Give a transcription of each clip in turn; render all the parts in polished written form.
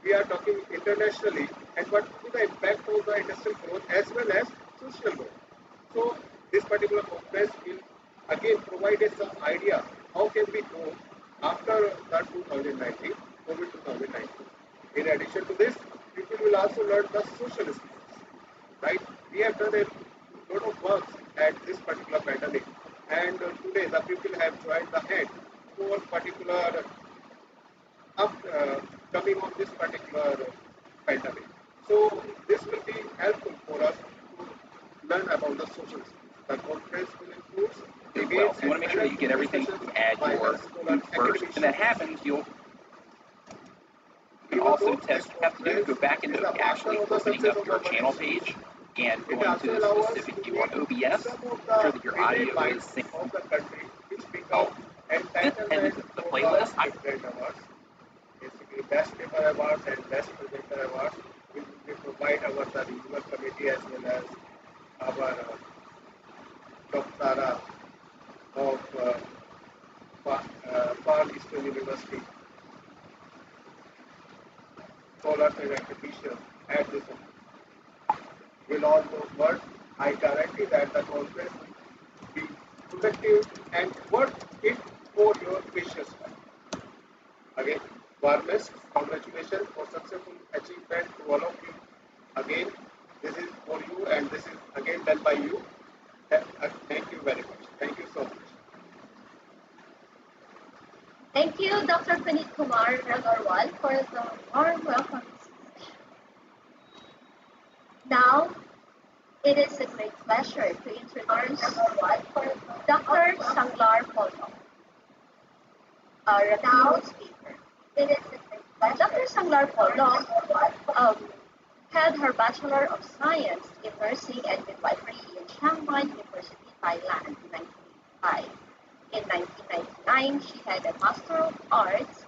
we are talking internationally, and what will be the impact of the industrial growth as well as social growth. So this particular conference will again provide us some idea how can we go after the 2019, COVID 2019. In addition to this, people will also learn the social skills, right? We have done a lot of work at this particular pandemic, and today the people have joined the hand for particular up coming on this particular pandemic. So this will be helpful for us to learn about the social skills. The conference will include Well, so you want to make sure that you get everything, add your food first. When that happens, you can also test, have to do is go back into actually opening up your channel page and go into the specific view on OBS, ensure that your audio is synced. Oh, and the playlist, basically best paper awards and best presenter awards will provide our the regional committee as well as our Dr. of Far Eastern University scholars and academicians at this moment. Will all those work. I guarantee that the conference will be productive and worth it for your precious time. Again, warmest congratulations for successful achievement to all of you. Again, this is for you and this is again done by you. Thank you very much. Thank you so much. Thank you, Dr. Puneet Kumar Agarwal, for the warm welcome. Now, it is a great pleasure to introduce Dr. Sanglar Polong, a renowned speaker. Dr. Sanglar Polong had her Bachelor of Science in Nursing and Midwifery in Chiang Mai University, Thailand in 1985. In 1999, she had a Master of Arts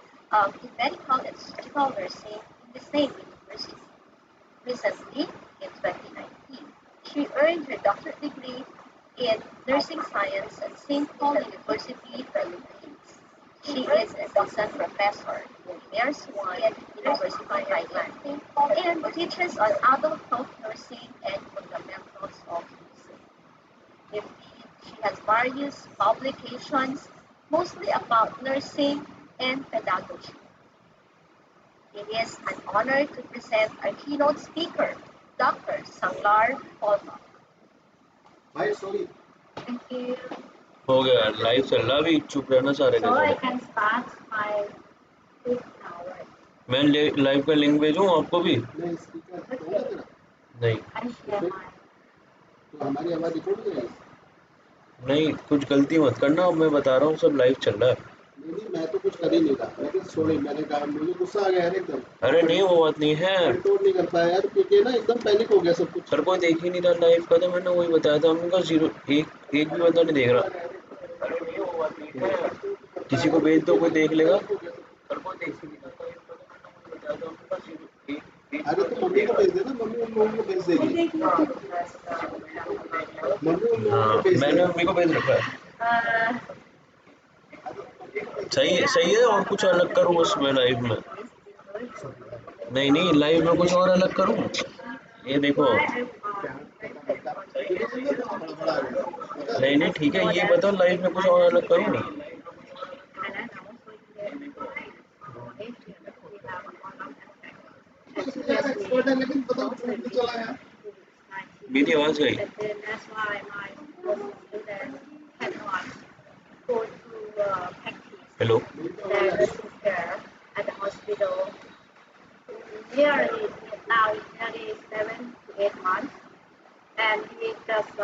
in Medical and Surgical Nursing in the same university. Recently, in 2019, she earned her doctorate degree in Nursing Science at St. Paul University, Philippines. She is assistant professor in Nair Swan University, Thailand, and teaches on adult health nursing and fundamentals of nursing. Indeed, she has various publications, mostly about nursing and pedagogy. It is an honor to present our keynote speaker, Dr. Sanglar Polong. Hi, sorry. Thank you. हो गया live चल रहा अभी चुप रहना सारे So I can start my speech now, right? मैं live का लिंक भेजूं आपको भी नहीं स्पीकर होगा तेरा नहीं I share my. तो हमारी आवाज रिकॉर्ड हो जाएगी नहीं कुछ गलती मत करना अब मैं बता रहा हूँ सब लाइव चल रहा है नहीं मैं तो कुछ कर ही नहीं रहा लेकिन सॉरी मैंने कहा मुझे गुस्सा आ गया यार एकदम अरे नहीं वो बात नहीं है कंट्रोल नहीं कर पाया यार क्योंकि ना एकदम पैनिक हो गया सब कुछ सर कोई देख ही नहीं रहा लाइव का तो मैंने वही बताया था उनका जीरो एक भी बंदा नहीं देख रहा अरे नहीं वो बात नहीं है किसी को भेज दो कोई देख लेगा सर कोई देख ही नहीं रहा था इसका तो मैंने वही बताया था उनका जीरो अरे तो मम्मी को भेज देना मम्मी उन लोगों को भेज देगी मम्मी उन लोगों को भेज मैंने मम्मी को भेज रखा है सही है और कुछ अलग करूँ उसमें लाइव में नहीं लाइव में कुछ और अलग करूँ ये देखो नहीं ठीक है ये बताओ लाइव में कुछ और अलग करूँ मेरी आवाज गई hello at the hospital nearly now 7 to 8 months, and he just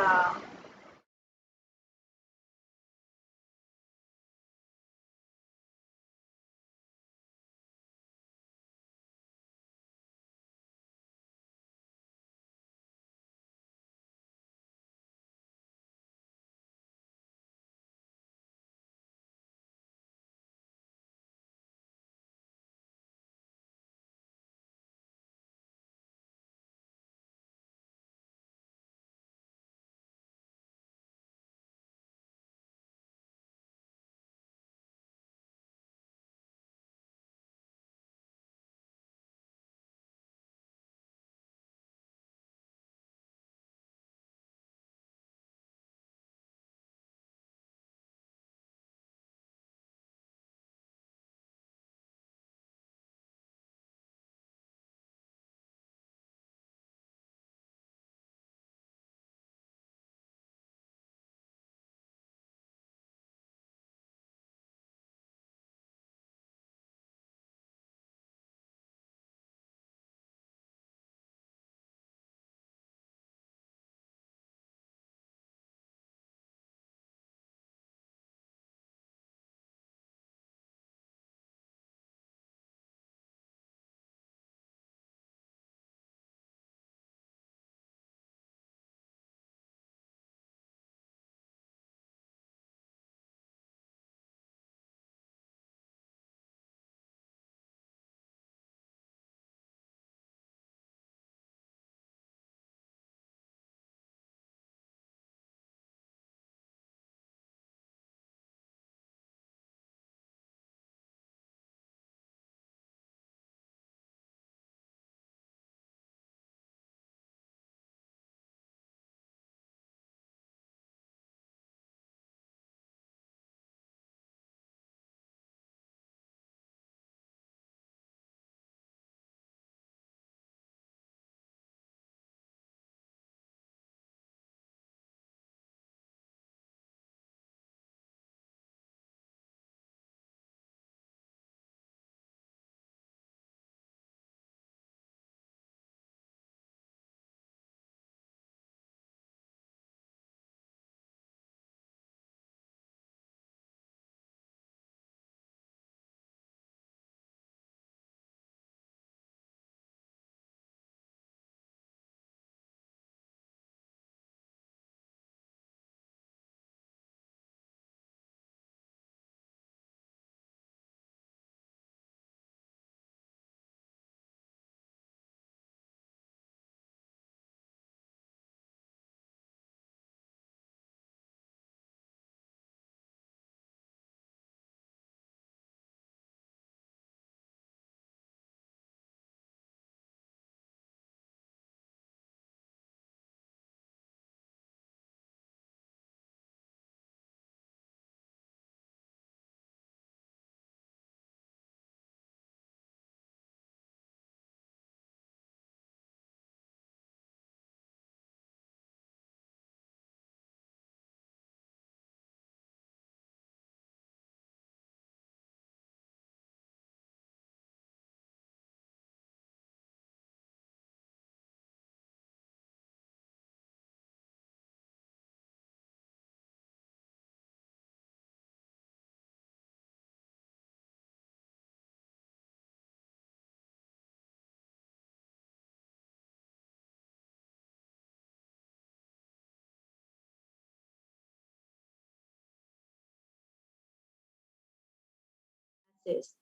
process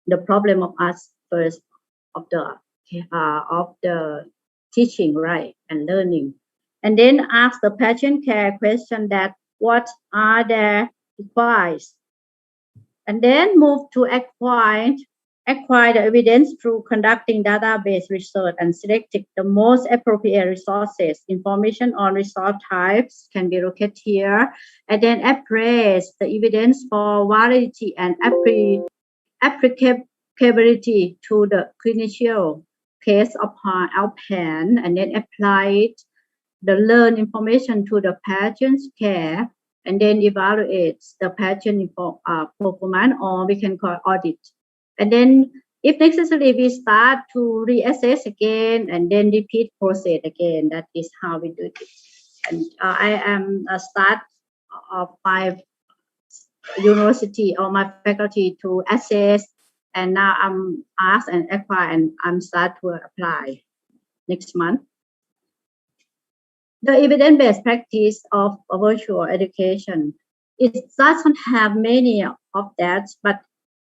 the problem of us first of the teaching, right, and learning, and then ask the patient care question that what are their requirements, and then move to acquire the evidence through conducting database research and selecting the most appropriate resources. Information on resource types can be located here, and then appraise the evidence for validity and applicability to the clinical case upon outpatient, and then apply the learned information to the patient's care, and then evaluate the patient performance, or we can call audit. And then if necessary, we start to reassess again and then repeat process again. That is how we do it. And I am a start of my university or my faculty to assess, and now I'm asked and acquire, and I'm start to apply next month. The evidence-based practice of virtual education, it doesn't have many of that, but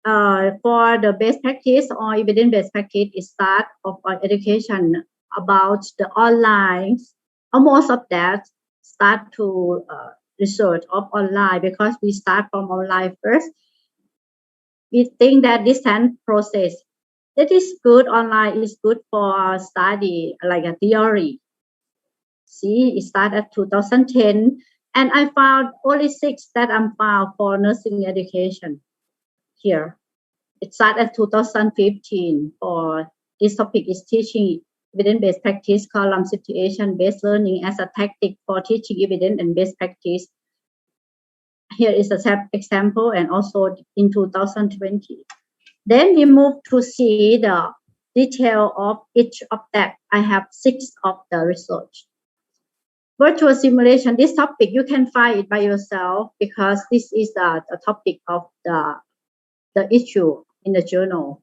for the best practice or evidence-based practice, it start of education about the online, or most of that start to research of online, because we start from online first. We think that distance process, that is good. Online is good for study, like a theory. See, it started at 2010, and I found only 6 that I'm found for nursing education here. It started at 2015 for this topic is teaching evidence-based practice, column situation-based learning as a tactic for teaching evidence and best practice. Here is a example, and also in 2020. Then we move to see the detail of each of that. I have 6 of the research. Virtual simulation, this topic, you can find it by yourself, because this is the topic of the issue in the journal.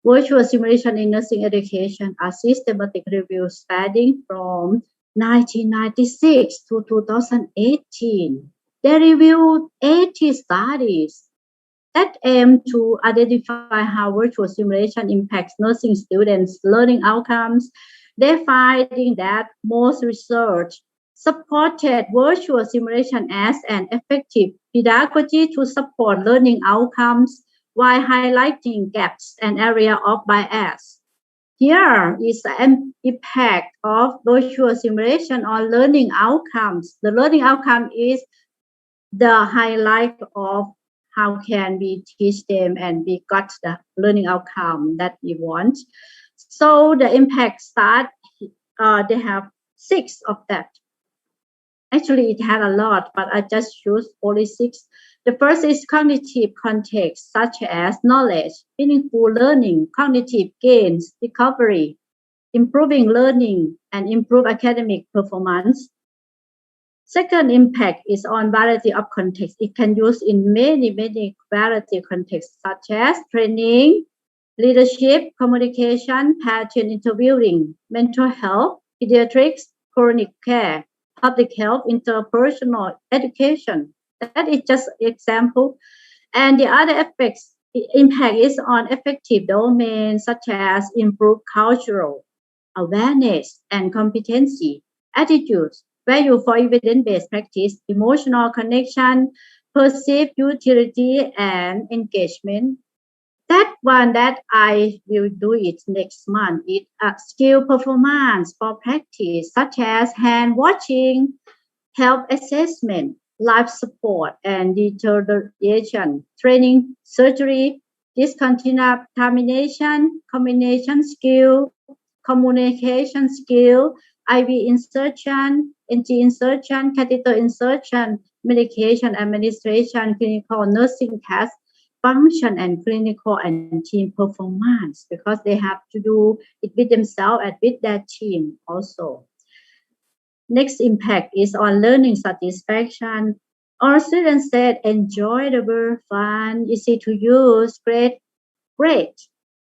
Virtual simulation in nursing education are systematic reviews spanning from 1996 to 2018. They reviewed 80 studies that aim to identify how virtual simulation impacts nursing students' learning outcomes. They're finding that most research supported virtual simulation as an effective pedagogy to support learning outcomes, while highlighting gaps and area of bias. Here is the impact of virtual simulation on learning outcomes. The learning outcome is the highlight of how can we teach them and we got the learning outcome that we want. So the impact start, they have 6 of that. Actually, it had a lot, but I just choose only 6. The first is cognitive context, such as knowledge, meaningful learning, cognitive gains, recovery, improving learning, and improve academic performance. Second impact is on variety of context. It can use in many variety of contexts, such as training, leadership, communication, patient interviewing, mental health, pediatrics, chronic care, public health, interpersonal education. That is just an example. And the other impact is on effective domains, such as improved cultural awareness and competency, attitudes, value for evidence-based practice, emotional connection, perceived utility, and engagement. That one that I will do it next month is skill performance for practice, such as hand watching, health assessment, life support, and deterioration, training, surgery, discontamination, combination skill, communication skill, IV insertion, NG insertion, catheter insertion, medication administration, clinical nursing tasks, function and clinical and team performance, because they have to do it with themselves and with their team also. Next impact is on learning satisfaction. Our students said enjoyable, fun, easy to use, great,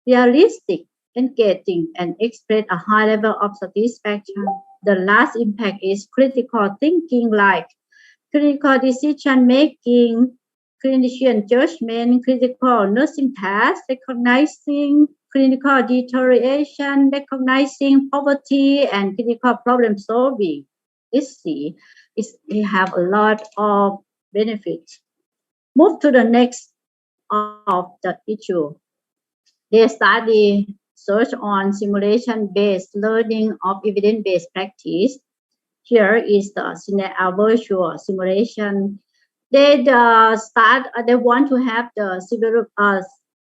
realistic, engaging, and express a high level of satisfaction. The last impact is critical thinking, like critical decision making, clinician judgment, critical nursing tasks, recognizing clinical deterioration, recognizing poverty, and critical problem solving. It have a lot of benefits. Move to the next of the issue. They study search on simulation-based learning of evidence-based practice. Here is the virtual simulation. They want to have the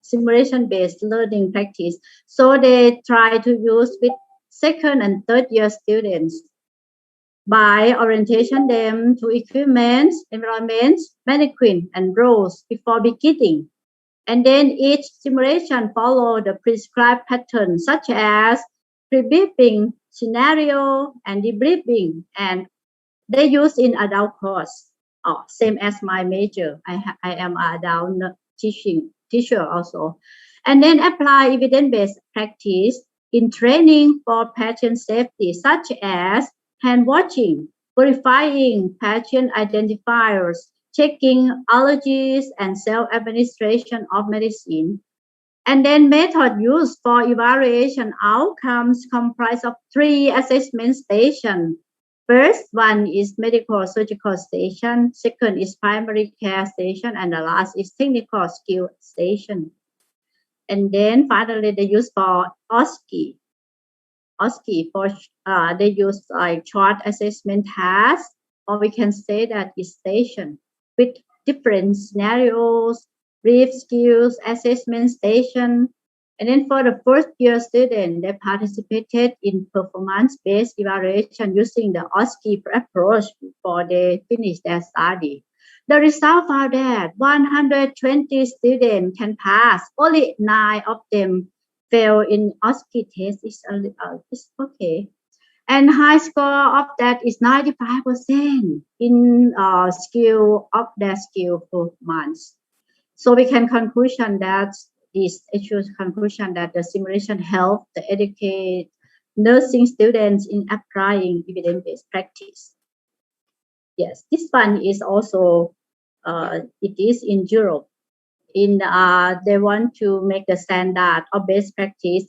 simulation-based learning practice. So they try to use with second and third year students by orientation them to equipment, environments, mannequin, and roles before beginning. And then each simulation follow the prescribed pattern such as pre-briefing, scenario, and debriefing. And they use in adult course. Same as my major. I am an adult teacher also. And then apply evidence-based practice in training for patient safety, such as hand washing, verifying patient identifiers, checking allergies, and self-administration of medicine. And then method used for evaluation outcomes comprise of 3 assessment stations. First one is medical surgical station, second is primary care station, and the last is technical skill station. And then finally they use for OSCE. OSCE for they use like short assessment task, or we can say that is station with different scenarios, brief skills assessment station. And then for the first year student, they participated in performance-based evaluation using the OSCE approach before they finish their study. The result found that 120 students can pass. Only 9 of them fail in OSCE test. It's okay. And high score of that is 95% in skill of their skill performance. So we can conclusion that this issues conclusion that the simulation help to educate nursing students in applying evidence-based practice. Yes, this one is also it is in Europe. They want to make the standard of best practice.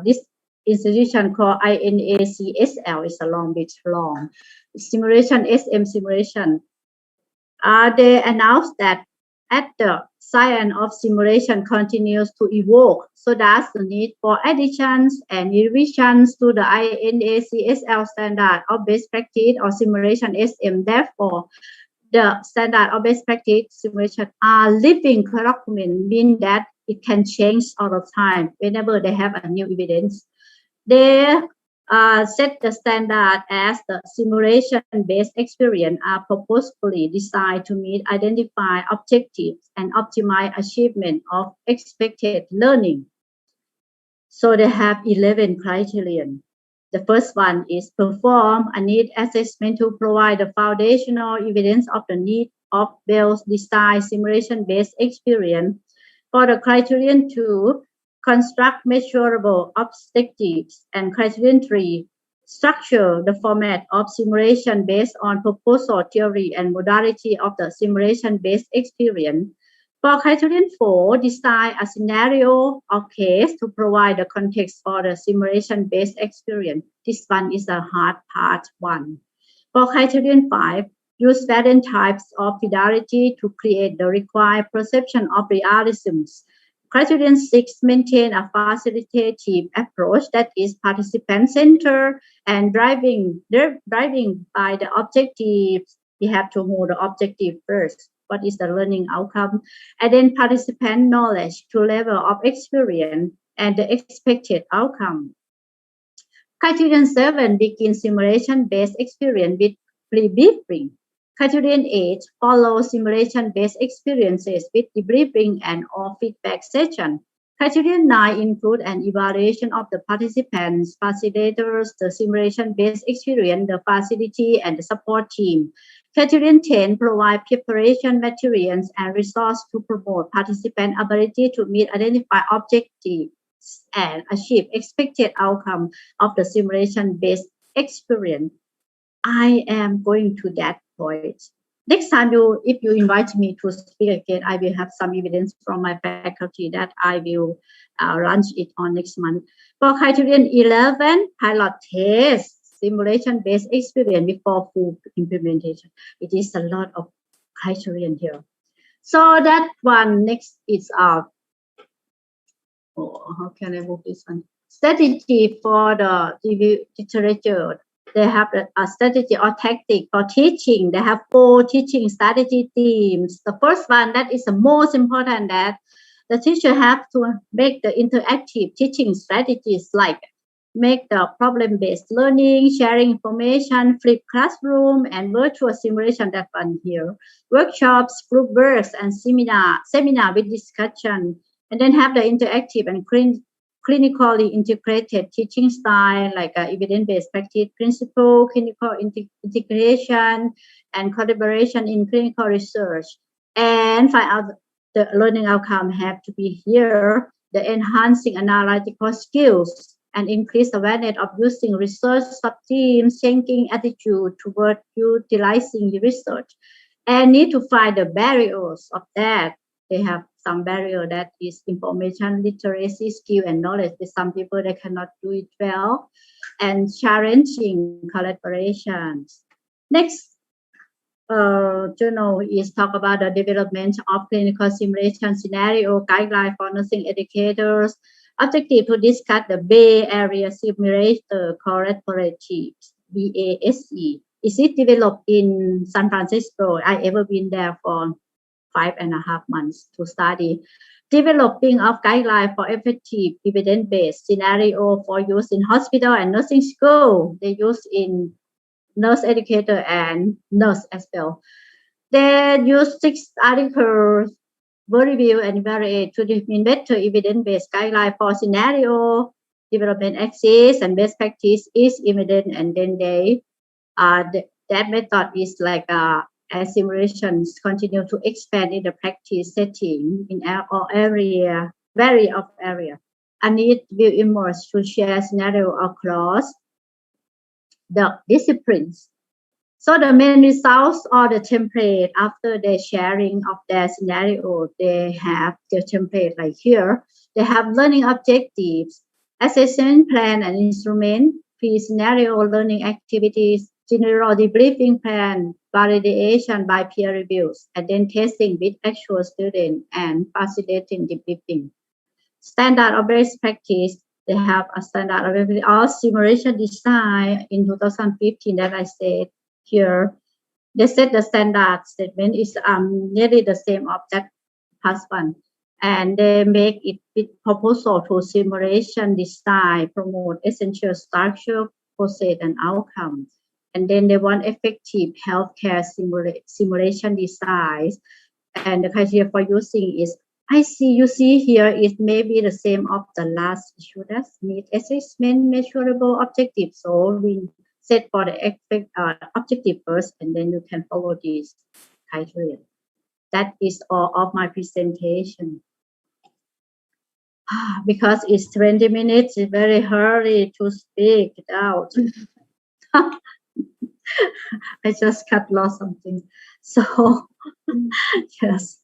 This institution called INACSL is a bit long. Simulation SM simulation. They announced that as the science of simulation continues to evolve, so that's the need for additions and revisions to the INACSL standard of best practice or simulation SM. Therefore, the standard of best practice simulation are living document, mean that it can change all the time whenever they have a new evidence. They set the standard as the simulation-based experience are purposefully designed to meet identified objectives and optimize achievement of expected learning. So they have 11 criterion. The first one is perform a need assessment to provide the foundational evidence of the need of well-designed simulation-based experience. For the criterion 2, construct measurable objectives, and criterion 3, structure the format of simulation based on proposal theory and modality of the simulation-based experience. For criterion 4, design a scenario or case to provide the context for the simulation-based experience. This one is the hard part 1. For criterion 5, use various types of fidelity to create the required perception of realisms. Criterion 6, maintain a facilitative approach that is participant-centered and driving by the objectives. We have to move the objective first. What is the learning outcome? And then participant knowledge to level of experience and the expected outcome. Criterion 7, begin simulation-based experience with pre-briefing. Criterion 8, follow simulation-based experiences with debriefing and or feedback session. Criterion 9, include an evaluation of the participants, facilitators, the simulation-based experience, the facility, and the support team. Criterion 10, provide preparation materials and resources to promote participant ability to meet identified objectives and achieve expected outcome of the simulation-based experience. I am going to that point. next time if you invite me to speak again, I will have some evidence from my faculty that I will launch it on next month. For criterion 11, pilot test, simulation-based experience before full implementation. It is a lot of criterion here. So that one next is how can I move this one? Strategy for the literature. They have a strategy or tactic for teaching. They have 4 teaching strategy themes. The first one, that is the most important, that the teacher have to make the interactive teaching strategies, like make the problem-based learning, sharing information, flipped classroom, and virtual simulation, that one here. Workshops, group works, and seminar with discussion. And then have the interactive and clinically integrated teaching style, like evidence-based practice principle, clinical integration, and collaboration in clinical research. And find out the learning outcome have to be here, the enhancing analytical skills and increase awareness of using research sub-themes, changing attitude toward utilizing the research, and need to find the barriers of that. They have some barrier, that is information literacy, skill, and knowledge. With some people, they cannot do it well, and challenging collaborations. Next journal is talk about the development of clinical simulation scenario guideline for nursing educators. Objective to discuss the Bay Area Simulator Collaborative, BASE. Is it developed in San Francisco? I ever been there for 5.5 months to study. Developing of guidelines for effective evidence-based scenario for use in hospital and nursing school. They use in nurse educator and nurse as well. They use 6 articles, review and evaluate to determine better evidence-based guideline for scenario development axis and best practice is evident, and then they that method is like as simulations continue to expand in the practice setting in all area, a need will emerge to share scenario across the disciplines. So the main results or the template after the sharing of their scenario, they have the template like here. They have learning objectives, assessment plan and instrument, pre-scenario learning activities, general debriefing plan, validation by peer reviews, and then testing with actual students and facilitating debriefing. Standard of best practice, they have a standard of simulation design in 2015 that I said here. They said the standard statement is nearly the same of that past one. And they make it with proposal to simulation design, promote essential structure, process, and outcomes. And then they want effective healthcare simulation designs. And the criteria for using is, you see here, it may be the same of the last issue. That's meet assessment measurable objectives. So we set for the objective first, and then you can follow these criteria. That is all of my presentation. Because it's 20 minutes, it's very hurry to speak it out. I just cut lost something. So, yes.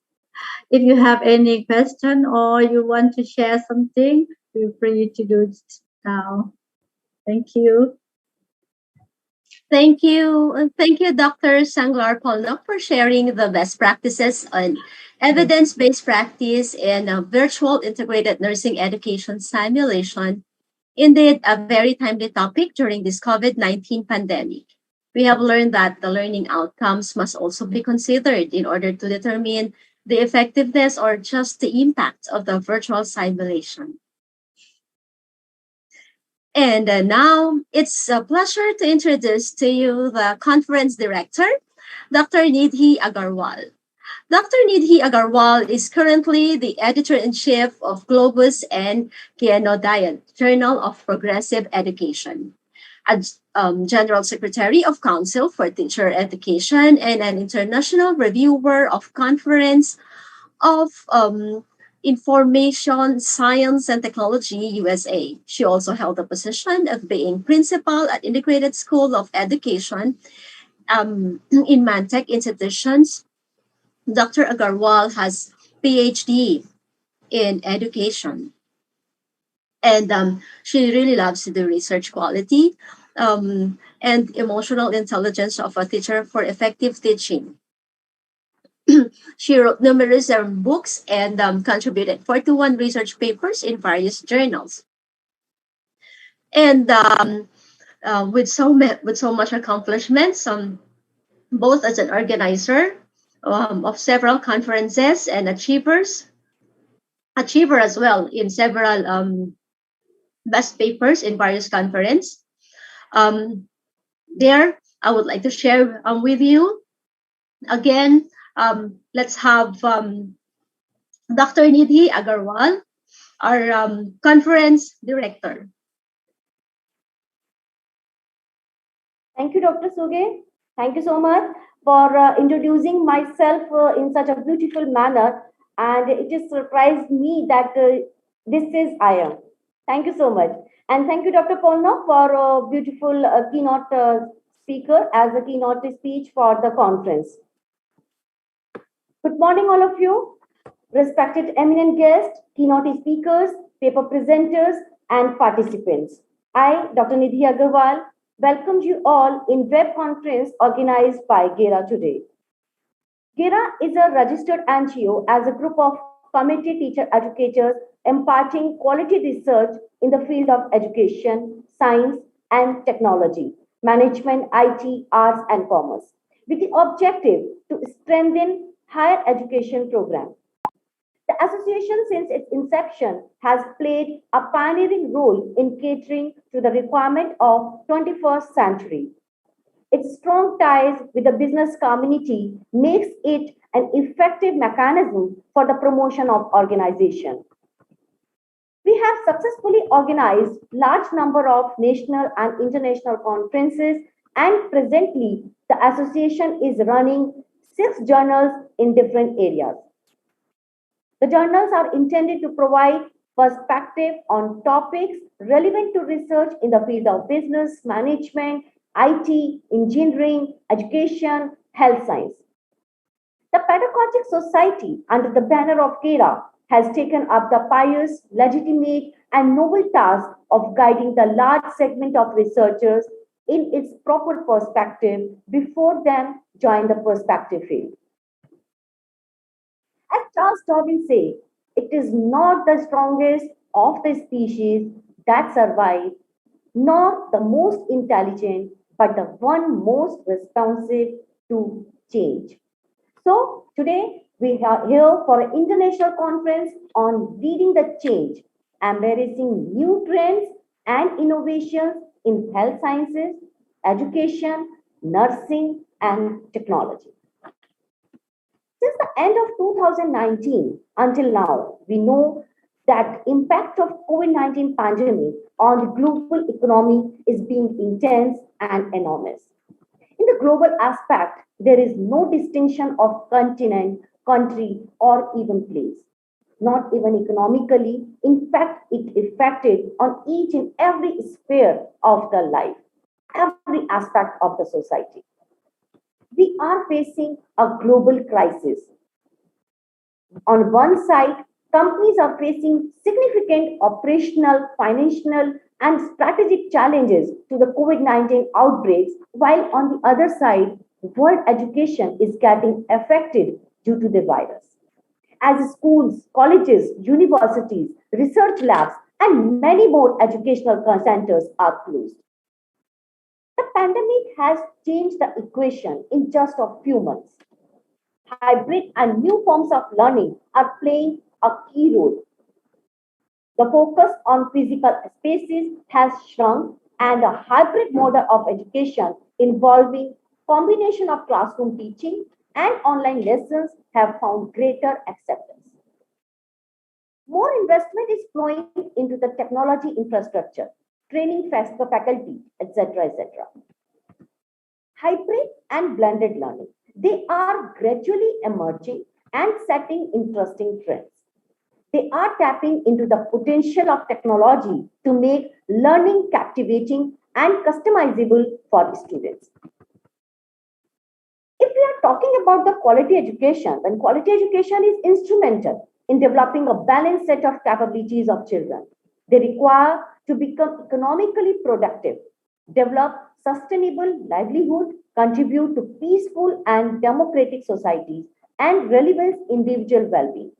If you have any question or you want to share something, feel free to do it now. Thank you. Thank you. Thank you, Dr. Sanglar Polnock, for sharing the best practices on evidence-based practice and virtual integrated nursing education simulation. Indeed, a very timely topic during this COVID-19 pandemic. We have learned that the learning outcomes must also be considered in order to determine the effectiveness or just the impact of the virtual simulation. And now it's a pleasure to introduce to you the conference director, Dr. Nidhi Agarwal. Dr. Nidhi Agarwal is currently the editor-in-chief of Globus and Kyonodaya, Journal of Progressive Education, as General Secretary of Council for Teacher Education, and an international reviewer of Conference of Information Science and Technology, USA. She also held the position of being principal at Integrated School of Education in Mantech institutions. Dr. Agarwal has PhD in education, and she really loves to do research quality and emotional intelligence of a teacher for effective teaching. She wrote numerous books and contributed 41 research papers in various journals. And with so much accomplishments, both as an organizer of several conferences and achiever as well in several best papers in various conferences. There, I would like to share with you again. Let's have Dr. Nidhi Agarwal, our conference director. Thank you, Dr. Suge. Thank you so much for introducing myself in such a beautiful manner. And it just surprised me that this is I am. Thank you so much. And thank you, Dr. Polnock, for a beautiful keynote speaker as a keynote speech for the conference. Good morning, all of you. Respected eminent guests, keynote speakers, paper presenters, and participants. I, Dr. Nidhi Agarwal, welcome you all in web conference organized by GERA today. GERA is a registered NGO as a group of committed teacher educators imparting quality research in the field of education, science, and technology, management, IT, arts, and commerce, with the objective to strengthen higher education programs. The association, since its inception, has played a pioneering role in catering to the requirement of 21st century. Its strong ties with the business community makes it an effective mechanism for the promotion of organization. We have successfully organized large number of national and international conferences, and presently the association is running 6 journals in different areas. The journals are intended to provide perspective on topics relevant to research in the field of business, management, IT, engineering, education, health science. The Pedagogic Society, under the banner of GERA, has taken up the pious, legitimate, and noble task of guiding the large segment of researchers in its proper perspective before them join the perspective field. As Charles Darwin said, it is not the strongest of the species that survive, nor the most intelligent, but the one most responsive to change. So today we are here for an international conference on leading the change, embracing new trends and innovations in health sciences, education, nursing, and technology. Since the end of 2019 until now, we know that impact of COVID-19 pandemic on the global economy is being intense and enormous. In the global aspect, there is no distinction of continent, country, or even place. Not even economically. In fact, it affected on each and every sphere of the life, every aspect of the society. We are facing a global crisis. On one side, companies are facing significant operational, financial, and strategic challenges to the COVID-19 outbreaks, while on the other side, world education is getting affected due to the virus. As schools, colleges, universities, research labs, and many more educational centers are closed. The pandemic has changed the equation in just a few months. Hybrid and new forms of learning are playing a key role. The focus on physical spaces has shrunk, and a hybrid model of education involving combination of classroom teaching and online lessons have found greater acceptance. More investment is flowing into the technology infrastructure, training faculty, etc., etc. Hybrid and blended learning, they are gradually emerging and setting interesting trends. They are tapping into the potential of technology to make learning captivating and customizable for students. we are talking about the quality education, then quality education is instrumental in developing a balanced set of capabilities of children. They require to become economically productive, develop sustainable livelihood, contribute to peaceful and democratic societies, and relevance individual well-being.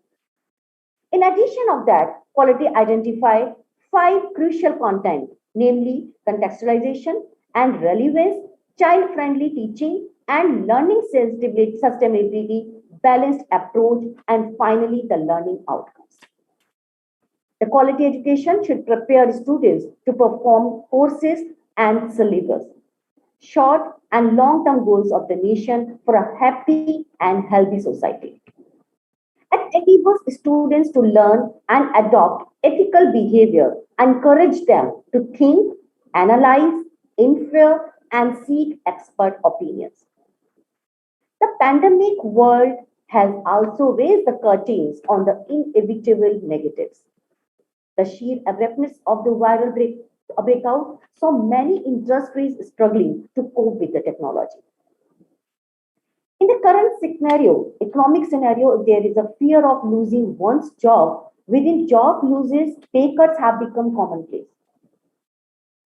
In addition of that, quality identify five crucial content, namely contextualization and relevance, child-friendly teaching, and learning sensitivity, sustainability, balanced approach, and finally the learning outcomes. The quality education should prepare students to perform courses and syllabus, short and long-term goals of the nation for a happy and healthy society. It enables students to learn and adopt ethical behavior, encourage them to think, analyze, infer, and seek expert opinions. The pandemic world has also raised the curtains on the inevitable negatives. The sheer abruptness of the viral breakout saw many industries struggling to cope with the technology. In the current scenario, economic scenario, there is a fear of losing one's job. Within job losses, pay cuts have become commonplace.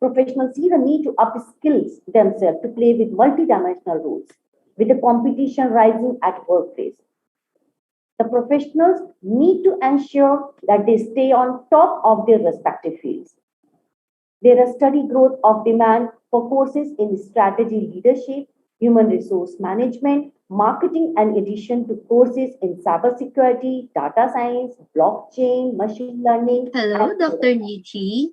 Professionals see the need to upskill themselves to play with multidimensional roles, with the competition rising at workplace. The professionals need to ensure that they stay on top of their respective fields. There is steady growth of demand for courses in strategy leadership, human resource management, marketing, and addition to courses in cybersecurity, data science, blockchain, machine learning. Hello, Dr. Nidhi.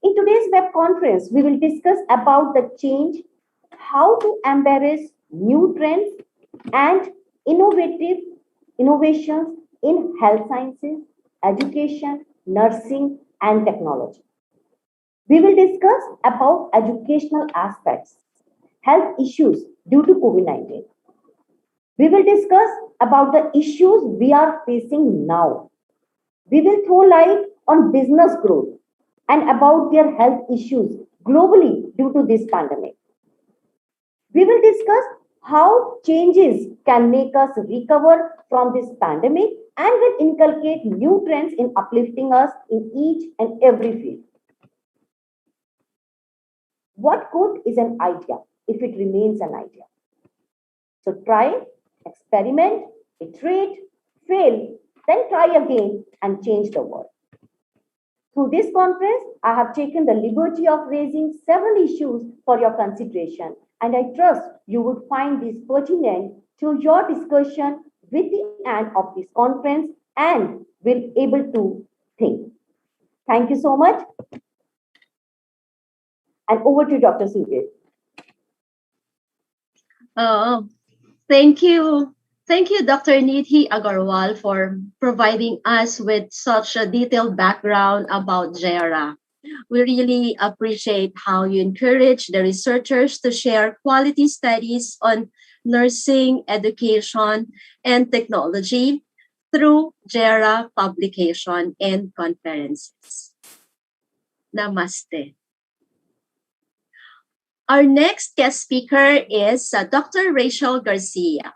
In today's web conference, we will discuss about the change, how to embrace new trends and innovations in health sciences, education, nursing, and technology. We will discuss about educational aspects, health issues due to COVID-19. We will discuss about the issues we are facing now. We will throw light on business growth and about their health issues globally due to this pandemic. We will discuss how changes can make us recover from this pandemic and will inculcate new trends in uplifting us in each and every field. What good is an idea if it remains an idea? So try, experiment, iterate, fail, then try again and change the world. Through this conference, I have taken the liberty of raising several issues for your consideration, and I trust you would find this pertinent to your discussion with the end of this conference and will able to think. Thank you so much. And over to Dr. Sujit. Oh, thank you. Thank you, Dr. Nidhi Agarwal, for providing us with such a detailed background about JERA. We really appreciate how you encourage the researchers to share quality studies on nursing, education, and technology through JERA publication and conferences. Namaste. Our next guest speaker is Dr. Rachel Garcia.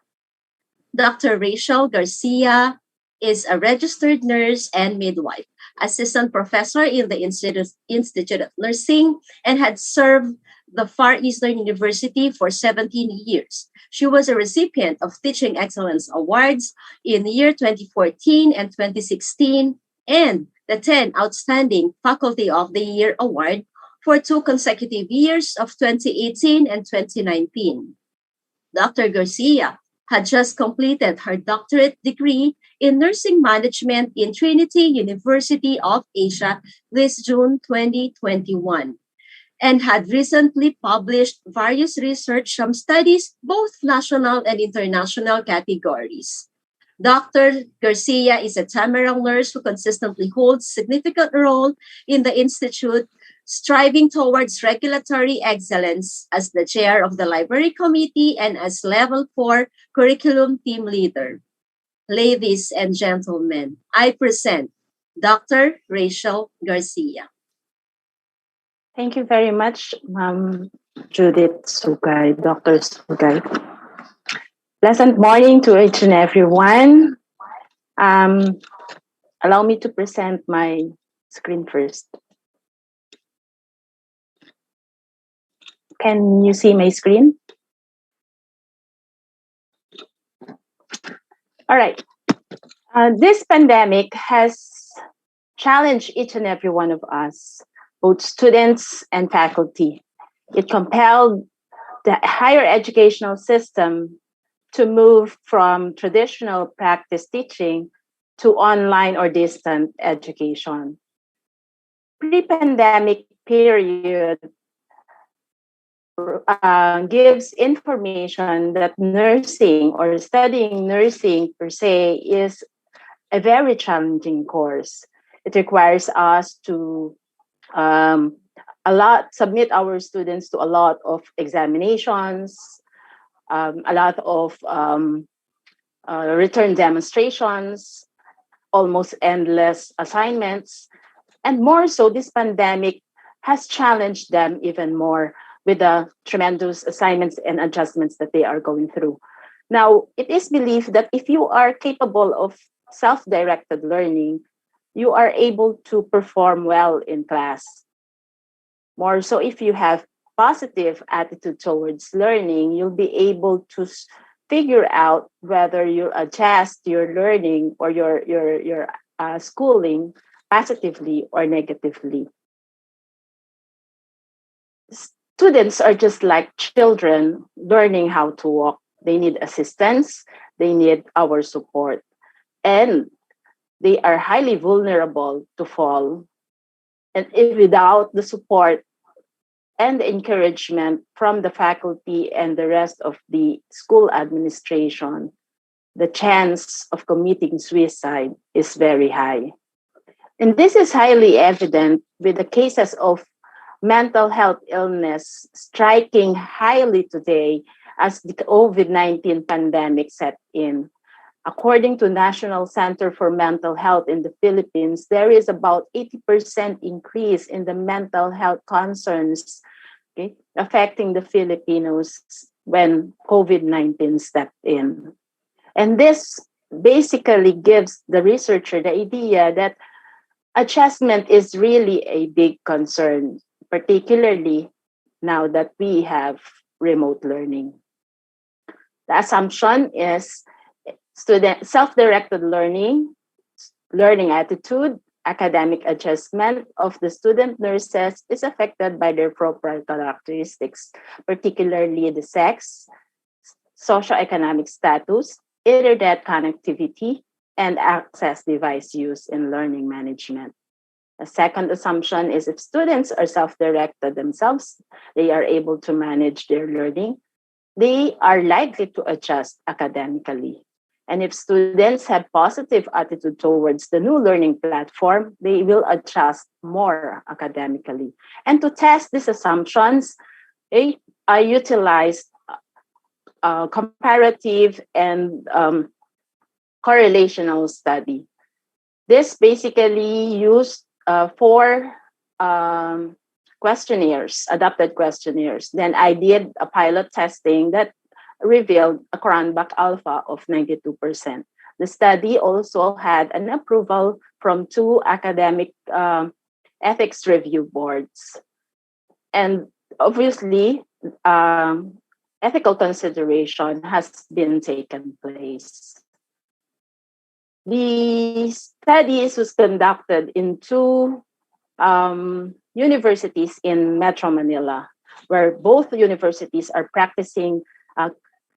Dr. Rachel Garcia is a registered nurse and midwife, assistant professor in the Institute of Nursing, and had served the Far Eastern University for 17 years. She was a recipient of Teaching Excellence Awards in the year 2014 and 2016, and the 10 Outstanding Faculty of the Year Award for 2 consecutive years of 2018 and 2019. Dr. Garcia had just completed her doctorate degree in nursing management in Trinity University of Asia this June 2021 and had recently published various research studies, both national and international categories. Dr. Garcia is a Tamarang nurse who consistently holds significant role in the Institute, striving towards regulatory excellence as the chair of the library committee and as level 4 curriculum team leader. Ladies and gentlemen, I present Dr. Rachel Garcia. Thank you very much, Judith Sugay, Dr. Sugay. Pleasant morning to each and everyone. Allow me to present my screen first. Can you see my screen? All right. This pandemic has challenged each and every one of us, both students and faculty. It compelled the higher educational system to move from traditional practice teaching to online or distant education. Pre-pandemic period gives information that nursing or studying nursing per se is a very challenging course. It requires us to submit our students to a lot of examinations, a lot of return demonstrations, almost endless assignments. And more so, this pandemic has challenged them even more with the tremendous assignments and adjustments that they are going through. Now, it is believed that if you are capable of self-directed learning, you are able to perform well in class. More so, if you have positive attitude towards learning, you'll be able to figure out whether you adjust your learning or your schooling positively or negatively. Students are just like children learning how to walk. They need assistance, they need our support, and they are highly vulnerable to fall. And if without the support and the encouragement from the faculty and the rest of the school administration, the chance of committing suicide is very high. And this is highly evident with the cases of mental health illness striking highly today as the COVID-19 pandemic set in. According to National Center for Mental Health in the Philippines, there is about 80% increase in the mental health concerns affecting the Filipinos when COVID-19 stepped in. And this basically gives the researcher the idea that adjustment is really a big concern, particularly now that we have remote learning. The assumption is student self-directed learning, learning attitude, academic adjustment of the student nurses is affected by their proper characteristics, particularly the sex, socioeconomic status, internet connectivity, and access device use in learning management. A second assumption is if students are self-directed themselves, they are able to manage their learning, they are likely to adjust academically. And if students have positive attitude towards the new learning platform, they will adjust more academically. And to test these assumptions, I utilized comparative and correlational study. This basically used 4 questionnaires, adapted questionnaires. Then I did a pilot testing that revealed a Cronbach alpha of 92%. The study also had an approval from 2 academic ethics review boards. And obviously, ethical consideration has been taken place. The studies was conducted in 2 universities in Metro Manila, where both universities are practicing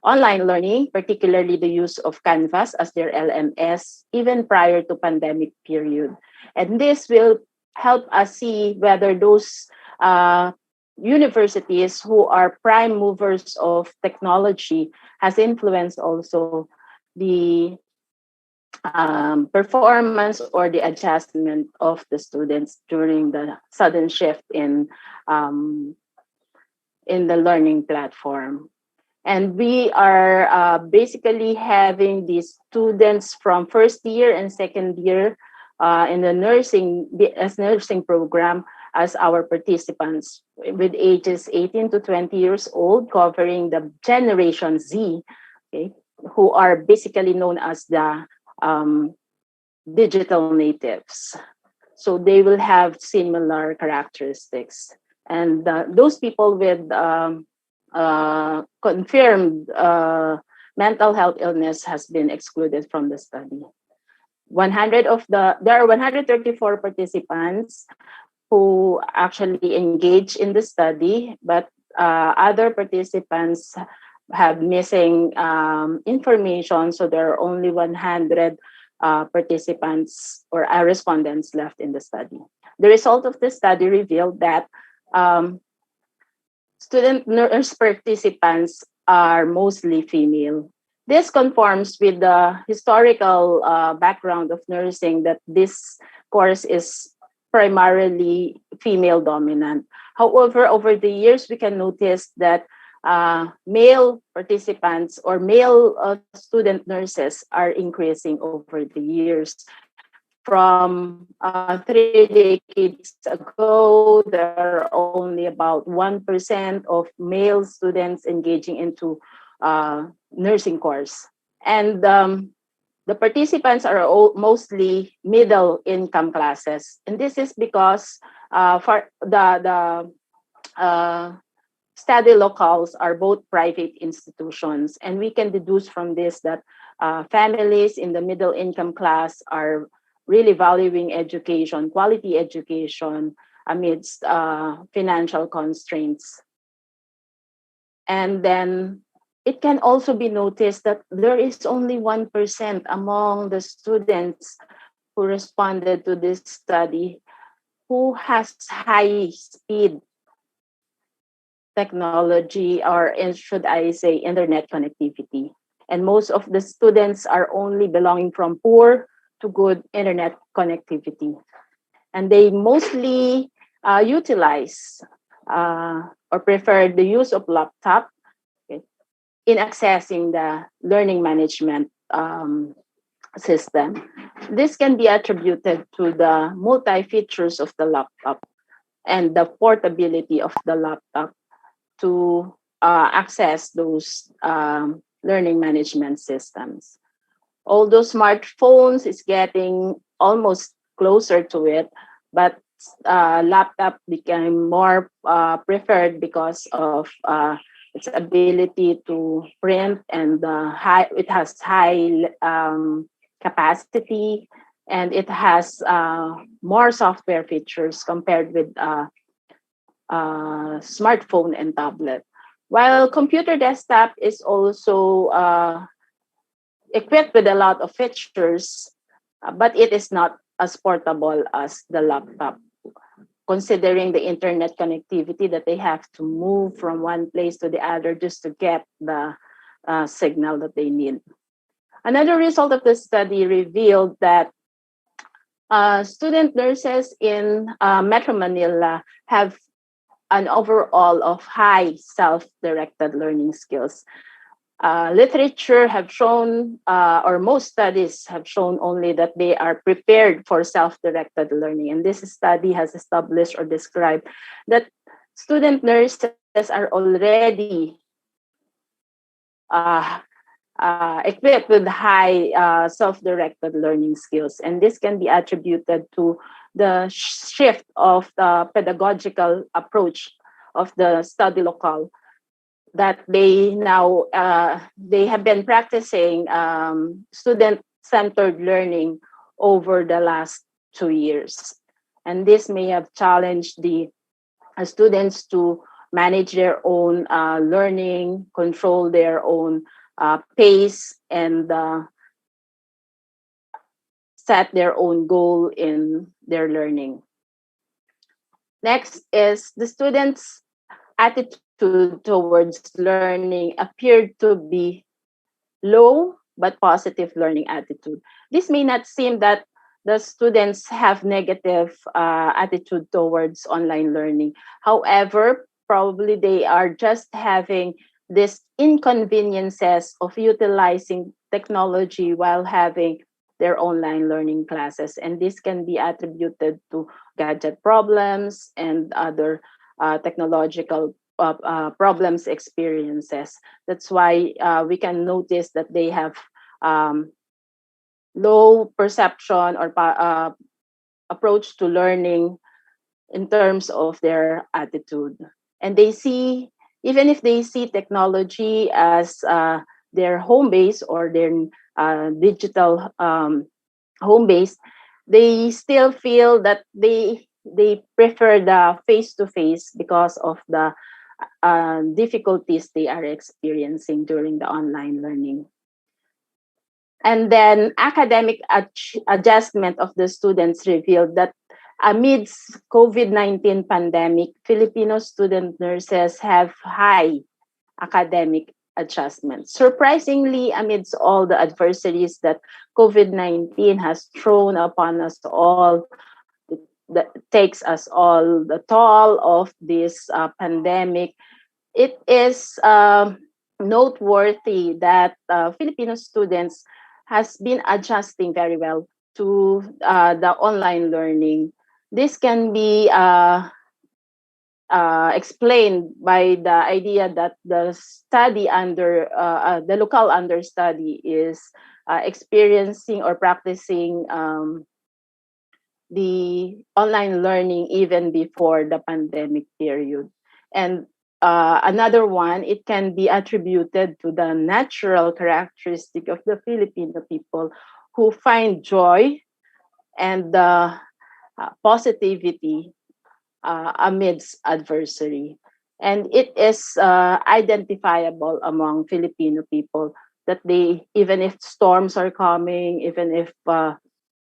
online learning, particularly the use of Canvas as their LMS, even prior to pandemic period. And this will help us see whether those universities who are prime movers of technology has influenced also the performance or the adjustment of the students during the sudden shift in the learning platform. And we are basically having these students from first year and second year in the nursing program as our participants with ages 18 to 20 years old, covering the Generation Z, okay, who are basically known as the digital natives. So they will have similar characteristics. And those people with confirmed mental health illness has been excluded from the study. There are 134 participants who actually engage in the study, but other participants have missing information, so there are only 100 participants or respondents left in the study. The result of the study revealed that student nurse participants are mostly female. This conforms with the historical background of nursing, that this course is primarily female dominant. However, over the years, we can notice that male participants or male student nurses are increasing over the years. From 3 decades ago, there are only about 1% of male students engaging into nursing course. And the participants are mostly middle income classes. And this is because for the study locales are both private institutions. And we can deduce from this that families in the middle income class are really valuing education, quality education, amidst financial constraints. And then it can also be noticed that there is only 1% among the students who responded to this study who has high speed technology, or should I say internet connectivity. And most of the students are only belonging from poor to good internet connectivity. And they mostly utilize or prefer the use of laptop in accessing the learning management system. This can be attributed to the multi-features of the laptop and the portability of the laptop to access those learning management systems. Although smartphones is getting almost closer to it, but laptop became more preferred because of its ability to print, and it has high capacity, and it has more software features compared with smartphone and tablet. While computer desktop is also equipped with a lot of features, but it is not as portable as the laptop, considering the internet connectivity that they have to move from one place to the other just to get the signal that they need. Another result of the study revealed that student nurses in Metro Manila have an overall of high self-directed learning skills. Literature have shown, or most studies have shown only that they are prepared for self-directed learning. And this study has established or described that student nurses are already equipped with high self-directed learning skills. And this can be attributed to the shift of the pedagogical approach of the study locale, that they now they have been practicing student-centered learning over the last 2 years. And this may have challenged the students to manage their own learning, control their own pace, and set their own goal in their learning. Next is the students' attitude towards learning appeared to be low but positive learning attitude. This may not seem that the students have negative attitude towards online learning. However, probably they are just having this inconveniences of utilizing technology while having their online learning classes. And this can be attributed to gadget problems and other technological problems experiences. That's why we can notice that they have low perception or approach to learning in terms of their attitude. And they see, even if they see technology as their home base or their digital home base, they still feel that they prefer the face-to-face because of the difficulties they are experiencing during the online learning. And then academic adjustment of the students revealed that amidst COVID-19 pandemic, Filipino student nurses have high academic adjustment. Surprisingly, amidst all the adversities that COVID-19 has thrown upon us all, that takes us all the toll of this pandemic, it is noteworthy that Filipino students has been adjusting very well to the online learning. This can be explained by the idea that the study under the local understudy is experiencing or practicing the online learning even before the pandemic period. And another one, it can be attributed to the natural characteristic of the Filipino people who find joy and positivity amidst adversity. And it is identifiable among Filipino people that they, even if storms are coming, even if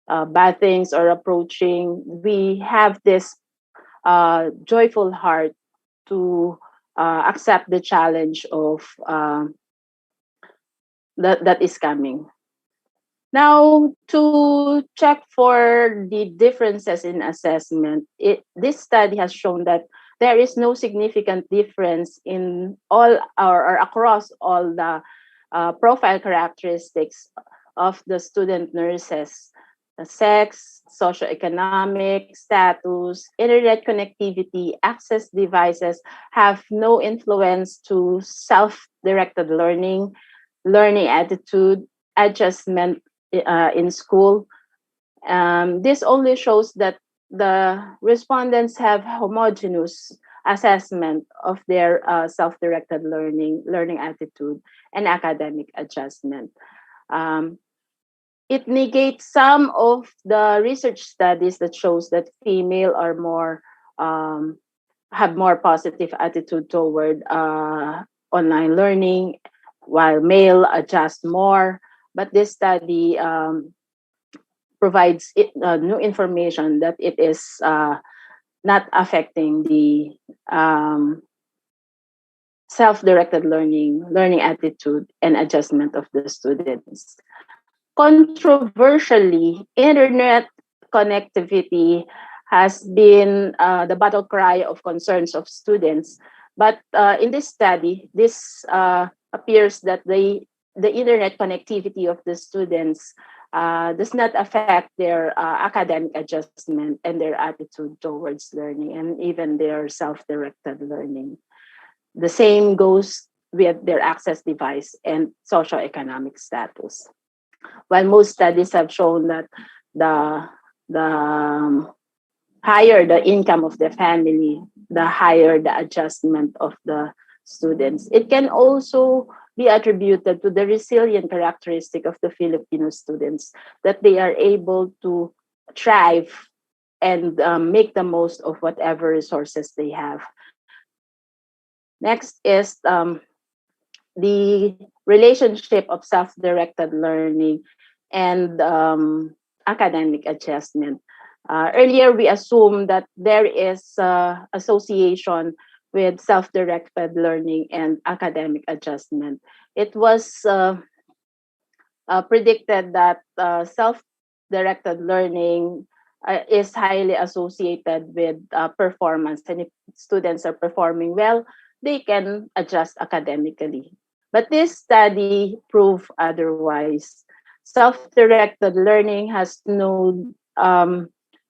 bad things are approaching, we have this joyful heart to accept the challenge of that is coming. Now, to check for the differences in assessment, this study has shown that there is no significant difference in all or across all the profile characteristics of the student nurses. The sex, socioeconomic status, internet connectivity, access devices have no influence to self-directed learning, learning attitude, adjustment in school. This only shows that the respondents have homogeneous assessment of their self-directed learning attitude, and academic adjustment. It negates some of the research studies that shows that female are more have more positive attitude toward online learning, while male adjust more. But this study provides new information that it is not affecting the self-directed learning attitude and adjustment of the students. Controversially, internet connectivity has been the battle cry of concerns of students. But in this study, this appears that the internet connectivity of the students does not affect their academic adjustment and their attitude towards learning, and even their self-directed learning. The same goes with their access device and socioeconomic status. While most studies have shown that the higher the income of the family, the higher the adjustment of the students. It can also be attributed to the resilient characteristic of the Filipino students, that they are able to thrive and make the most of whatever resources they have. Next is the relationship of self-directed learning and academic adjustment. Earlier, we assumed that there is association with self-directed learning and academic adjustment. It was predicted that self-directed learning is highly associated with performance, and if students are performing well, they can adjust academically. But this study proved otherwise. self-directed learning has no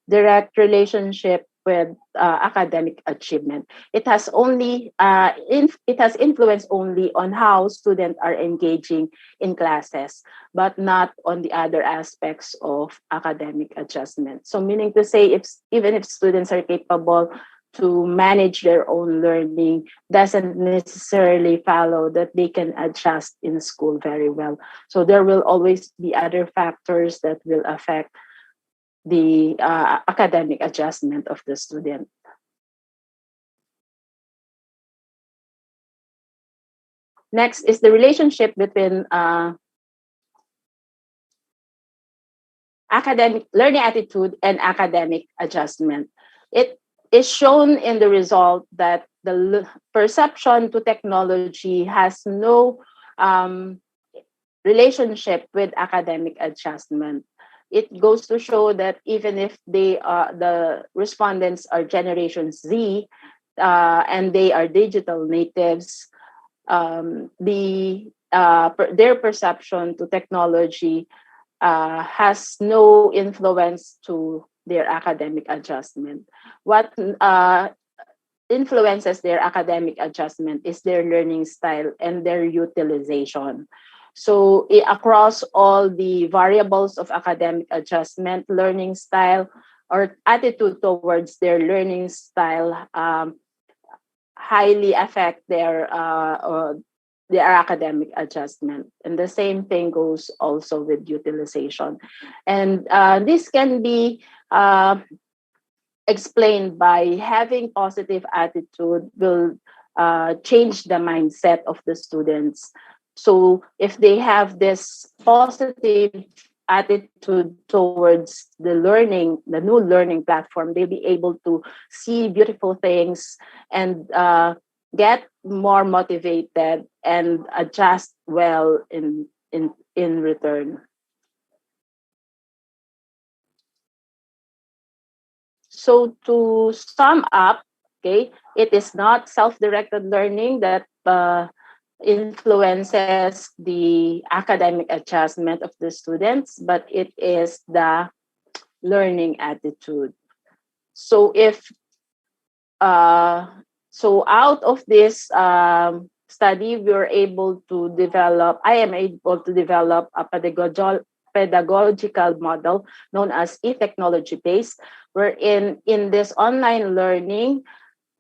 direct relationship with academic achievement. It has only it has influence only on how students are engaging in classes, but not on the other aspects of academic adjustment. So meaning to say, if even if students are capable to manage their own learning, doesn't necessarily follow that they can adjust in school very well. So there will always be other factors that will affect the academic adjustment of the student. Next is the relationship between academic learning attitude and academic adjustment. It is shown in the result that the perception to technology has no relationship with academic adjustment. It goes to show that even if they the respondents are Generation Z and they are digital natives, their perception to technology has no influence to their academic adjustment. What influences their academic adjustment is their learning style and their utilization. So across all the variables of academic adjustment, learning style or attitude towards their learning style highly affect their academic adjustment. And the same thing goes also with utilization. And this can be explained by having positive attitude will change the mindset of the students. So if they have this positive attitude towards the learning, the new learning platform, they'll be able to see beautiful things and get more motivated and adjust well in return. So to sum up, okay, it is not self-directed learning that influences the academic adjustment of the students, but it is the learning attitude. So if so out of this study, we were able to develop, I am able to develop a pedagogical model known as e-technology based, wherein in this online learning,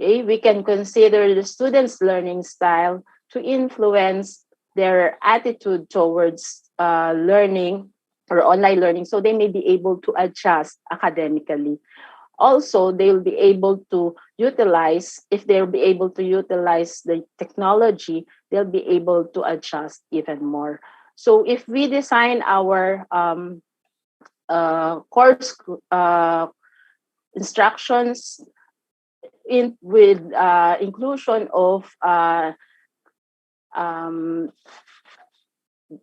okay, we can consider the students' learning style to influence their attitude towards learning or online learning, so they may be able to adjust academically. Also, they'll be able to utilize, if they'll be able to utilize the technology, they'll be able to adjust even more. So if we design our course instructions with inclusion of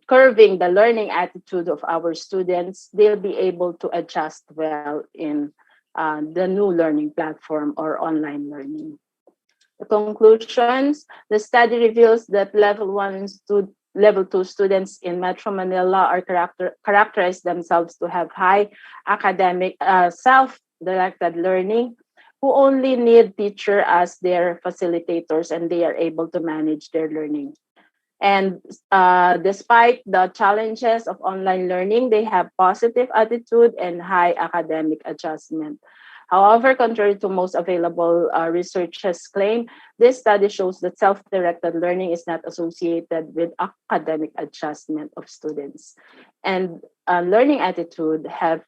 curving the learning attitude of our students, they'll be able to adjust well in the new learning platform or online learning. The conclusions, the study reveals that level 1 and level 2 students in Metro Manila are characterize themselves to have high academic self-directed learning, who only need teacher as their facilitators, and they are able to manage their learning. And despite the challenges of online learning, they have positive attitude and high academic adjustment. However, contrary to most available researchers claim, this study shows that self-directed learning is not associated with academic adjustment of students. And learning attitude have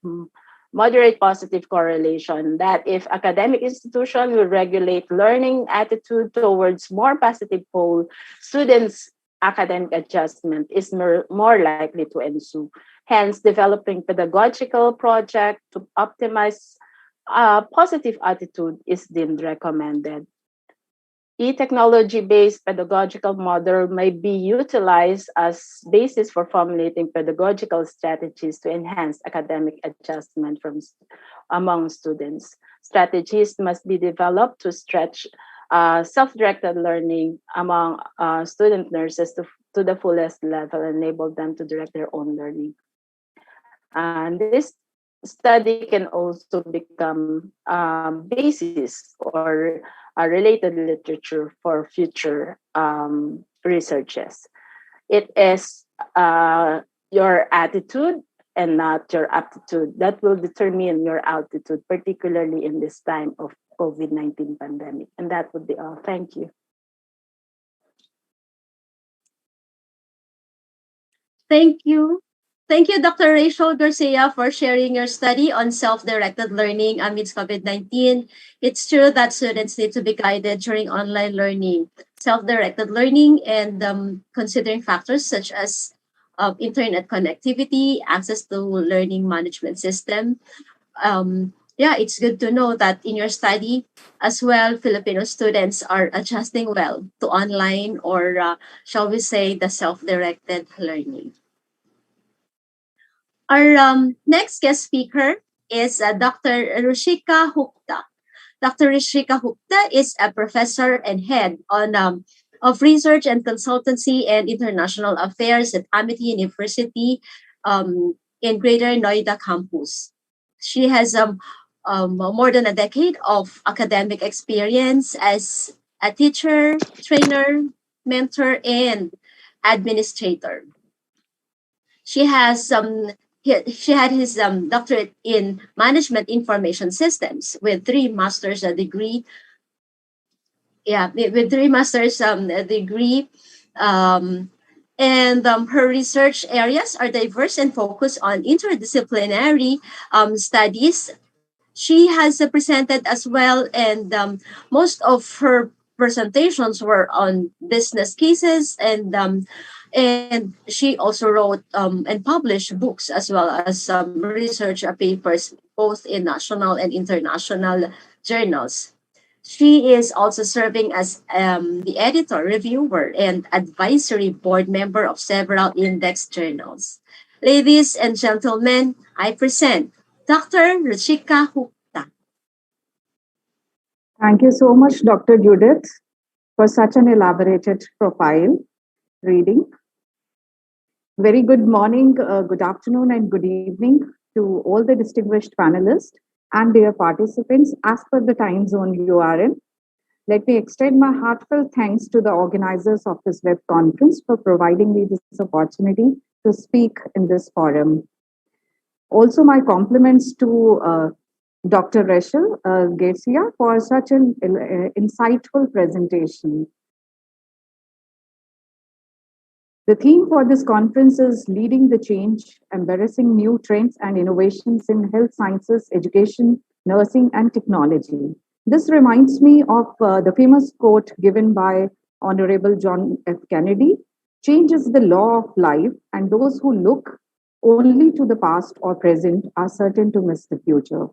moderate positive correlation that if academic institution will regulate learning attitude towards more positive pole, students' academic adjustment is more likely to ensue. Hence, developing pedagogical project to optimize positive attitude is deemed recommended. E-technology-based pedagogical model may be utilized as basis for formulating pedagogical strategies to enhance academic adjustment among students. Strategies must be developed to stretch self-directed learning among student nurses to the fullest level, enable them to direct their own learning. And this study can also become basis or a related literature for future researches. It is your attitude and not your aptitude that will determine your altitude, particularly in this time of COVID-19 pandemic. And that would be all. Thank you. Thank you. Thank you, Dr. Rachel Garcia, for sharing your study on self-directed learning amidst COVID-19. It's true that students need to be guided during online learning, self-directed learning, and considering factors such as internet connectivity, access to learning management system. Yeah, it's good to know that in your study as well, Filipino students are adjusting well to online or shall we say the self-directed learning. Our next guest speaker is Dr. Ruchika Hukta. Dr. Ruchika Hukta is a professor and head of research and consultancy and international affairs at Amity University in Greater Noida campus. She has more than a decade of academic experience as a teacher, trainer, mentor, and administrator. She has she had his doctorate in management information systems with 3 master's degree. Yeah, with 3 master's degree. And her research areas are diverse and focus on interdisciplinary studies. She has presented as well, and most of her presentations were on business cases, and she also wrote and published books as well as some research papers, both in national and international journals. She is also serving as the editor, reviewer, and advisory board member of several index journals. Ladies and gentlemen, I present Dr. Ruchika Hukta. Thank you so much, Dr. Judith, for such an elaborated profile reading. Very good morning, good afternoon, and good evening to all the distinguished panelists and their participants as per the time zone you are in. Let me extend my heartfelt thanks to the organizers of this web conference for providing me this opportunity to speak in this forum. Also, my compliments to Dr. Rachel Garcia for such an insightful presentation. The theme for this conference is Leading the Change, Embarrassing New Trends and Innovations in Health Sciences, Education, Nursing, and Technology. This reminds me of the famous quote given by Honorable John F. Kennedy: change is the law of life, and those who look only to the past or present are certain to miss the future.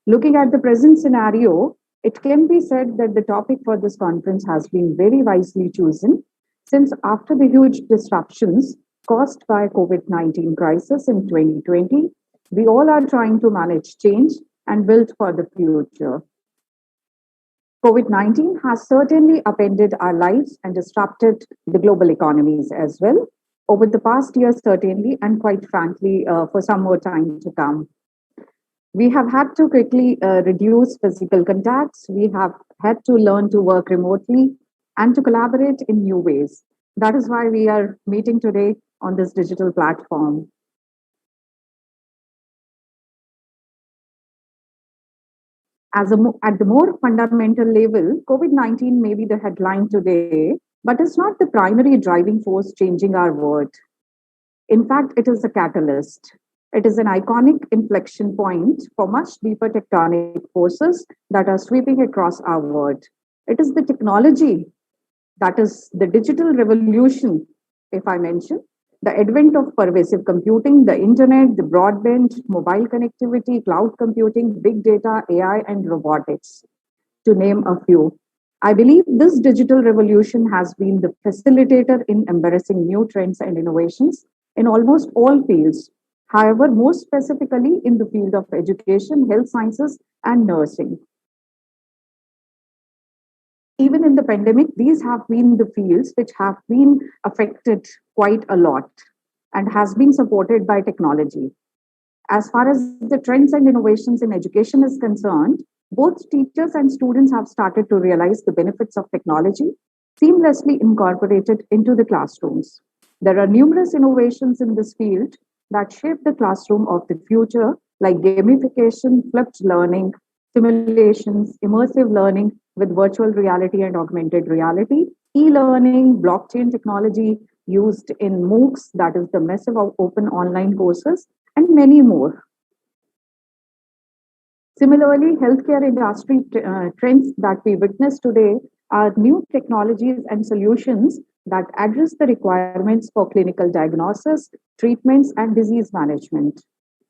Looking at the present scenario, it can be said that the topic for this conference has been very wisely chosen, since after the huge disruptions caused by COVID-19 crisis in 2020, we all are trying to manage change and build for the future. COVID-19 has certainly upended our lives and disrupted the global economies as well over the past year, certainly, and quite frankly, for some more time to come. We have had to quickly reduce physical contacts. We have had to learn to work remotely and to collaborate in new ways. That is why we are meeting today on this digital platform. At the more fundamental level, COVID-19 may be the headline today, but it's not the primary driving force changing our world. In fact, it is a catalyst. It is an iconic inflection point for much deeper tectonic forces that are sweeping across our world. It is the technology, that is the digital revolution, if I mention, the advent of pervasive computing, the internet, the broadband, mobile connectivity, cloud computing, big data, AI, and robotics, to name a few. I believe this digital revolution has been the facilitator in embracing new trends and innovations in almost all fields. However, most specifically in the field of education, health sciences, and nursing. Even in the pandemic, these have been the fields which have been affected quite a lot and has been supported by technology. As far as the trends and innovations in education is concerned, both teachers and students have started to realize the benefits of technology seamlessly incorporated into the classrooms. There are numerous innovations in this field that shape the classroom of the future, like gamification, flipped learning, simulations, immersive learning with virtual reality and augmented reality, e learning, blockchain technology used in MOOCs, that is the massive open online courses, and many more. Similarly, healthcare industry trends that we witness today are new technologies and solutions that address the requirements for clinical diagnosis, treatments, and disease management.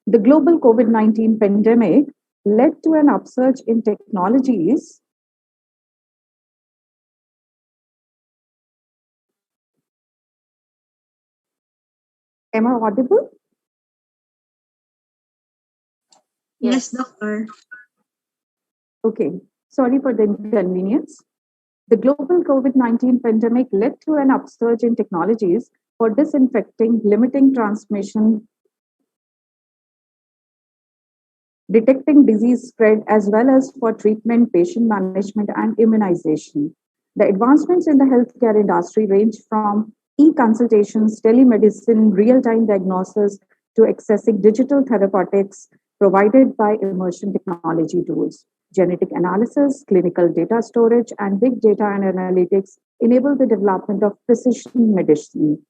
The global COVID 19 pandemic led to an upsurge in technologies. Am I audible? Yes, doctor. Okay, sorry for the inconvenience. The global COVID 19 pandemic led to an upsurge in technologies for disinfecting, limiting transmission, detecting disease spread, as well as for treatment, patient management, and immunization. The advancements in the healthcare industry range from e consultations, telemedicine, real time diagnosis, to accessing digital therapeutics provided by immersion technology tools. Genetic analysis, clinical data storage, and big data and analytics enable the development of precision medicine.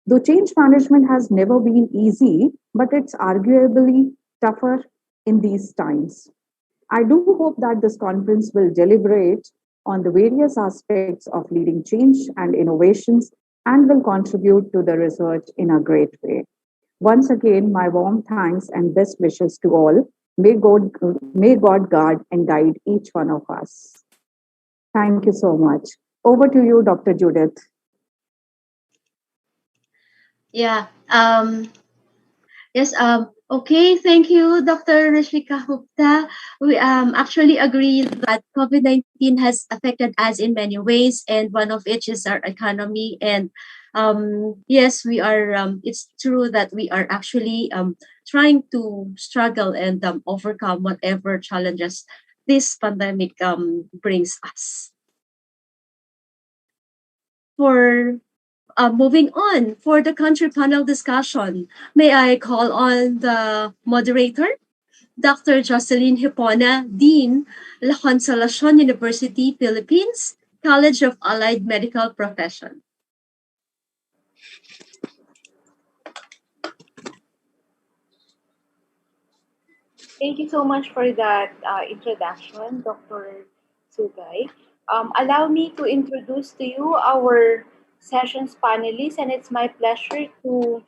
Though change management has never been easy, but it's arguably tougher in these times. I do hope that this conference will deliberate on the various aspects of leading change and innovations and will contribute to the research in a great way. Once again, my warm thanks and best wishes to all. May God guard and guide each one of us. Thank you so much. Over to you, Dr. Judith. Yeah. Yes. Okay. Thank you, Dr. Rashmika Gupta. We actually agree that COVID-19 has affected us in many ways, and one of which is our economy. And yes, we are. It's true that we are actually trying to struggle and overcome whatever challenges this pandemic brings us. For moving on, for the country panel discussion, may I call on the moderator, Dr. Jocelyn Hipona, Dean, La Consolacion University, Philippines, College of Allied Medical Profession. Thank you so much for that introduction, Dr. Sugay. Allow me to introduce to you our session's panelists, and it's my pleasure to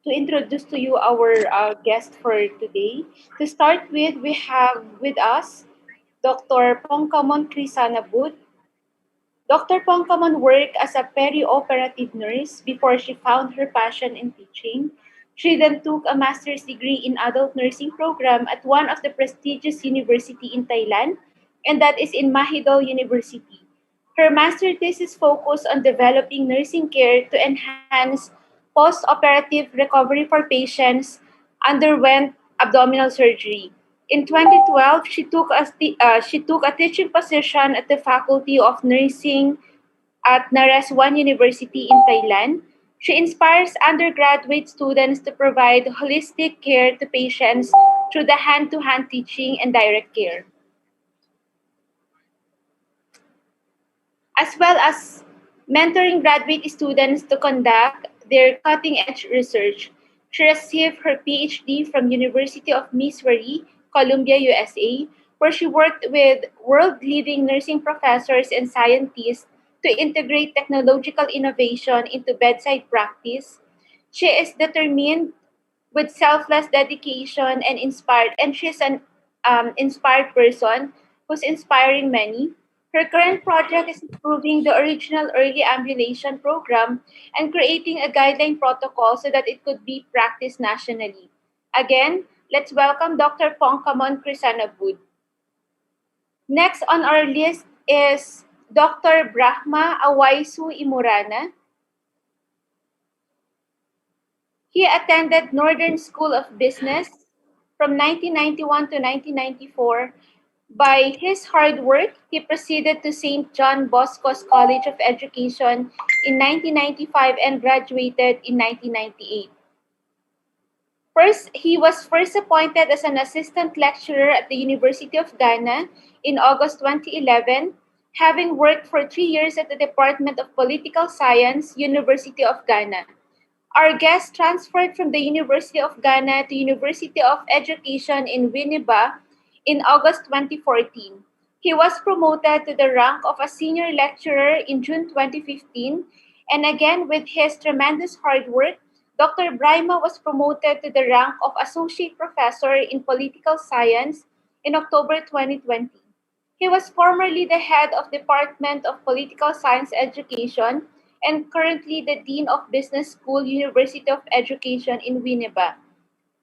introduce to you our guest for today. To start with, we have with us Dr. Pongkamon Crisanabut. Dr. Pongkamon worked as a peri-operative nurse before she found her passion in teaching. She then took a master's degree in adult nursing program at one of the prestigious university in Thailand, and that is in Mahidol University. Her master thesis focused on developing nursing care to enhance post-operative recovery for patients underwent abdominal surgery. In 2012, she took a teaching position at the Faculty of Nursing at Naresuan University in Thailand. She inspires undergraduate students to provide holistic care to patients through the hand-to-hand teaching and direct care, as well as mentoring graduate students to conduct their cutting-edge research. She received her PhD from University of Missouri, Columbia, USA, where she worked with world-leading nursing professors and scientists to integrate technological innovation into bedside practice. She is determined with selfless dedication and inspired, and she's an inspired person who's inspiring many. Her current project is improving the original early ambulation program and creating a guideline protocol so that it could be practiced nationally. Again, let's welcome Dr. Pongkamon Crisanabut. Next on our list is Dr. Brahma Awaisu Imurana. He attended Northern School of Business from 1991 to 1994. By his hard work, he proceeded to St. John Bosco's College of Education in 1995 and graduated in 1998. He was first appointed as an assistant lecturer at the University of Ghana in August 2011, having worked for 3 years at the Department of Political Science, University of Ghana. Our guest transferred from the University of Ghana to University of Education in Winneba in August 2014. He was promoted to the rank of a senior lecturer in June 2015, and again with his tremendous hard work, Dr. Braima was promoted to the rank of Associate Professor in Political Science in October 2020. He was formerly the head of Department of Political Science Education and currently the Dean of Business School, University of Education in Winneba.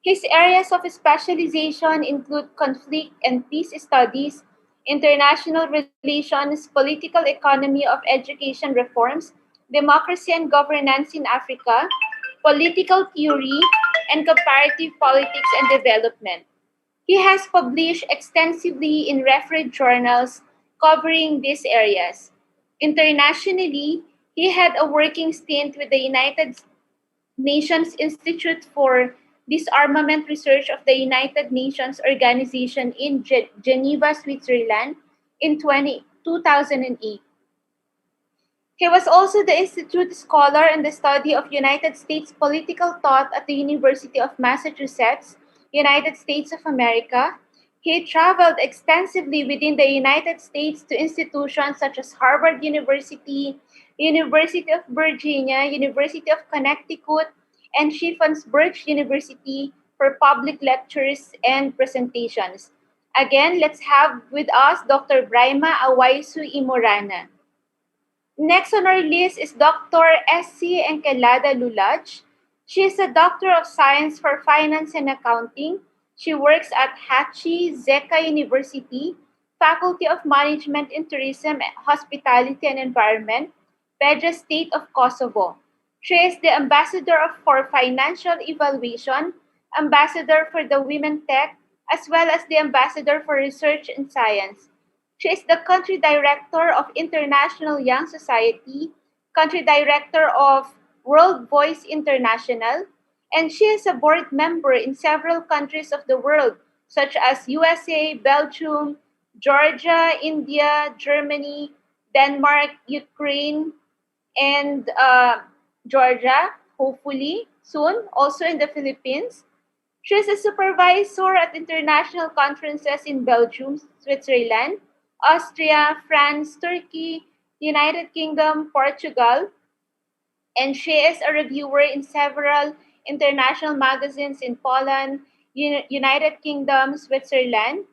His areas of specialization include conflict and peace studies, international relations, political economy of education reforms, democracy and governance in Africa, political theory, and comparative politics and development. He has published extensively in refereed journals covering these areas. Internationally, he had a working stint with the United Nations Institute for Disarmament Research of the United Nations Organization in Geneva, Switzerland in 2008. He was also the Institute Scholar in the study of United States political thought at the University of Massachusetts, United States of America. He traveled extensively within the United States to institutions such as Harvard University, University of Virginia, University of Connecticut, and Shippensburg University for public lectures and presentations. Again, let's have with us Dr. Braima Awaisu Imorana. Next on our list is Dr. S.C. Enkelada Lulaj. She is a Doctor of Science for Finance and Accounting. She works at Hachi Zeka University, Faculty of Management and Tourism, Hospitality and Environment, Peja State of Kosovo. She is the Ambassador for Financial Evaluation, Ambassador for the Women Tech, as well as the Ambassador for Research and Science. She is the Country Director of International Young Society, Country Director of World Voice International, and she is a board member in several countries of the world, such as USA, Belgium, Georgia, India, Germany, Denmark, Ukraine, and Georgia, hopefully soon, also in the Philippines. She is a supervisor at international conferences in Belgium, Switzerland, Austria, France, Turkey, United Kingdom, Portugal, and she is a reviewer in several international magazines in Poland, United Kingdom, Switzerland.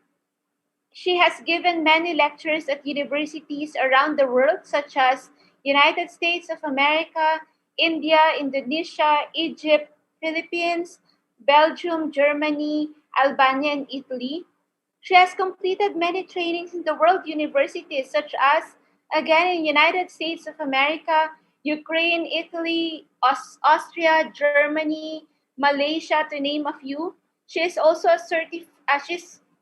She has given many lectures at universities around the world, such as United States of America, India, Indonesia, Egypt, Philippines, Belgium, Germany, Albania, and Italy. She has completed many trainings in the world universities, such as, again, in United States of America, Ukraine, Italy, Austria, Germany, Malaysia, to name a few. She is also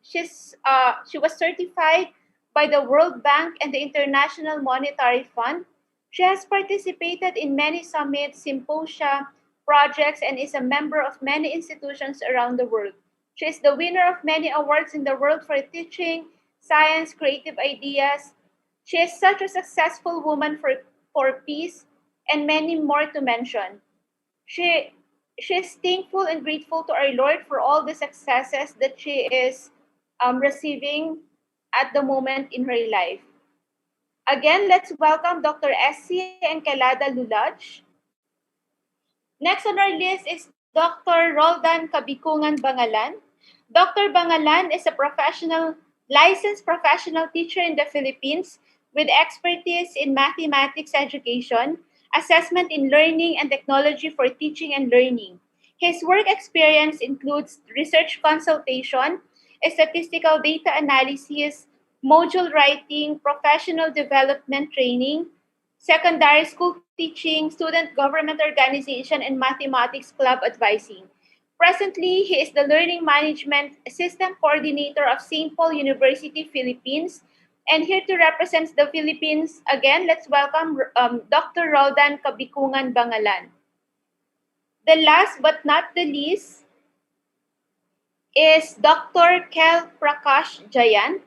she was certified by the World Bank and the International Monetary Fund. She has participated in many summits, symposia, projects, and is a member of many institutions around the world. She is the winner of many awards in the world for teaching, science, creative ideas. She is such a successful woman for peace, and many more to mention. She is thankful and grateful to our Lord for all the successes that she is receiving at the moment in her life. Again, let's welcome Dr. S.C. Enkelada Lulaj. Next on our list is Dr. Roldan Kabikungan Bangalan. Dr. Bangalan is a licensed professional teacher in the Philippines with expertise in mathematics education, assessment in learning, and technology for teaching and learning. His work experience includes research consultation, statistical data analysis, module writing, professional development training, secondary school teaching, student government organization, and mathematics club advising. Presently, he is the Learning Management System Coordinator of St. Paul University, Philippines. And here to represent the Philippines, again, let's welcome Dr. Roldan Kabikungan Bangalan. The last but not the least is Dr. Kel Prakash Jayant.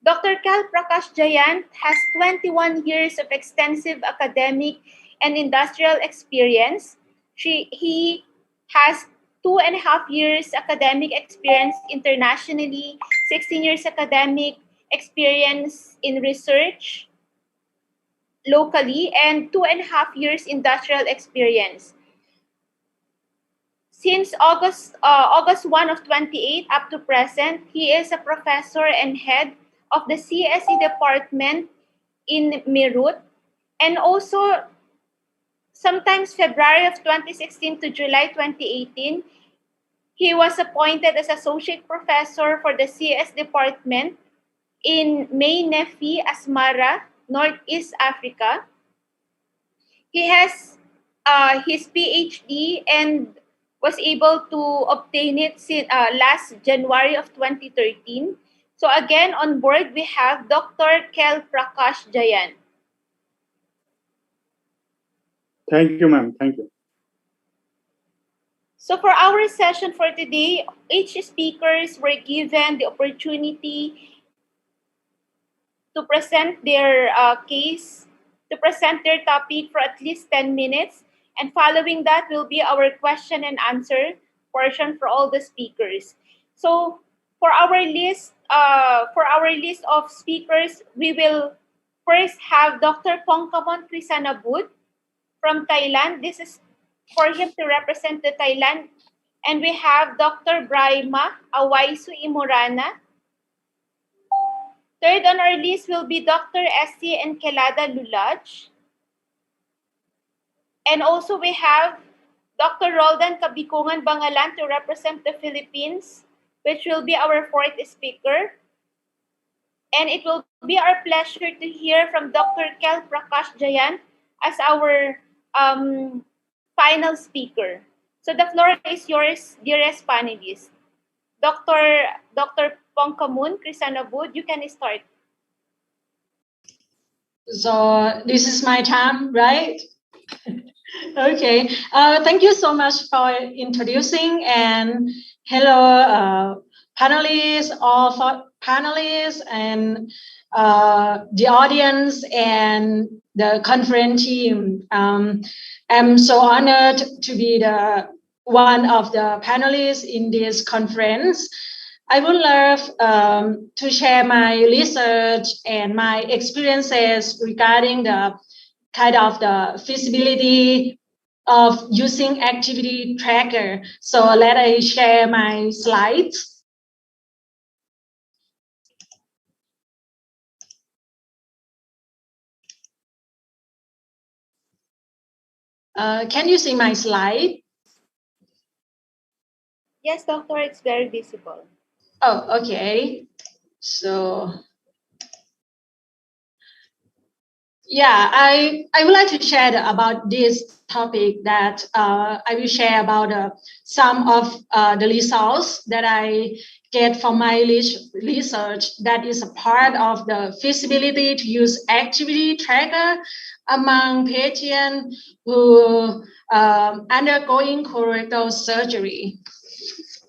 Dr. Kel Prakash Jayant has 21 years of extensive academic and industrial experience. He has 2.5 years academic experience internationally, 16 years academic experience in research locally, and 2.5 years industrial experience. Since August 1 of 28 up to present, he is a professor and head of the CSE department in Meerut, and also sometimes February of 2016 to July 2018, he was appointed as associate professor for the CS department in May Nefi, Asmara, Northeast Africa. He has his PhD and was able to obtain it since last January of 2013. So again, on board, we have Dr. Kel Prakash Jayant. Thank you, ma'am. Thank you. So for our session for today, each speakers were given the opportunity to present their case, to present their topic for at least 10 minutes. And following that will be our question and answer portion for all the speakers. So for our list of speakers, we will first have Dr. Pongkamon Krisanabut from Thailand. This is for him to represent the Thailand. And we have Dr. Braima Awaisu Imorana. Third on our list will be Dr. S.C. Enkelada Lulaj. And also we have Dr. Roldan Kabikungan Bangalan to represent the Philippines, which will be our fourth speaker. And it will be our pleasure to hear from Dr. Kel Prakash Jayant as our final speaker. So the floor is yours, dearest panelists. Dr. Pongkamon Krisanabut, you can start. So this is my time, right? Okay. Thank you so much for introducing, and hello, panelists, all panelists, and the audience and the conference team. I'm so honored to be the one of the panelists in this conference. I would love to share my research and my experiences regarding the kind of the feasibility of using activity tracker. So let I share my slides. Can you see my slide? Yes, doctor, it's very visible. Oh, okay. So yeah, I would like to share about this topic that I will share about some of the results that I get from my research that is a part of the feasibility to use activity tracker among patients who undergoing colorectal surgery.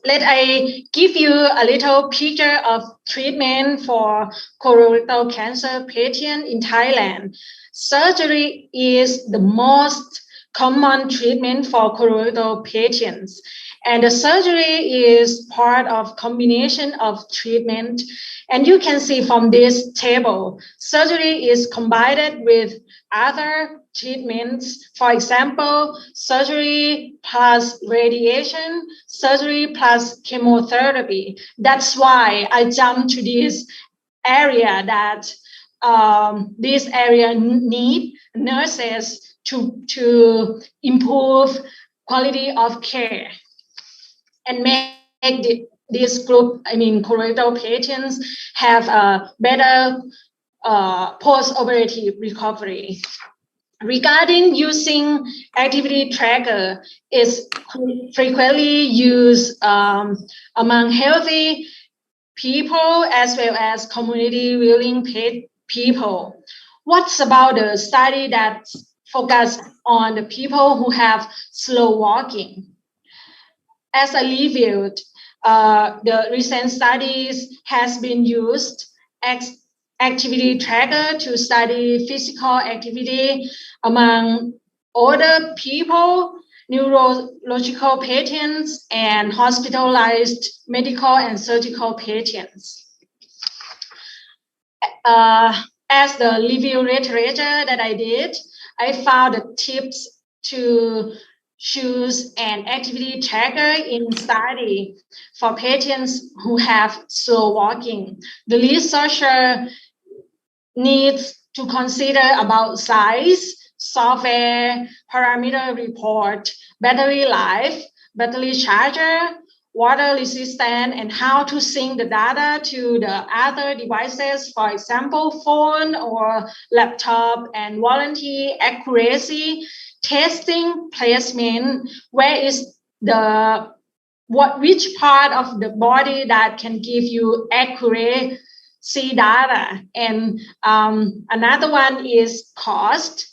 Let I give you a little picture of treatment for colorectal cancer patient in Thailand. Surgery is the most common treatment for colorectal patients. And the surgery is part of combination of treatment. And you can see from this table, surgery is combined with other treatments. For example, surgery plus radiation, surgery plus chemotherapy. That's why I jumped to this area that this area need nurses to improve quality of care and make this group, colorectal patients, have a better post-operative recovery. regarding using activity tracker is frequently used among healthy people as well as community willing people. What's about the study that focus on the people who have slow walking? As I reviewed, the recent studies has been used activity tracker to study physical activity among older people, neurological patients, and hospitalized medical and surgical patients. As the review literature that I did, I found the tips to choose an activity tracker in study for patients who have slow walking. The researcher needs to consider about size, software, parameter report, battery life, battery charger, water resistant, and how to sync the data to the other devices, for example, phone or laptop, and warranty, accuracy, testing, placement, where is the which part of the body that can give you accuracy data. And another one is cost.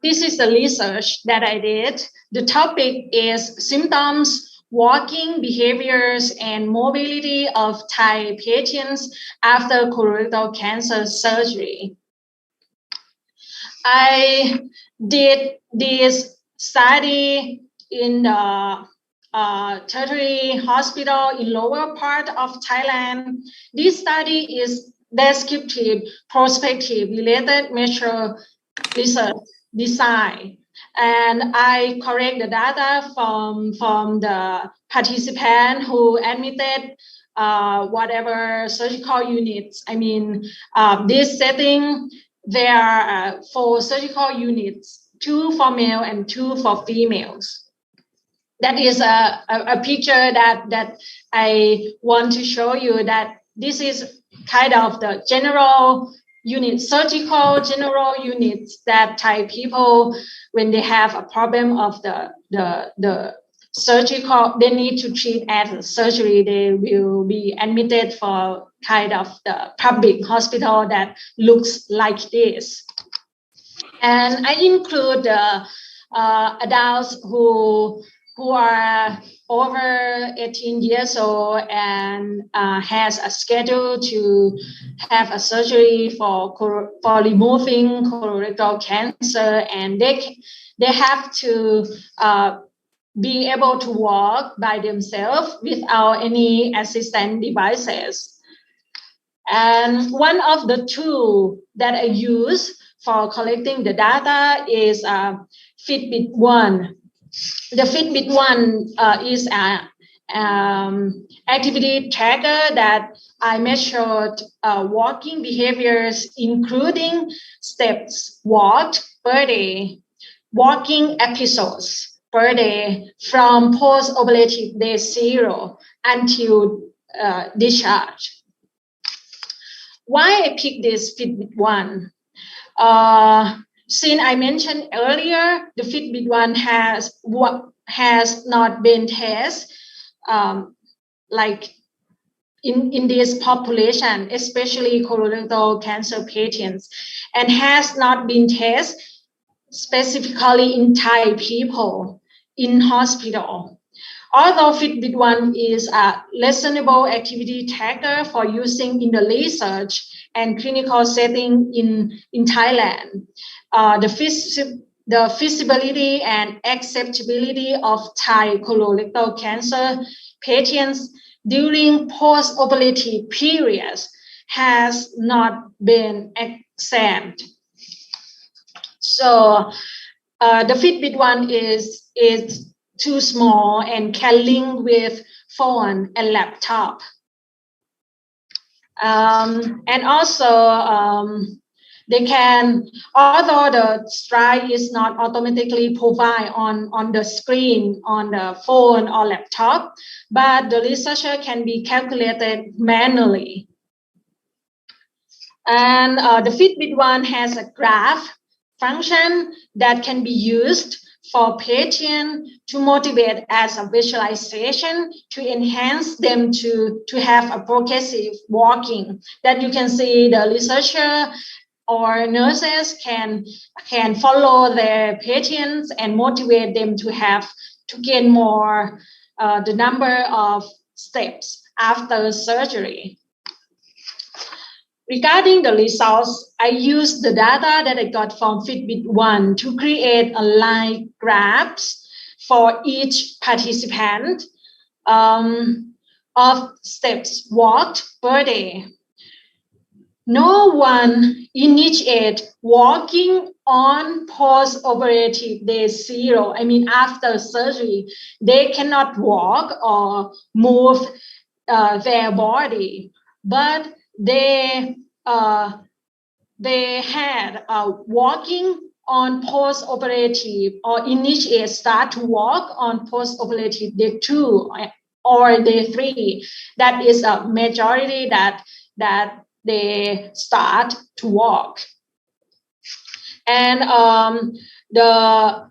This is the research that I did. The topic is symptoms, walking behaviors, and mobility of Thai patients after colorectal cancer surgery. I did this study in the tertiary hospital in lower part of Thailand. This study is descriptive, prospective, related measure research design. And I collect the data from the participant who admitted whatever surgical units. I mean, this setting, there are 4 surgical units, 2 for male and 2 for females. That is a picture that I want to show you, that this is kind of the general unit, surgical general units that Thai people, when they have a problem of the surgical, they need to treat as a surgery, they will be admitted for kind of the public hospital that looks like this. And I include adults who are over 18 years old and has a schedule to have a surgery for removing colorectal cancer, and they have to be able to walk by themselves without any assistant devices. And one of the tools that I use for collecting the data is Fitbit One. The Fitbit One is an activity tracker that I measured walking behaviors, including steps walked per day, walking episodes per day from post-operative day 0 until discharge. Why I picked this Fitbit One? Since I mentioned earlier, the Fitbit One has not been tested like in this population, especially colorectal cancer patients, and has not been tested specifically in Thai people in hospital. Although Fitbit One is a listenable activity tracker for using in the research and clinical setting in Thailand, the feasibility and acceptability of Thai colorectal cancer patients during post-operative periods has not been examined. So the Fitbit One is too small and can link with phone and laptop. And also they can, although the stride is not automatically provided on the screen on the phone or laptop, but the researcher can be calculated manually. And the Fitbit One has a graph function that can be used for patients to motivate as a visualization to enhance them to have a progressive walking. That you can see the researcher or nurses can follow their patients and motivate them to gain more the number of steps after surgery. Regarding the results, I used the data that I got from Fitbit One to create a line graphs for each participant of steps walked per day. No one initiate walking on post-operative day 0. I mean, after surgery, they cannot walk or move their body, but they had walking on post-operative or start to walk on post-operative day 2 or day 3. That is a majority that they start to walk. And the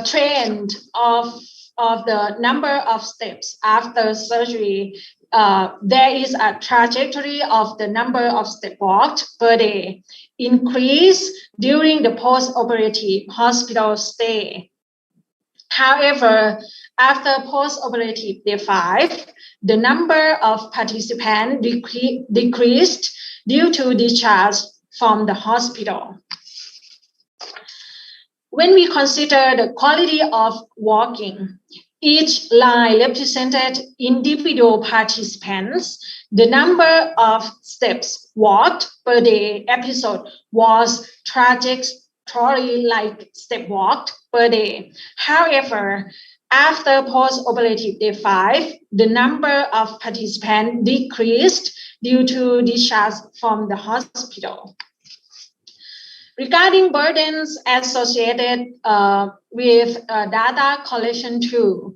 trend of the number of steps after surgery, there is a trajectory of the number of steps walked per day increase during the post-operative hospital stay. However, after post-operative day 5, the number of participants decreased due to discharge from the hospital. When we consider the quality of walking, each line represented individual participants. The number of steps walked per day episode was trajectory like step walked per day. However, after post-operative day 5, the number of participants decreased due to discharge from the hospital. Regarding burdens associated with data collection tool,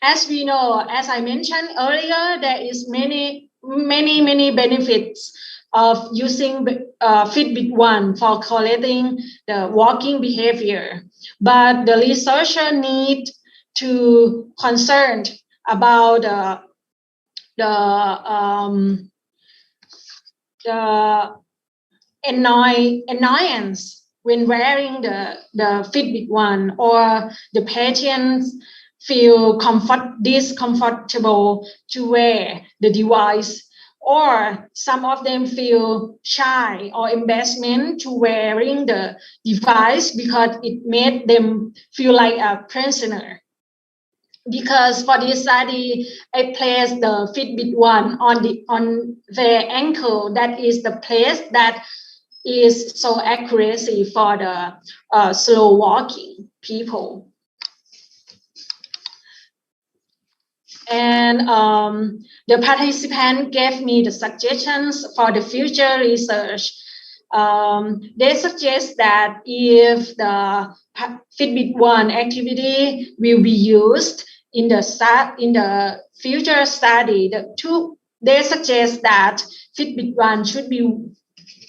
as we know, as I mentioned earlier, there is many benefits of using Fitbit One for collecting the walking behavior. But the researcher need to concern about the annoyance when wearing the Fitbit One, or the patients feel discomfortable to wear the device, or some of them feel shy or embarrassment to wearing the device because it made them feel like a prisoner. Because for this study, I placed the Fitbit One on their ankle. That is the place that is so accuracy for the slow walking people. And the participant gave me the suggestions for the future research. They suggest that if the Fitbit One activity will be used in the future study, they suggest that Fitbit One should be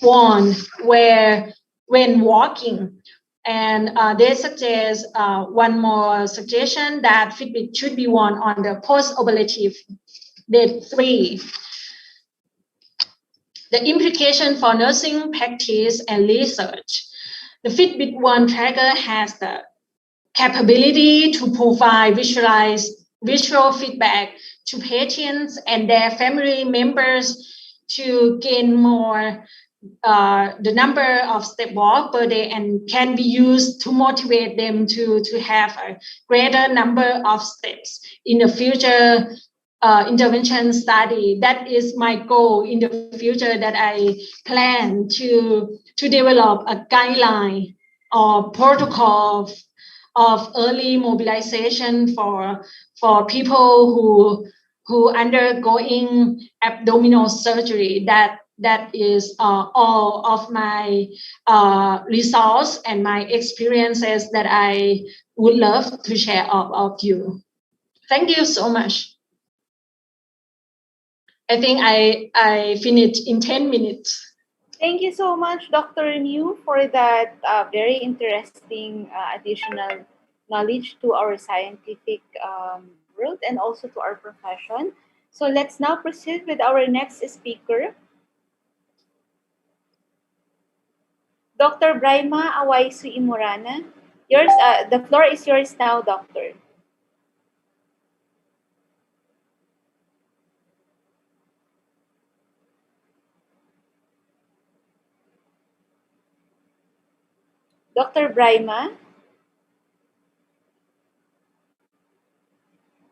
worn when walking. And they suggest one more suggestion that Fitbit should be worn on the post-operative day 3. The implication for nursing practice and research. The Fitbit One tracker has the capability to provide visual feedback to patients and their family members to gain more the number of step walk per day, and can be used to motivate them to have a greater number of steps in the future intervention study. That is my goal in the future, that I plan to develop a guideline or protocol of early mobilization for people who undergoing abdominal surgery. That is all of my results and my experiences that I would love to share of you. Thank you so much. I think I finished in 10 minutes. Thank you so much, Dr. Liu, for that very interesting additional knowledge to our scientific world and also to our profession. So let's now proceed with our next speaker, Dr. Braima Awaisu Imurana. The floor is yours now, Doctor. Dr. Braima.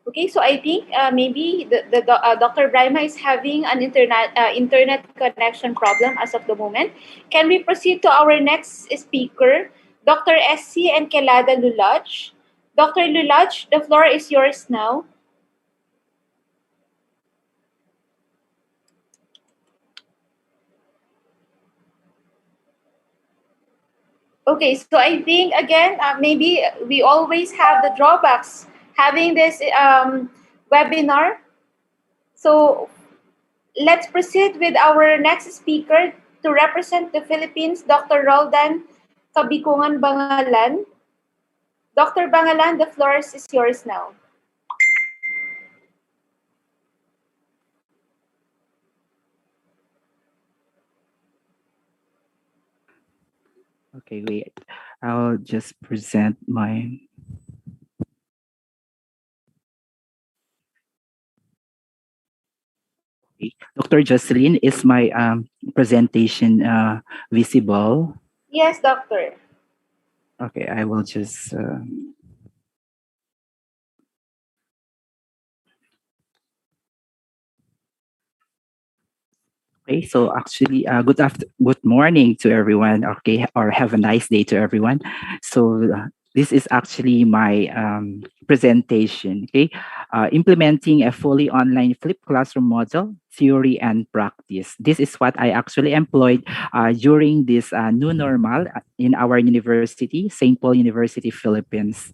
Okay, so I think maybe Dr. Braima is having an internet connection problem as of the moment. Can we proceed to our next speaker, Dr. SC Enkelada Lulaj? Dr. Lulaj, the floor is yours now. Okay, so I think again, maybe we always have the drawbacks having this webinar. So let's proceed with our next speaker to represent the Philippines, Dr. Roldan Kabikungan Bangalan. Dr. Bangalan, the floor is yours now. Okay, wait. I'll just present my... Okay. Dr. Jocelyn, is my presentation visible? Yes, doctor. Okay, I will just... Okay, so actually, good morning to everyone. Okay, or have a nice day to everyone. So this is actually my presentation. Okay, implementing a fully online flipped classroom model, theory and practice. This is what I actually employed during this new normal in our university, St. Paul University, Philippines.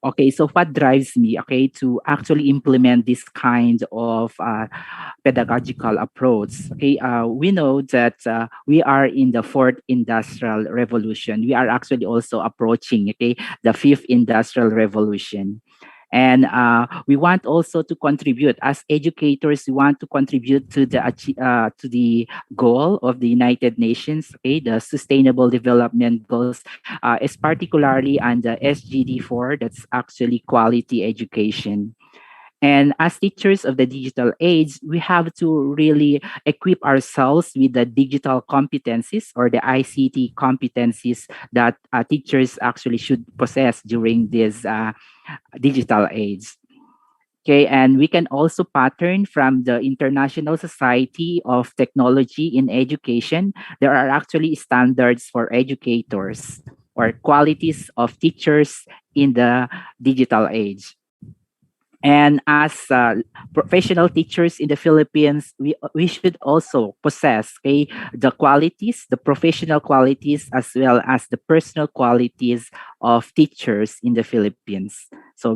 Okay, so what drives me, okay, to actually implement this kind of pedagogical approach? Okay, we know that we are in the fourth industrial revolution. We are actually also approaching, okay, the fifth industrial revolution. And we want also to contribute as educators. We want to contribute to the goal of the United Nations, okay, the Sustainable Development Goals, is particularly on the SGD4. That's actually quality education. And as teachers of the digital age, we have to really equip ourselves with the digital competencies or the ICT competencies that teachers actually should possess during this digital age. Okay, and we can also pattern from the International Society of Technology in Education. There are actually standards for educators or qualities of teachers in the digital age. And as professional teachers in the Philippines, we should also possess, okay, the qualities, the professional qualities, as well as the personal qualities of teachers in the Philippines. So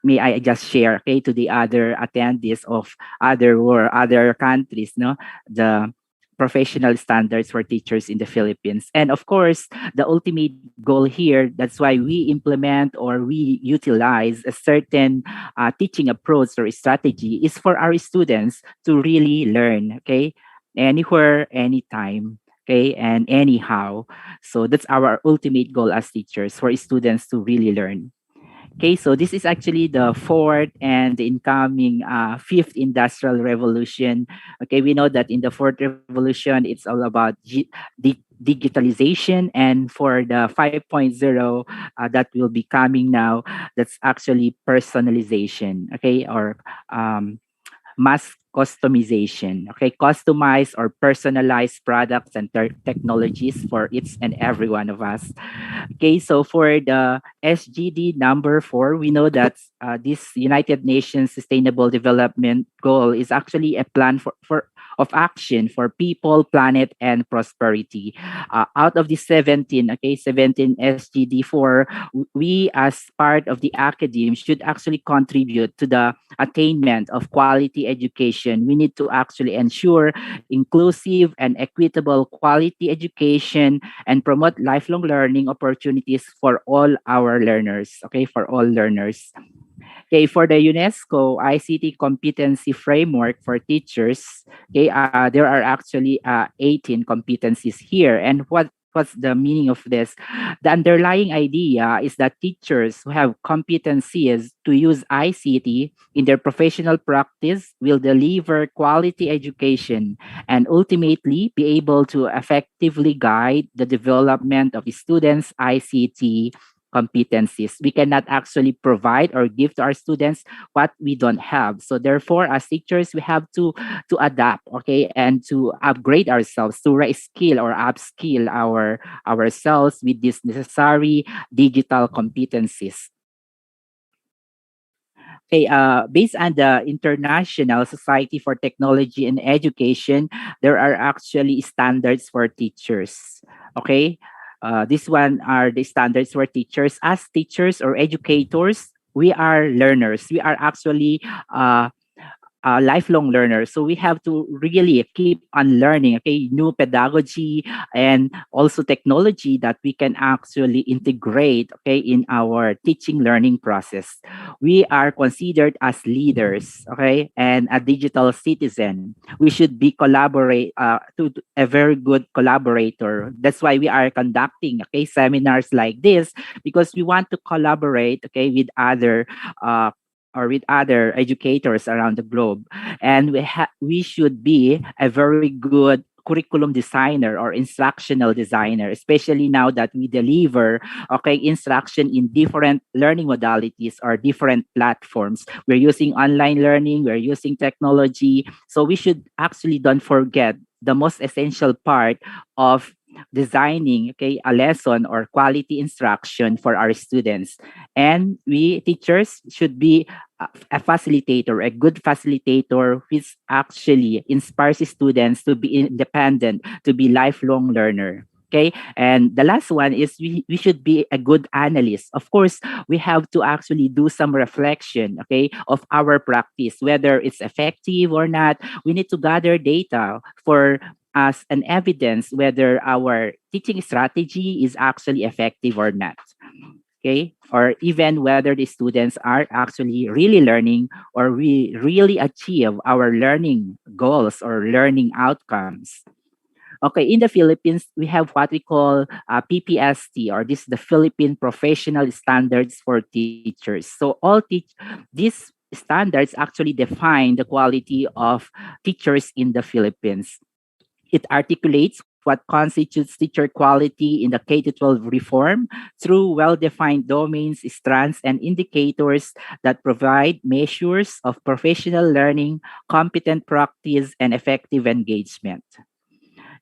may I just share, okay, to the other attendees of other countries, no, the professional standards for teachers in the Philippines. And of course, the ultimate goal here, that's why we implement or we utilize a certain teaching approach or strategy, is for our students to really learn, okay, anywhere, anytime, okay, and anyhow. So that's our ultimate goal as teachers, for students to really learn. Okay, so this is actually the fourth and the incoming fifth industrial revolution. Okay, we know that in the fourth revolution, it's all about digitalization, and for the 5.0 that will be coming now, that's actually personalization. Okay, or mass customization. Okay, customized or personalized products and technologies for each and every one of us. Okay, so for the SGD number 4, we know that this United Nations Sustainable Development Goal is actually a plan for of action for people, planet, and prosperity. Out of the 17, 17 SGD4, we as part of the academe should actually contribute to the attainment of quality education. We need to actually ensure inclusive and equitable quality education and promote lifelong learning opportunities for all our learners, for all learners. Okay, for the UNESCO ICT competency framework for teachers, there are actually 18 competencies here. And what's the meaning of this? The underlying idea is that teachers who have competencies to use ICT in their professional practice will deliver quality education and ultimately be able to effectively guide the development of the students' ICT competencies. We cannot actually provide or give to our students what we don't have. So therefore, as teachers, we have to adapt, and to upgrade ourselves, to reskill or upskill ourselves with these necessary digital competencies. Okay, based on the International Society for Technology and Education, there are actually standards for teachers. Okay, this one are the standards for teachers. As teachers or educators, we are learners. We are actually lifelong learners. So we have to really keep on learning, new pedagogy and also technology that we can actually integrate, in our teaching learning process. We are considered as leaders, and a digital citizen. We should be to a very good collaborator. That's why we are conducting, seminars like this, because we want to collaborate, with other or with other educators around the globe. And we should be a very good curriculum designer or instructional designer, especially now that we deliver instruction in different learning modalities or different platforms. We're using online learning, we're using technology. So we should actually don't forget the most essential part of designing a lesson or quality instruction for our students. And we teachers should be a facilitator, a good facilitator, which actually inspires students to be independent, to be lifelong learner. And the last one is we should be a good analyst. Of course, we have to actually do some reflection, of our practice, whether it's effective or not. We need to gather data for as an evidence whether our teaching strategy is actually effective or not. Or even whether the students are actually really learning or we really achieve our learning goals or learning outcomes. In the Philippines, we have what we call PPST, or this is the Philippine Professional Standards for Teachers. So these standards actually define the quality of teachers in the Philippines. It articulates what constitutes teacher quality in the K-12 reform through well-defined domains, strands, and indicators that provide measures of professional learning, competent practice, and effective engagement.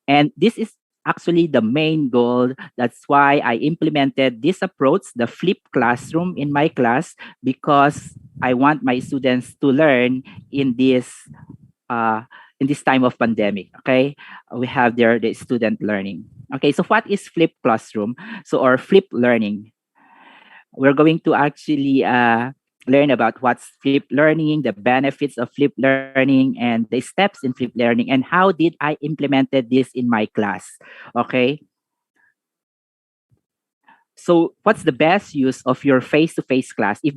And this is actually the main goal. That's why I implemented this approach, the flipped classroom, in my class, because I want my students to learn in this time of pandemic. We have there the student learning. So what is flipped classroom? Or flipped learning? We're going to actually learn about what's flipped learning, the benefits of flipped learning, and the steps in flipped learning, and how did I implemented this in my class. So what's the best use of your face-to-face class? If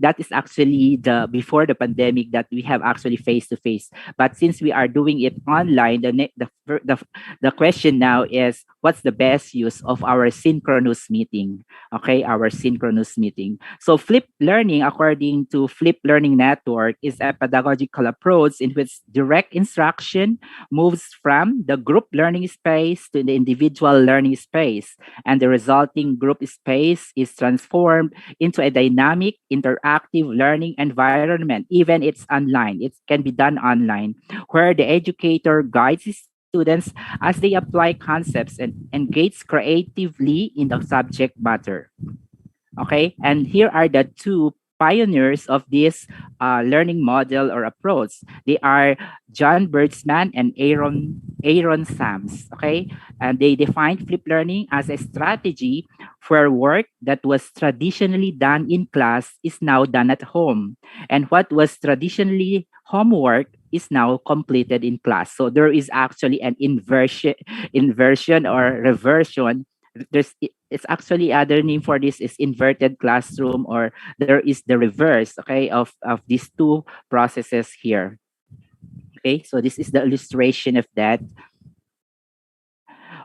that is actually the before the pandemic that we have actually face-to-face. But since we are doing it online, the question now is, what's the best use of our synchronous meeting? Our synchronous meeting. So flipped learning, according to Flipped Learning Network, is a pedagogical approach in which direct instruction moves from the group learning space to the individual learning space, and the resulting group space is transformed into a dynamic, interactive learning environment. Even it's online, it can be done online, where the educator guides his students as they apply concepts and engage creatively in the subject matter. And here are the two pioneers of this learning model or approach. They are John Bergsman and Aaron Sams. Okay, and they defined flipped learning as a strategy where work that was traditionally done in class is now done at home, and what was traditionally homework is now completed in class. So there is actually an inversion or reversion. It's actually other name for this is inverted classroom, or there is the reverse, okay, of these two processes here. Okay, so this is the illustration of that.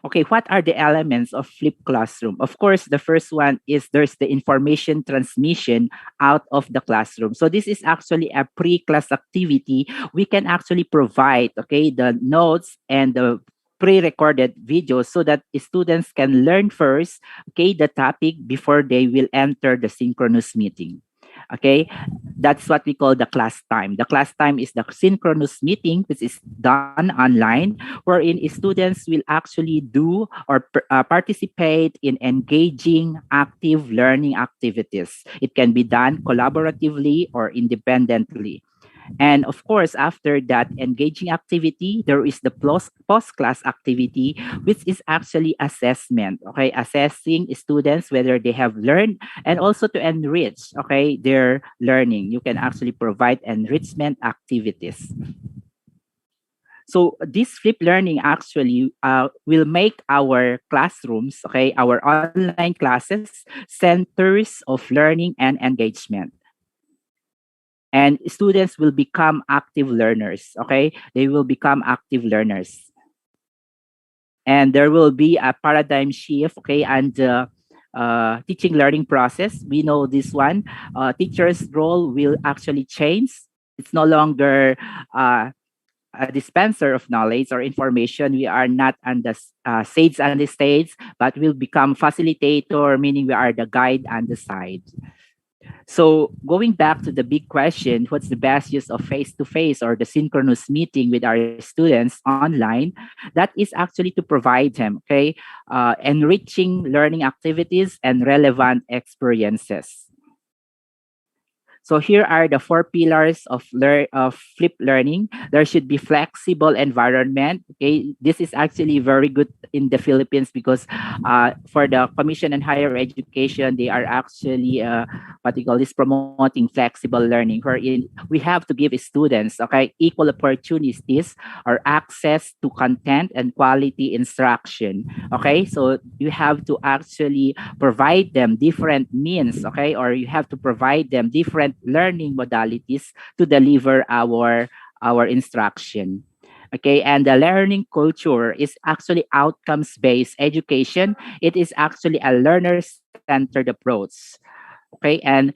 Okay, what are the elements of flipped classroom? Of course, the first one is there's the information transmission out of the classroom. So this is actually a pre-class activity. We can actually provide, okay, the notes and the pre-recorded videos so that students can learn first, okay, the topic before they will enter the synchronous meeting. Okay, that's what we call the class time. The class time is the synchronous meeting, which is done online, wherein students will actually do or participate in engaging active learning activities. It can be done collaboratively or independently. And of course, after that engaging activity, there is the post-class activity, which is actually assessment, okay? Assessing students whether they have learned and also to enrich, okay, their learning. You can actually provide enrichment activities. So this flipped learning actually will make our classrooms, okay, our online classes, centers of learning and engagement. And students will become active learners, okay? They will become active learners. And there will be a paradigm shift, okay, and teaching learning process. We know this one. Teachers' role will actually change. It's no longer a dispenser of knowledge or information. We are not on the sage on the stage, but will become facilitator, meaning we are the guide on the side. So going back to the big question, what's the best use of face-to-face or the synchronous meeting with our students online? That is actually to provide them, okay, enriching learning activities and relevant experiences. So here are the 4 pillars of flipped learning. There should be flexible environment. Okay, this is actually very good in the Philippines because for the Commission on Higher Education, they are actually what they call this promoting flexible learning, wherein we have to give students, okay, equal opportunities or access to content and quality instruction. Okay, so you have to actually provide them different means, okay, or you have to provide them different learning modalities to deliver our instruction. Okay, and the learning culture is actually outcomes-based education. It is actually a learner-centered approach. Okay, and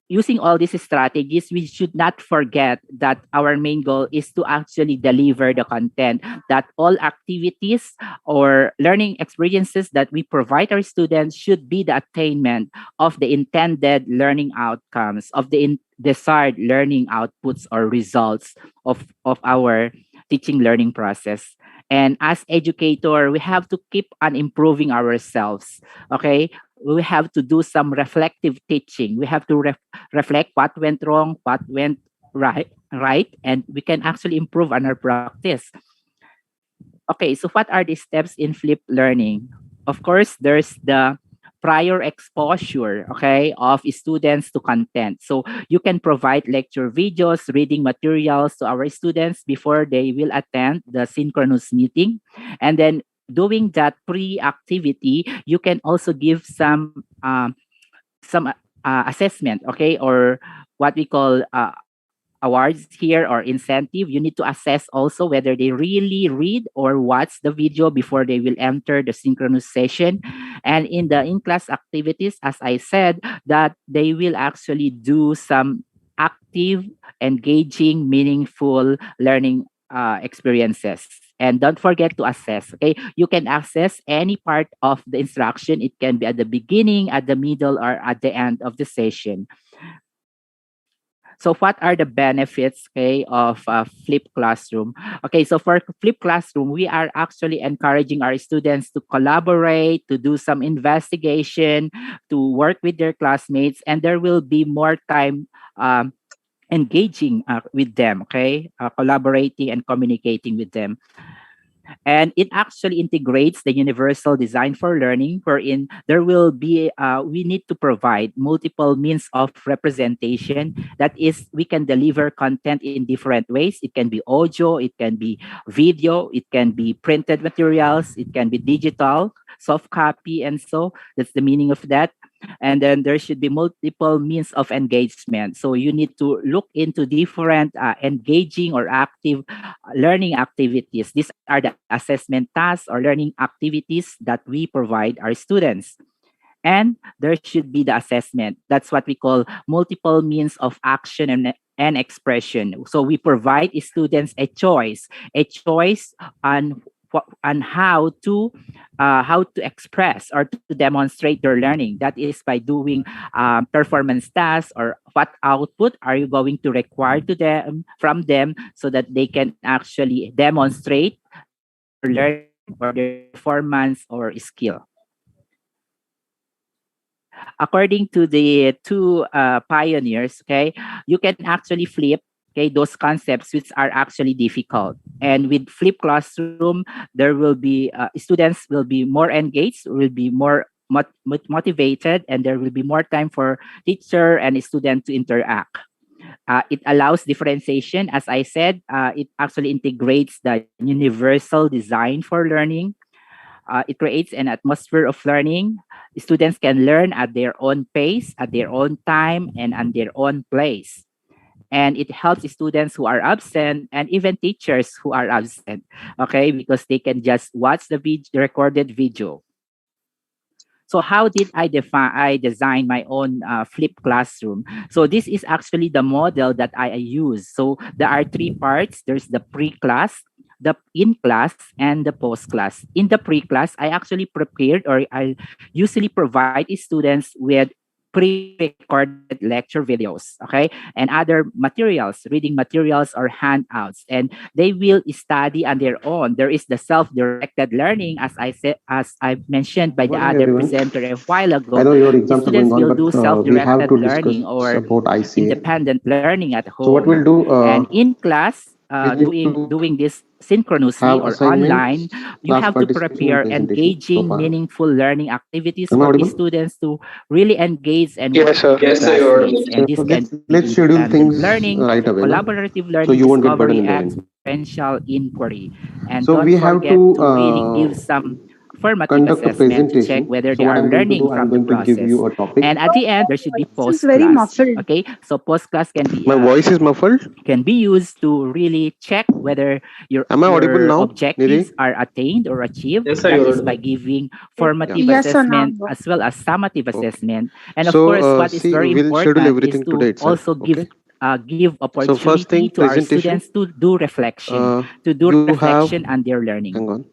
using all these strategies, we should not forget that our main goal is to actually deliver the content, that all activities or learning experiences that we provide our students should be the attainment of the intended learning outcomes, of the desired learning outputs or results of our teaching learning process. And as educator, we have to keep on improving ourselves. Okay, we have to do some reflective teaching. We have to reflect what went wrong, what went right, and we can actually improve on our practice. Okay, so what are the steps in flipped learning? Of course, there's the prior exposure, okay, of students to content. So you can provide lecture videos, reading materials to our students before they will attend the synchronous meeting. And then doing that pre-activity, you can also give some assessment, okay, or what we call awards here or incentive. You need to assess also whether they really read or watch the video before they will enter the synchronous session. And in the in-class activities, as I said, that they will actually do some active, engaging, meaningful learning experiences. And don't forget to assess, okay? You can access any part of the instruction. It can be at the beginning, at the middle, or at the end of the session. So what are the benefits, okay, of flipped classroom? Okay, so for flipped classroom, we are actually encouraging our students to collaborate, to do some investigation, to work with their classmates, and there will be more time engaging with them, okay, collaborating and communicating with them. And it actually integrates the universal design for learning, wherein there will be, we need to provide multiple means of representation. That is, we can deliver content in different ways. It can be audio, it can be video, it can be printed materials, it can be digital, soft copy, and so that's the meaning of that. And then there should be multiple means of engagement. So you need to look into different engaging or active learning activities. These are the assessment tasks or learning activities that we provide our students. And there should be the assessment. That's what we call multiple means of action and expression. So we provide students a choice on how to express or to demonstrate their learning. That is by doing performance tasks, or what output are you going to require from them so that they can actually demonstrate their learning or their performance or skill. According to the two pioneers, okay, you can actually flip, okay, those concepts which are actually difficult. And with flipped classroom, there will be students will be more engaged, will be more motivated, and there will be more time for teacher and student to interact. It allows differentiation. As I said, it actually integrates the universal design for learning. It creates an atmosphere of learning. Students can learn at their own pace, at their own time, and at their own place. And it helps students who are absent and even teachers who are absent, okay, because they can just watch the recorded video. So how did I design my own flipped classroom? So this is actually the model that I use. So there are three parts. There's the pre-class, the in-class, and the post-class. In the pre-class, I actually prepared, or I usually provide students with pre-recorded lecture videos, okay, and other materials, reading materials or handouts, and they will study on their own. There is the self-directed learning, as I mentioned by the other presenter a while ago. I know your exams Students are going will on, do but self-directed learning or independent learning at home. So what we'll do, and in class, doing this synchronously or online, you have to prepare engaging, meaningful learning activities for students to really engage and work with their classmates. And this can let's schedule things learning, right away, collaborative learning, so you won't get discovery, burdened in the and end. sequential inquiry. And So don't we have forget to really give some formative conduct a assessment to check presentation. whether So they what are I'm going to learning do, I'm from the going to give process. you a topic. And at the end, there should be It's very post-class. muffled. Okay, so post-class can be My voice is muffled. can be used to really check whether Am I audible your now, objectives Nidhi? are attained or achieved. Yes, sir, That you're is by audible. giving formative Yes, sir, assessment now. as well as summative assessment. And of So course, what is see, very we'll schedule important is everything to today itself. also give Okay. So first opportunity thing, to our presentation. students to do reflection, You have. on their learning. Hang on.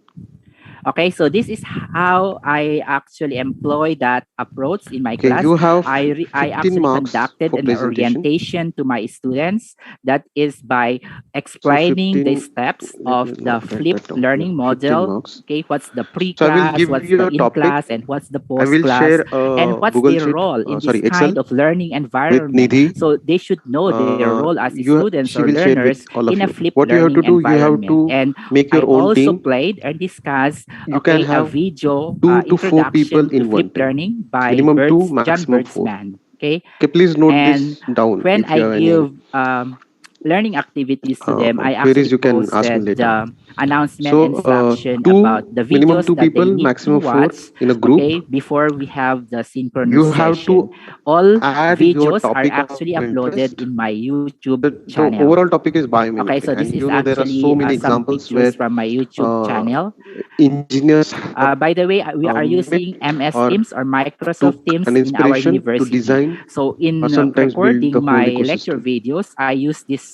Okay, so this is how I actually employ that approach in my Okay, class. you have I 15 actually marks conducted for an presentation. orientation to my students. That is by So explaining the 15. steps Let of me the note that flipped down. learning 15 model. marks. Okay, what's the So I will pre-class, give what's you the a topic. in-class, and what's the I will post-class, share and a what's Google their Sheet, role in sorry, this Excel kind of learning with environment. Nidhi. So they should know their role as students She or will share learners with all of in a you. flipped What you have to learning do, you have environment. to And make I your own also team. played and discussed You can a have video 2 to 4 people introduction to in one flipped team. learning by Minimum 2, John maximum 4. Bertzman. Okay, Okay, please note and this down. when If I you have any give learning activities to them, I queries, actually you can ask me posted later. announcement So instruction two, about the minimum videos 2 that they people, need to maximum 4 watch. in a group. Okay, before we have the synchronous You have session. to All add your videos are topic actually of uploaded interest. in my YouTube The channel. overall topic is Okay, biomimicry, so this and is you know there are actually so many some examples pictures where from my YouTube channel. engineers have By the way, we are using MS or Teams or Microsoft took Teams an in our inspiration to university. design So in or sometimes build recording the whole my lecture ecosystem. videos, I use this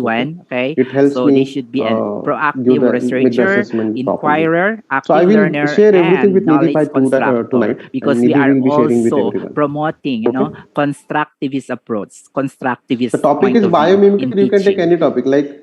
also. one. Okay, It helps so me they should be a give proactive the researcher, assessment properly. inquirer, So I active will learner, share everything and with Nidhi knowledge constructor. tonight, Because and we Nidhi are will be sharing with also everyone. promoting, you know, constructivist approach, The constructivist topic point is of view in biomimicry. You can take teaching. any topic like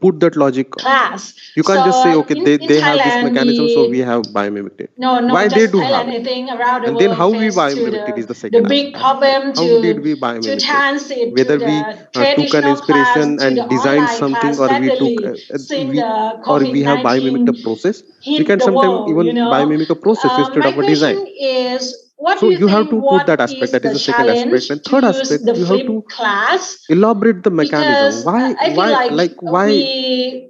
put that logic. class. You can't just say, okay, they have this Thailand, mechanism, so we have biomimicry. No, not Why just they do Thailand, have it? I think around the And world then how we face to biomimicked it is the the second big aspect. problem How did we to biomimic it? transit Whether to we the took an traditional class inspiration to the and designed online something, class or we took rapidly since we the or we have biomimicked a COVID-19 process. We hit can the sometimes world, even biomimic a process instead My of a design. question is, what So do you you have think to put what that aspect. is That is the the second challenge aspect. And to third use aspect, the you have to flipped class? elaborate the mechanism. Because I feel like Why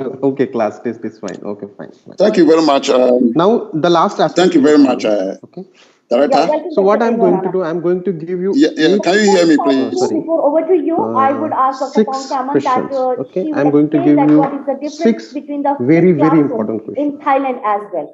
Okay, class test is fine. Okay, fine. Thank you very much. Now the last aspect. Thank you very much, okay. Director. So what I'm going to do, I'm going to give you. Can you hear me, please? Before over to you, I would ask Dr. Pongkaman that Okay, she I'm would going to explain give that you what is the difference between the very classroom important questions. in Thailand as well.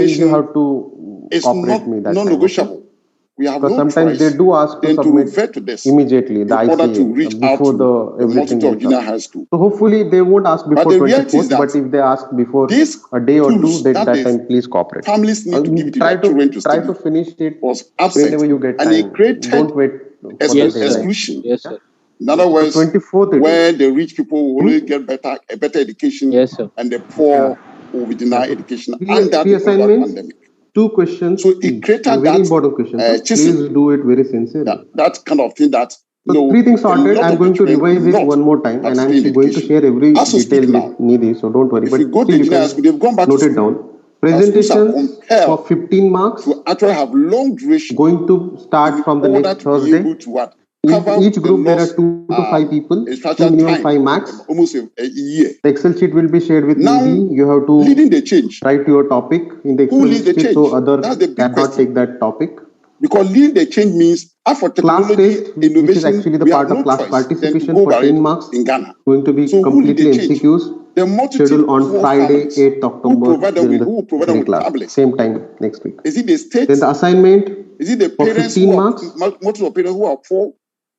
information have to is cooperate me that time. non-negotiable. We have Because no sometimes choice they do ask to than to submit refer to this immediately the in order to ICA reach out before to the everything multitude of ends junior up. high school. So hopefully they won't ask But before the reality is 24th, but that if they ask before these a day or two, tools, then that that is, time please cooperate. families need to give it to Try their children to try study, to finish it was absent, whenever you get and time. it created Don't wait for the Yes, sir. deadline. exclusion Yes, sir. In other words, 24th where the rich people will only get a better education, Yes, sir. and the poor will be denied education Three under the assignments, pandemic. 2 questions So it each. created Very that important questions. Please chisel, do it very sincerely. that kind of thing that So 3 things a sorted. lot I'm of going to children revise will it not one more time, and I'm participate in going to education. share every As we speak detail now, with Nidhi, so don't worry. if we But go to still you engineering can school, they've gone back to note it school. down. Our schools are Presentations for compelled 15 marks to actually have long duration going to start from the in order next to be Thursday. able to what? In Cover each the group, there are lost 2 to 5 people, 2 instruction minimum time, 5 max. almost a year. The Excel sheet will be shared with Now, Nidhi. You have to leading the change. write your topic in the Who Excel leads the sheet change? so other That's the big cannot question. take that topic. Because leading the change means for Class technology test, which is innovation, actually the we have part of no class choice than to participation go for by 10 it marks, in Ghana. going to be So who lead completely the change? MCQs. The multitude Scheduled on of Friday, families 8th who October provide them during with, the who provide them 3 with class. tablets. Same time next week. Is it the state? Then the assignment Is it the for parents 15 who are marks, multiple parents who are poor?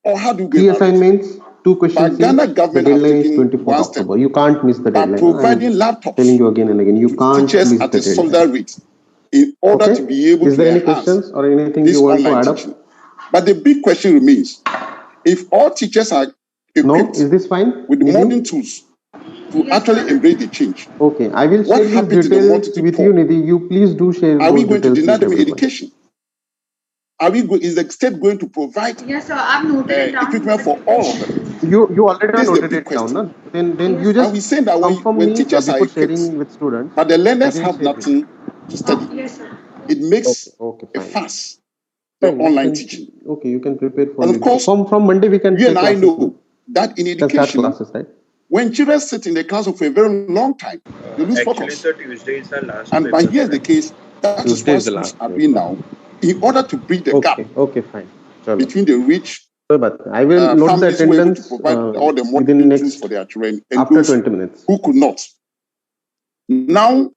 Or how do you go 3 about it? assignments, 2 But questions Ghana each. The government has deadline is taken 24th one step October. You can't miss the by deadline. providing I'm laptops telling you again and again. You to can't teachers miss at the a deadline. solidarity rate in order Okay. to be able Is to there any enhance questions or anything this you want to online add up? teaching. But the big question remains, if all teachers are No, equipped is this fine? with Nidhi? modern tools to actually embrace the change, Okay, I will what share these happened to the details multitude with you, poor? Nidhi. You please do share Are we those going to details deny with them everyone. education? Is the state going to provide Yes, sir. I've noted it down. equipment for all of them? You already This is the noted big it down, question. no? Then Yes, you And just we say that confirm when me teachers are before equipped, sharing with students. but the I learners didn't have share with you. nothing to study, yes, sir. it makes Okay, a fine. fuss, the Fine, you online can. teaching. Okay, you can prepare for And of it. course, From Monday we can you take and I classes. No? know that in We can start education, classes, right? when children sit in the classroom for a very long time, they lose Actually, focus. sir, Tuesday is our last And paper. but here's the case, that is Tuesday why is the schools last are paper. doing now, in order to bridge the gap Okay, fine. Chalo. between the rich So, but I will note the families who were able to attendance provide all the within modern tools next for their children and after those 20 minutes. who could not. Now,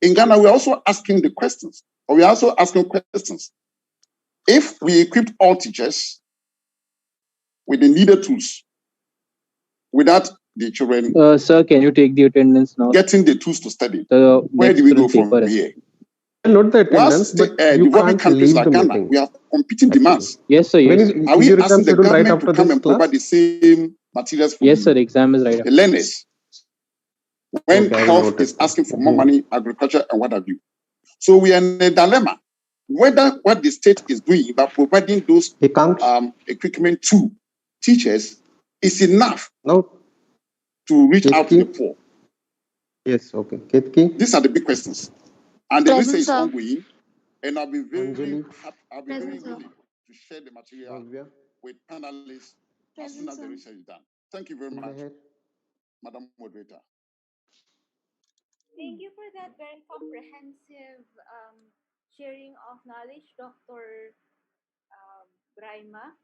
in Ghana, we're also asking the questions, or we're also asking questions. If we equipped all teachers with the needed tools, without the children Sir, can you take the attendance now? getting the tools to study, The where do next we go student from paper. here? Not the attendance, Whilst but you developing can't countries leave like the Ghana, meeting. we have competing Actually. demands. Yes, sir. When Yes. is Are we your exam asking the scheduled right government to after come this and class? provide the same materials for Yes, sir. Exam is right. the learners? When Okay, I will health note is it. asking for more money, agriculture, and what have you. So we are in a dilemma. Whether what the state is doing by providing those equipment to teachers is enough to reach out to the poor. Yes, okay. Ketki? These are the big questions. And the research is sir. ongoing, and I'll be very happy, I'll be very Present, sir. willing to share the material with panelists as soon as the research is done. Thank you very much, Madam Moderator. Thank you for that very comprehensive sharing of knowledge, Dr. Braima.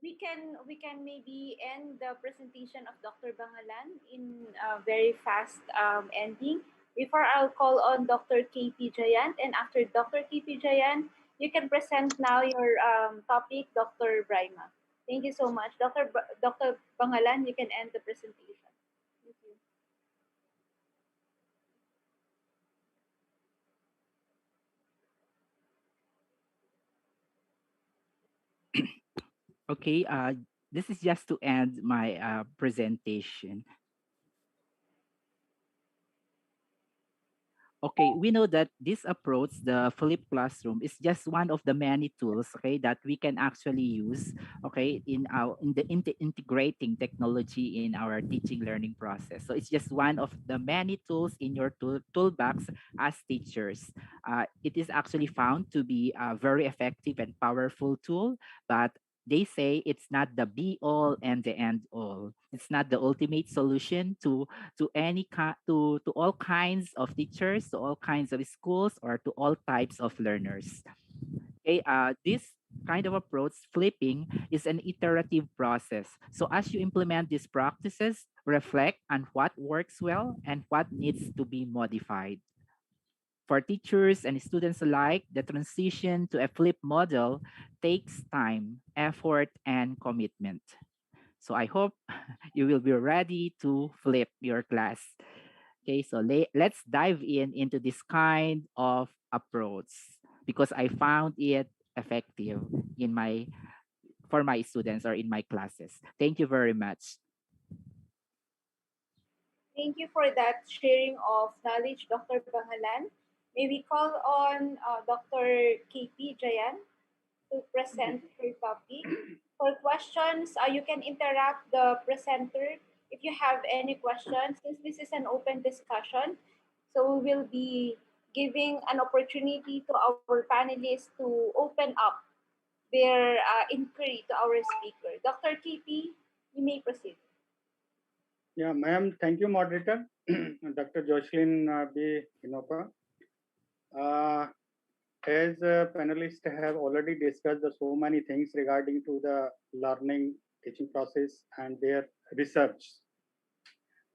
We can maybe end the presentation of Dr. Bangalan in a very fast ending. Before I'll call on Dr. KP Jayant, and after Dr. KP Jayant, you can present now your topic, Dr. Braima. Thank you so much. Dr. Bangalan, you can end the presentation. Thank you. Okay, this is just to end my presentation. Okay, we know that this approach, the flipped classroom, is just one of the many tools, okay, that we can actually use, okay, in integrating technology in our teaching learning process. So it's just one of the many tools in your toolbox as teachers. It is actually found to be a very effective and powerful tool, but they say it's not the be all and the end all. It's not the ultimate solution to to all kinds of teachers, to all kinds of schools, or to all types of learners. Okay, this kind of approach, flipping, is an iterative process. So as you implement these practices, reflect on what works well and what needs to be modified. For teachers and students alike, the transition to a flip model takes time, effort, and commitment. So I hope you will be ready to flip your class. Okay, so let's dive into this kind of approach because I found it effective in for my students or in my classes. Thank you very much. Thank you for that sharing of knowledge, Dr. Bangalan. May we call on Dr. KP Jayan to present her topic. For questions, you can interrupt the presenter if you have any questions, since this is an open discussion. So we will be giving an opportunity to our panelists to open up their inquiry to our speaker. Dr. KP, you may proceed. Yeah, ma'am. Thank you, moderator. Dr. Jocelyn B. Hinopa. As panelists have already discussed so many things regarding to the learning teaching process and their research.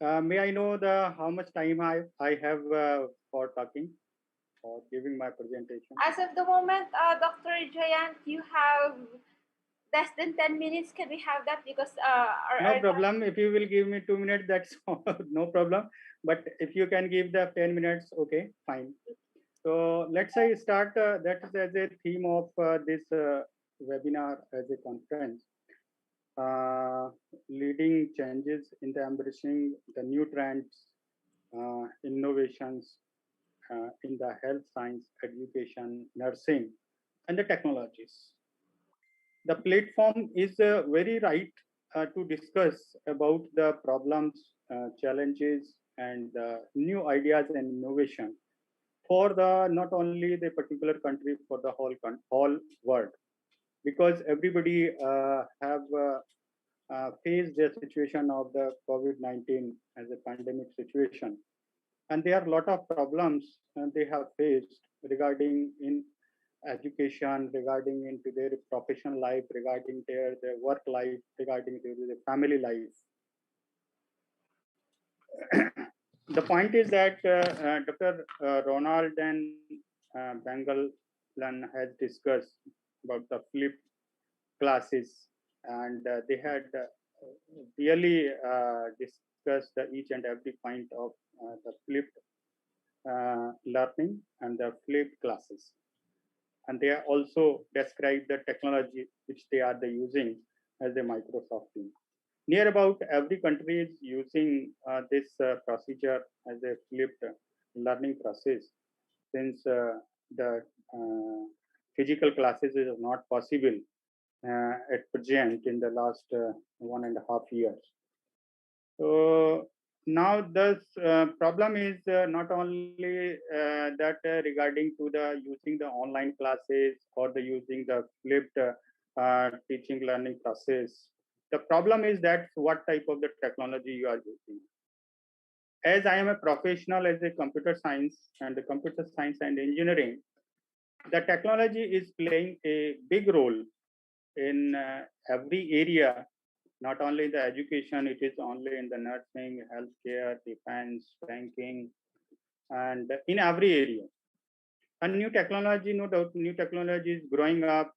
May I know how much time I have for talking or giving my presentation? As of the moment, Dr. Jayant, you have less than 10 minutes. Can we have that? Because no problem. If you will give me 2 minutes, that's no problem. But if you can give the 10 minutes, okay, fine. So let's say start that is as a theme of this webinar as a conference. Leading changes in the embracing the new trends, innovations in the health science, education, nursing, and the technologies. The platform is very right to discuss about the problems, challenges, and new ideas and innovation for the not only the particular country, for the whole world, because everybody have faced the situation of the COVID-19 as a pandemic situation, and there are a lot of problems they have faced regarding in education, regarding into their professional life, regarding their work life, regarding their family life. The point is that Dr. Ronald and Bangalan has discussed about the flipped classes, and they had really discussed each and every point of the flipped learning and the flipped classes. And they also described the technology which they are using as a Microsoft team. Near about every country is using this procedure as a flipped learning process, since the physical classes is not possible at present in the last 1.5 years. So now the problem is not only that regarding to the using the online classes or the using the flipped teaching learning process. The problem is that what type of the technology you are using. As I am a professional as a computer science and engineering, the technology is playing a big role in every area, not only in the education, it is only in the nursing, healthcare, defense, banking, and in every area. And new technology, no doubt, new technology is growing up.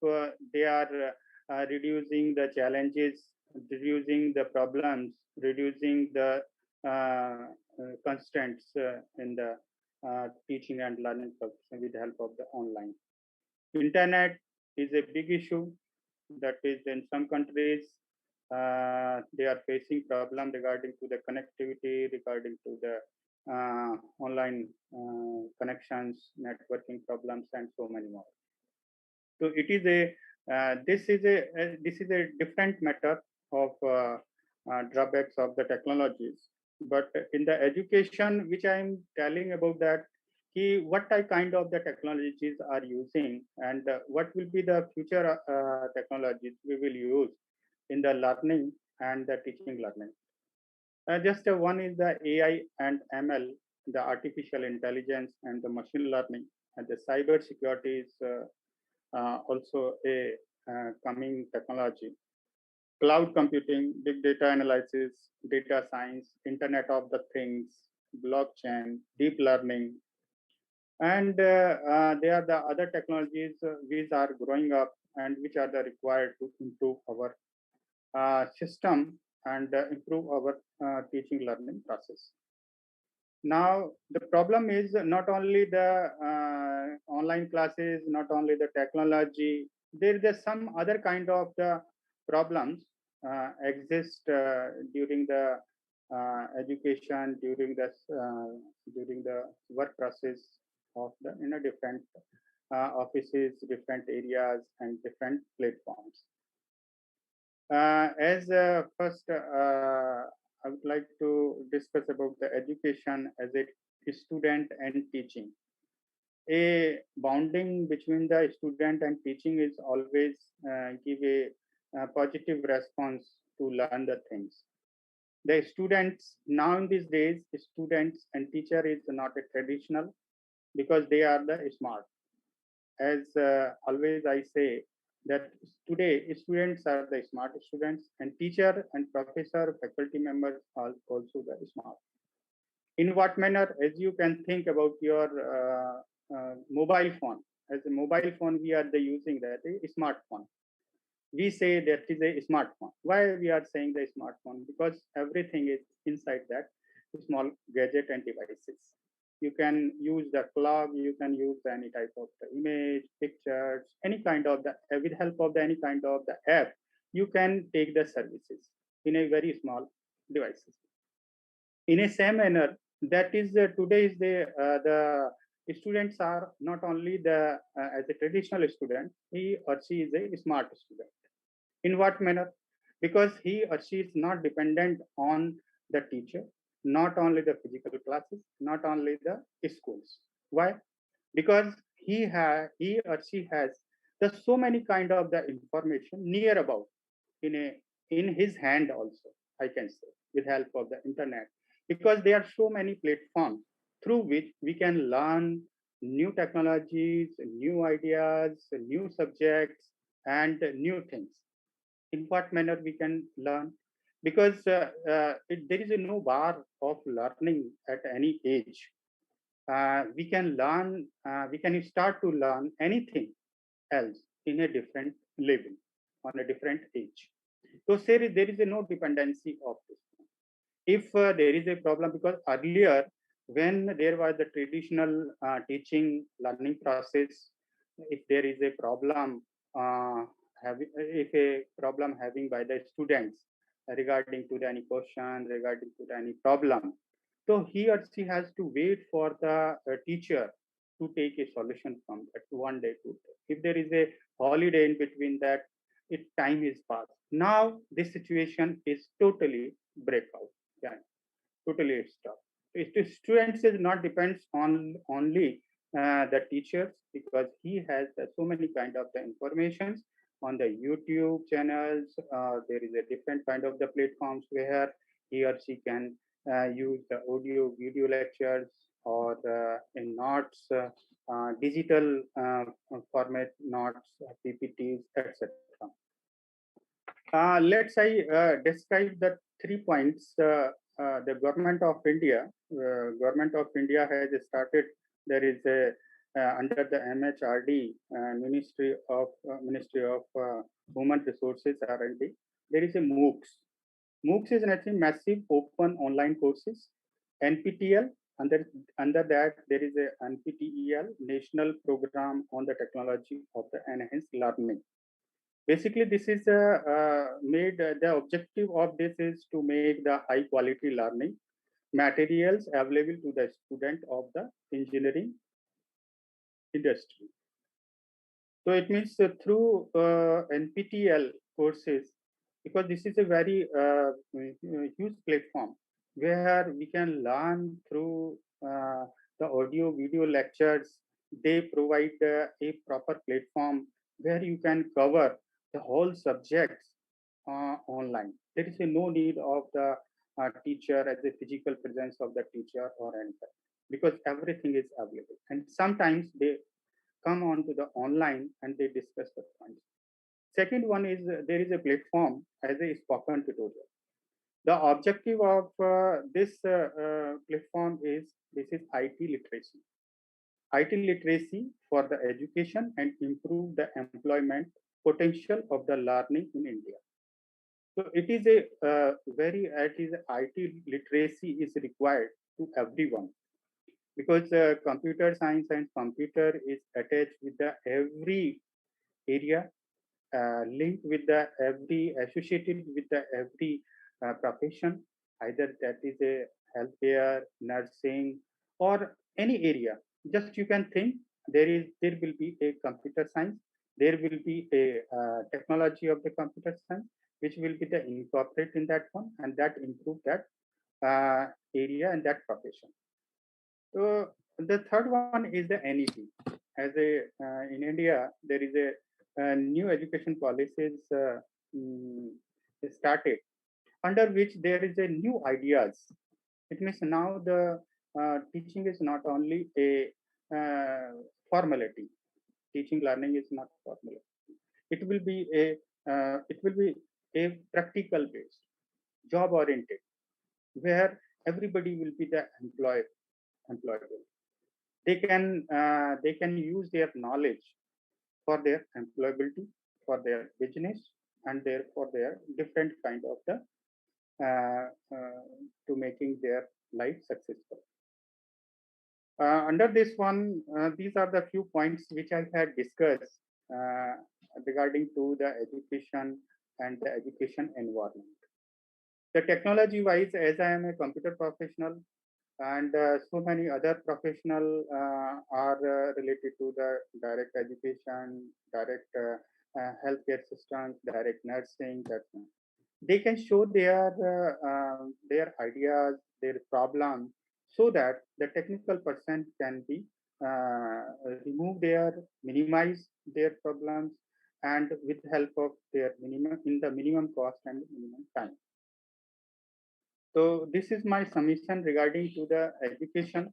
They are reducing the challenges, reducing the problems, reducing the constraints in the teaching and learning with the help of the online. Internet is a big issue. That is, in some countries, they are facing problem regarding to the connectivity, regarding to the online connections, networking problems, and so many more. So it is this is a different matter of drawbacks of the technologies. But in the education, which I am telling about that, what kind of the technologies are using, and what will be the future technologies we will use in the learning and the teaching learning. Just one is the AI and ML, the artificial intelligence and the machine learning, and the cyber security is also a coming technology. Cloud computing, big data analysis, data science, Internet of the Things, blockchain, deep learning, and there are the other technologies which are growing up and which are the required to improve our system and improve our teaching learning process. Now, the problem is not only the online classes, not only the technology, there is some other kind of the problems exist during the education, during the work process of the different offices, different areas, and different platforms. As first, I would like to discuss about the education as a student and teaching. A bonding between the student and teaching is always give a positive response to learn the things. The students now in these days, students and teacher is not a traditional because they are the smart. As always I say that today students are the smart students and teacher and professor, faculty members are also the smart. In what manner? As you can think about your mobile phone. As a mobile phone, we are using that a smartphone. We say that is a smartphone. Why we are saying the smartphone? Because everything is inside that small gadget and devices. You can use the clock, you can use any type of the image, pictures, any kind of the, with help of the any kind of the app, you can take the services in a very small devices. In a same manner, that is today is the students are not only the as a traditional student, he or she is a smart student. In what manner? Because he or she is not dependent on the teacher, not only the physical classes, not only the schools. Why? Because he or she has the so many kind of the information near about in his hand also, I can say, with help of the internet. Because there are so many platforms through which we can learn new technologies, new ideas, new subjects, and new things. In what manner we can learn? Because there is no bar of learning at any age. We can learn, we can start to learn anything else in a different level, on a different age. So there is no dependency of this. If there is a problem, because earlier when there was the traditional teaching learning process, if there is a problem, if a problem having by the students regarding to any question, regarding to any problem, so he or she has to wait for the teacher to take a solution from that 1 day, 2 days. If there is a holiday in between that, time is passed. Now this situation is totally breakout. Yeah, totally stopped. Students is not depends on only the teachers, because he has so many kind of the informations on the YouTube channels. There is a different kind of the platforms where he or she can use the audio, video lectures, or in notes, digital format notes, PPTs, etc. Let's say describe the 3 points. The government of India has started. There is a under the MHRD, Ministry of Human Resources R&D. There is a MOOCs. MOOCs is nothing massive open online courses. NPTEL, under that there is a NPTEL, National Program on the Technology of the Enhanced Learning. Basically, this is made, the objective of this is to make the high quality learning materials available to the student of the engineering industry. So it means through NPTEL courses, because this is a very huge platform where we can learn through the audio video lectures. They provide a proper platform where you can cover the whole subjects online. There is no need of the teacher as a physical presence of the teacher or anything, because everything is available. And sometimes they come onto the online and they discuss the points. Second one is there is a platform as a spoken tutorial. The objective of this platform is IT literacy. IT literacy for the education and improve the employment potential of the learning in India. So it is a IT literacy is required to everyone. because computer science and computer is attached with the every area, linked with the every, associated with the every profession, either that is a healthcare, nursing, or any area. Just you can think there will be a computer science, there will be a technology of the computer science, which will be the incorporate in that one, and that improve that area and that profession. So the third one is the NEP. As in India, there is a new education policies started, under which there is a new ideas. It means now the teaching is not only a formality. Teaching learning is not formality. It will be a practical based, job oriented, where everybody will be the employable. They can use their knowledge for their employability, for their business, and for their different kind of the to making their life successful. Under this one, these are the few points which I had discussed regarding to the education and the education environment. The technology wise, as I am a computer professional, and so many other professional are related to the direct education, direct healthcare systems, direct nursing. They can show their ideas, their problems, so that the technical person can be minimize their problems, and with help of their minimum cost and minimum time. So this is my submission regarding to the education,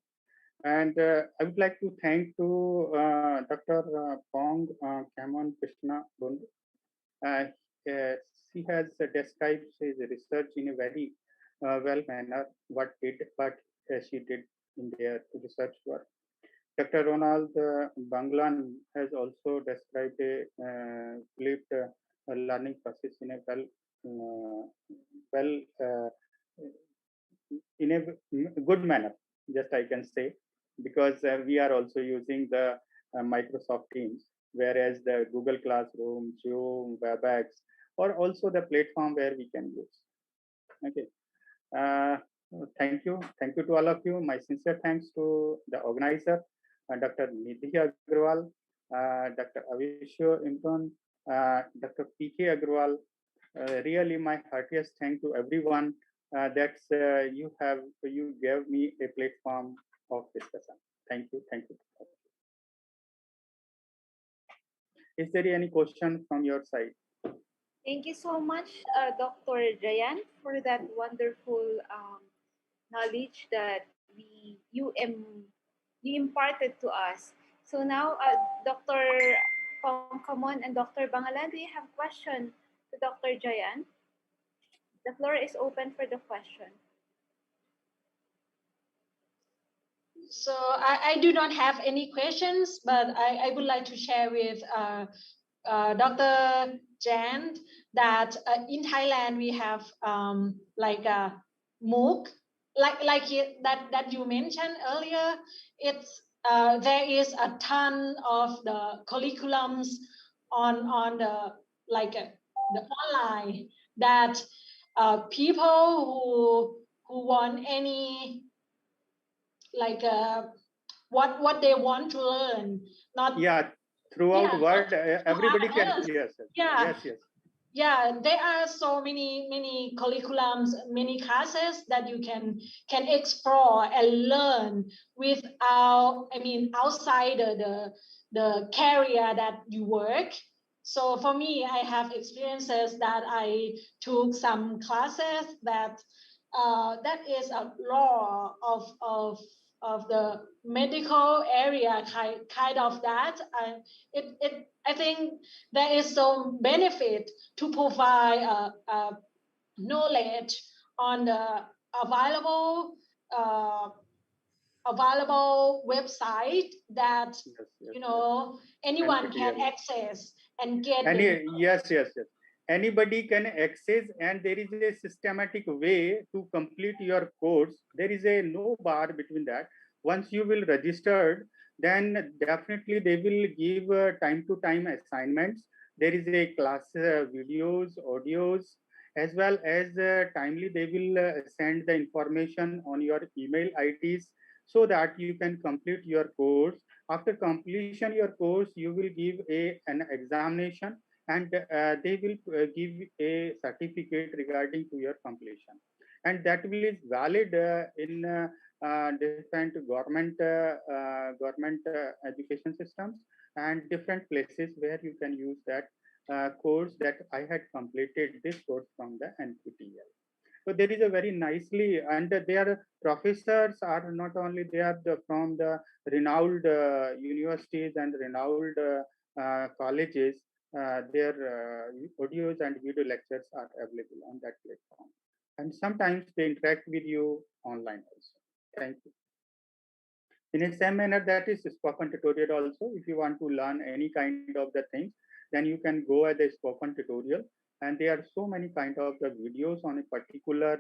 and I would like to thank to Dr. Pong Kamon Krishna Bundu. She has described his research in a very well manner, what she did in their research work. Dr. Ronald Banglan has also described a flipped learning process in a in a good manner, just I can say, because we are also using the Microsoft Teams, whereas the Google Classroom, Zoom, WebEx, or also the platform where we can use. Okay. Thank you to all of you. My sincere thanks to the organizer, Dr. Nidhi Agrawal, Dr. Avishyo Imton, Dr. PK Agrawal. Really, my heartiest thanks to everyone that you gave me a platform of discussion. Thank you. Is there any question from your side? Thank you so much, Dr. Jayan, for that wonderful knowledge that you imparted to us. So now, Dr. Pongkamon and Dr. Bangalan, do you have questions to Dr. Jayan? The floor is open for the question. So I do not have any questions, but I would like to share with Dr. Jan that in Thailand we have like a MOOC, that you mentioned earlier. It's there is a ton of the curriculums on the the online that people who want any what they want to learn, not throughout world everybody can. Yes. There are so many curriculums, many classes that you can explore and learn outside the career that you work. So for me, I have experiences that I took some classes that is a law of the medical area, kind of that. I think there is some benefit to provide knowledge on the available website that anyone can access and get. Yes. Anybody can access, and there is a systematic way to complete your course. There is no bar between that. once you will register, then definitely they will give time to time assignments. There is a class videos, audios, as well as timely they will send the information on your email IDs so that you can complete your course. After completion your course, you will give an examination, and they will give a certificate regarding to your completion, and that will is valid in different government education systems and different places where you can use that course that I had completed this course from the NPTEL. So there is a very nicely, and their professors are not only they are from the renowned universities and renowned colleges. Their audios and video lectures are available on that platform, and sometimes they interact with you online also. Thank you. In the same manner, that is spoken tutorial also. If you want to learn any kind of the things, then you can go at the spoken tutorial, and there are so many kind of the videos on a particular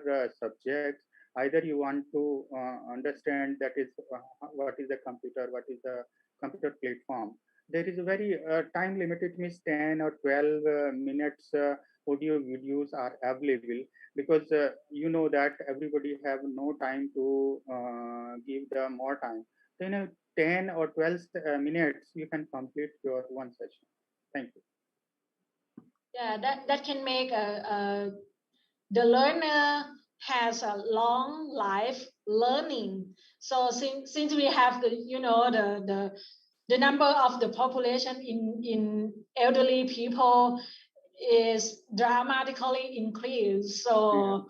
subject. Either you want to understand that is what is the computer, what is the computer platform. There is a very time limited, means 10 or 12 minutes audio videos are available, because you know that everybody have no time to give the more time. Then 10 or 12 minutes, you can complete your one session. Thank you. Yeah, that can make the learner has a long life learning. So since we have the number of the population in elderly people is dramatically increased. So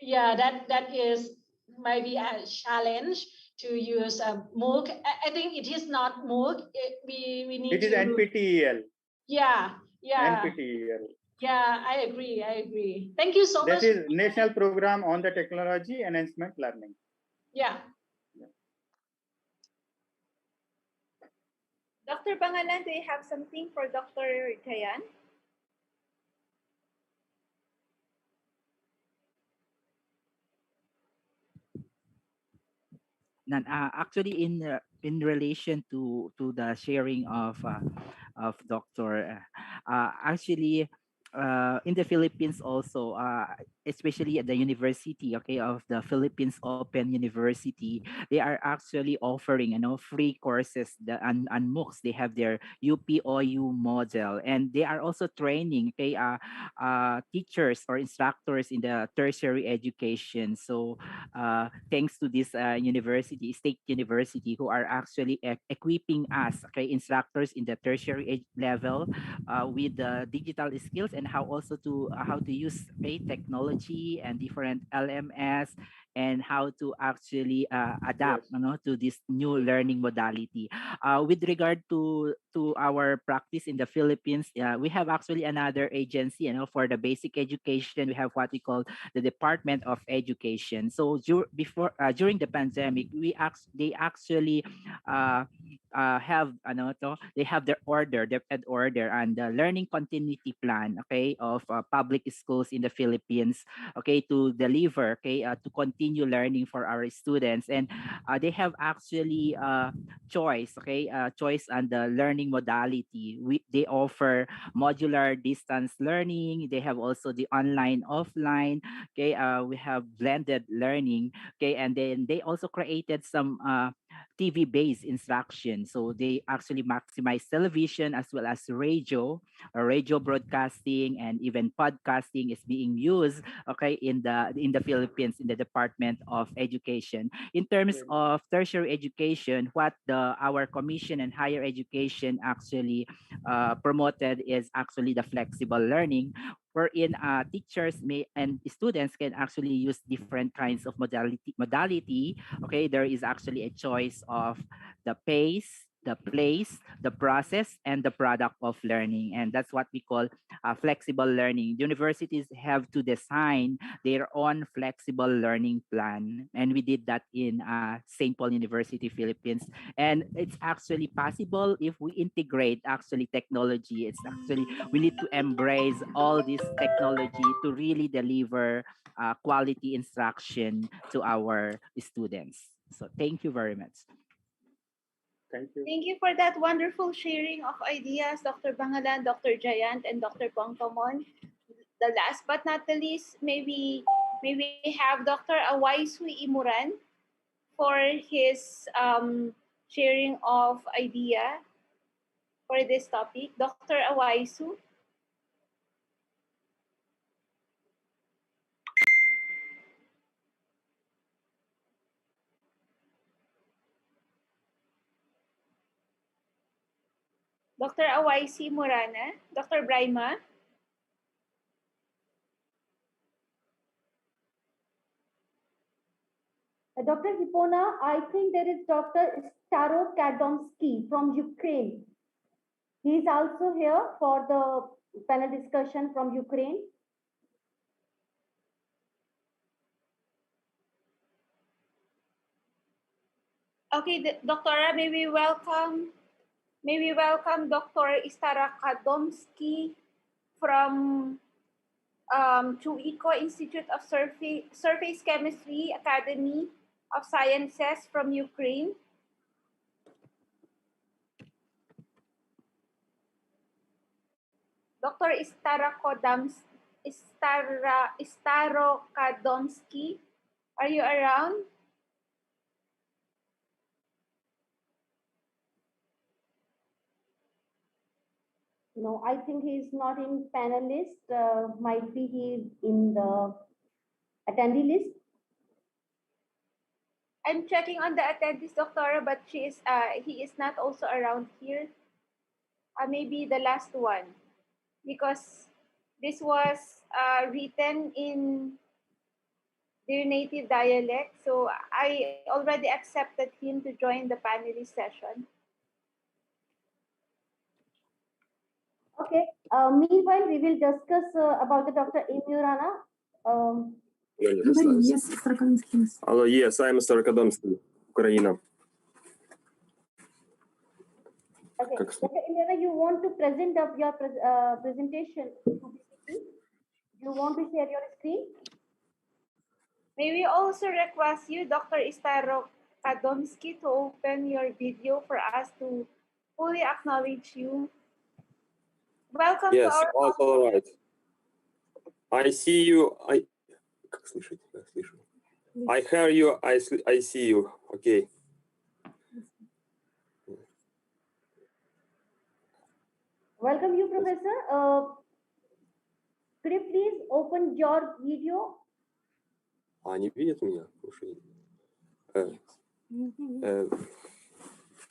yeah, that is maybe a challenge to use a MOOC. I think it is not MOOC. We need to. It is NPTEL. Yeah. NPTEL. Yeah, I agree. Thank you so much. That is National Program on the Technology Enhancement Learning. Yeah. Dr. Bangalan, do you have something for Dr. Kayan? Actually, in relation to the sharing of Dr. Actually, in the Philippines also, especially at the university, okay, of the Philippines Open University, they are actually offering, free courses and MOOCs. They have their UPOU model, and they are also training, okay, teachers or instructors in the tertiary education. So, thanks to this university, state university, who are actually equipping us, okay, instructors in the tertiary level with the digital skills and how to use technology and different LMS, and how to actually adapt to this new learning modality. With regard to our practice in the Philippines, we have actually another agency, for the basic education. We have what we call the Department of Education. So during the pandemic, they actually have they have their ed order and the learning continuity plan, okay, of public schools in the Philippines, okay, to deliver, okay, to continue learning for our students. And they have actually choice on the learning modality. They offer modular distance learning. They have also the online offline, okay. We have blended learning, okay, and then they also created some TV-based instruction. So they actually maximize television as well as radio broadcasting, and even podcasting is being used, okay, in the Philippines, in the Department of Education. In terms of tertiary education, what our Commission on Higher Education actually promoted is actually the flexible learning, wherein teachers and students can actually use different kinds of modality. Okay, there is actually a choice of the pace, the place, the process, and the product of learning. And that's what we call flexible learning. Universities have to design their own flexible learning plan. And we did that in St. Paul University, Philippines. And it's actually possible if we integrate actually technology. It's actually, we need to embrace all this technology to really deliver quality instruction to our students. So thank you very much. Thank you. Thank you for that wonderful sharing of ideas, Dr. Bangalan, Dr. Jayant, and Dr. Pongkamon. The last but not the least, maybe have Dr. Awaisu Imuran for his sharing of idea for this topic. Dr. Awaisu. Dr. Awaisi Morana, Dr. Braima. Dr. Hipona, I think there is Dr. Starokadomsky from Ukraine. He is also here for the panel discussion from Ukraine. Okay, Doctora, may we welcome Dr. Starokadomsky from Chuiko Institute of Surface Chemistry Academy of Sciences from Ukraine. Dr. Starokadomsky, are you around? No, I think he is not in panelist. Might be he in the attendee list. I'm checking on the attendees, Doctora, but he is not also around here. Maybe the last one, because this was written in their native dialect. So I already accepted him to join the panelist session. Okay. Meanwhile, we will discuss about the Dr. Imurana. Hello, yes, I'm Starokadomsky, Ukraine. Okay. Dr. Imurana, you want to present up your presentation to BCP? You want to share your screen? May we also request you, Dr. Starokadomsky, to open your video for us to fully acknowledge you. Welcome yes, to our all right. I see you. I hear you. I see you. Okay. Welcome you, Professor. Could you please open your video? Они видят меня?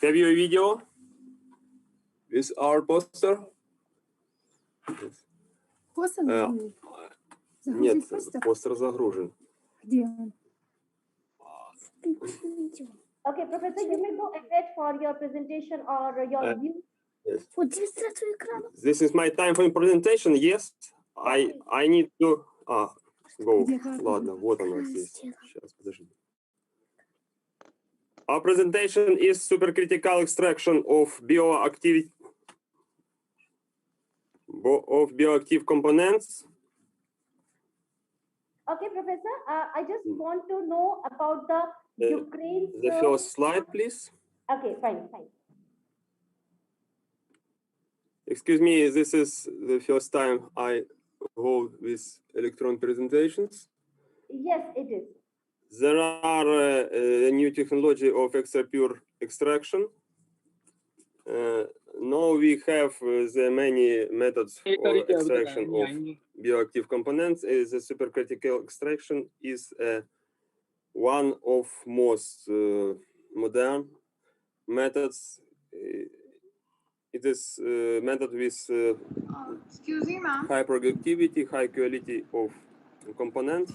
Have you a video with our poster? Нет, постер загружен. Где он? Okay, Professor, you may go ahead for your presentation or your view. Yes. This is my time for presentation. Yes, I need to go. Ладно, вот она здесь. Сейчас, подожди. Our presentation is supercritical extraction of bioactive components. Okay, Professor, I just want to know about the Ukraine. The first slide, please. Okay, fine. Excuse me, this is the first time I go with electron presentations. Yes, it is. There are a new technology of extra pure extraction. Now we have the many methods for extraction of bioactive components. The supercritical extraction is one of most modern methods. It is a method with excuse me, ma'am. high productivity, high quality of components.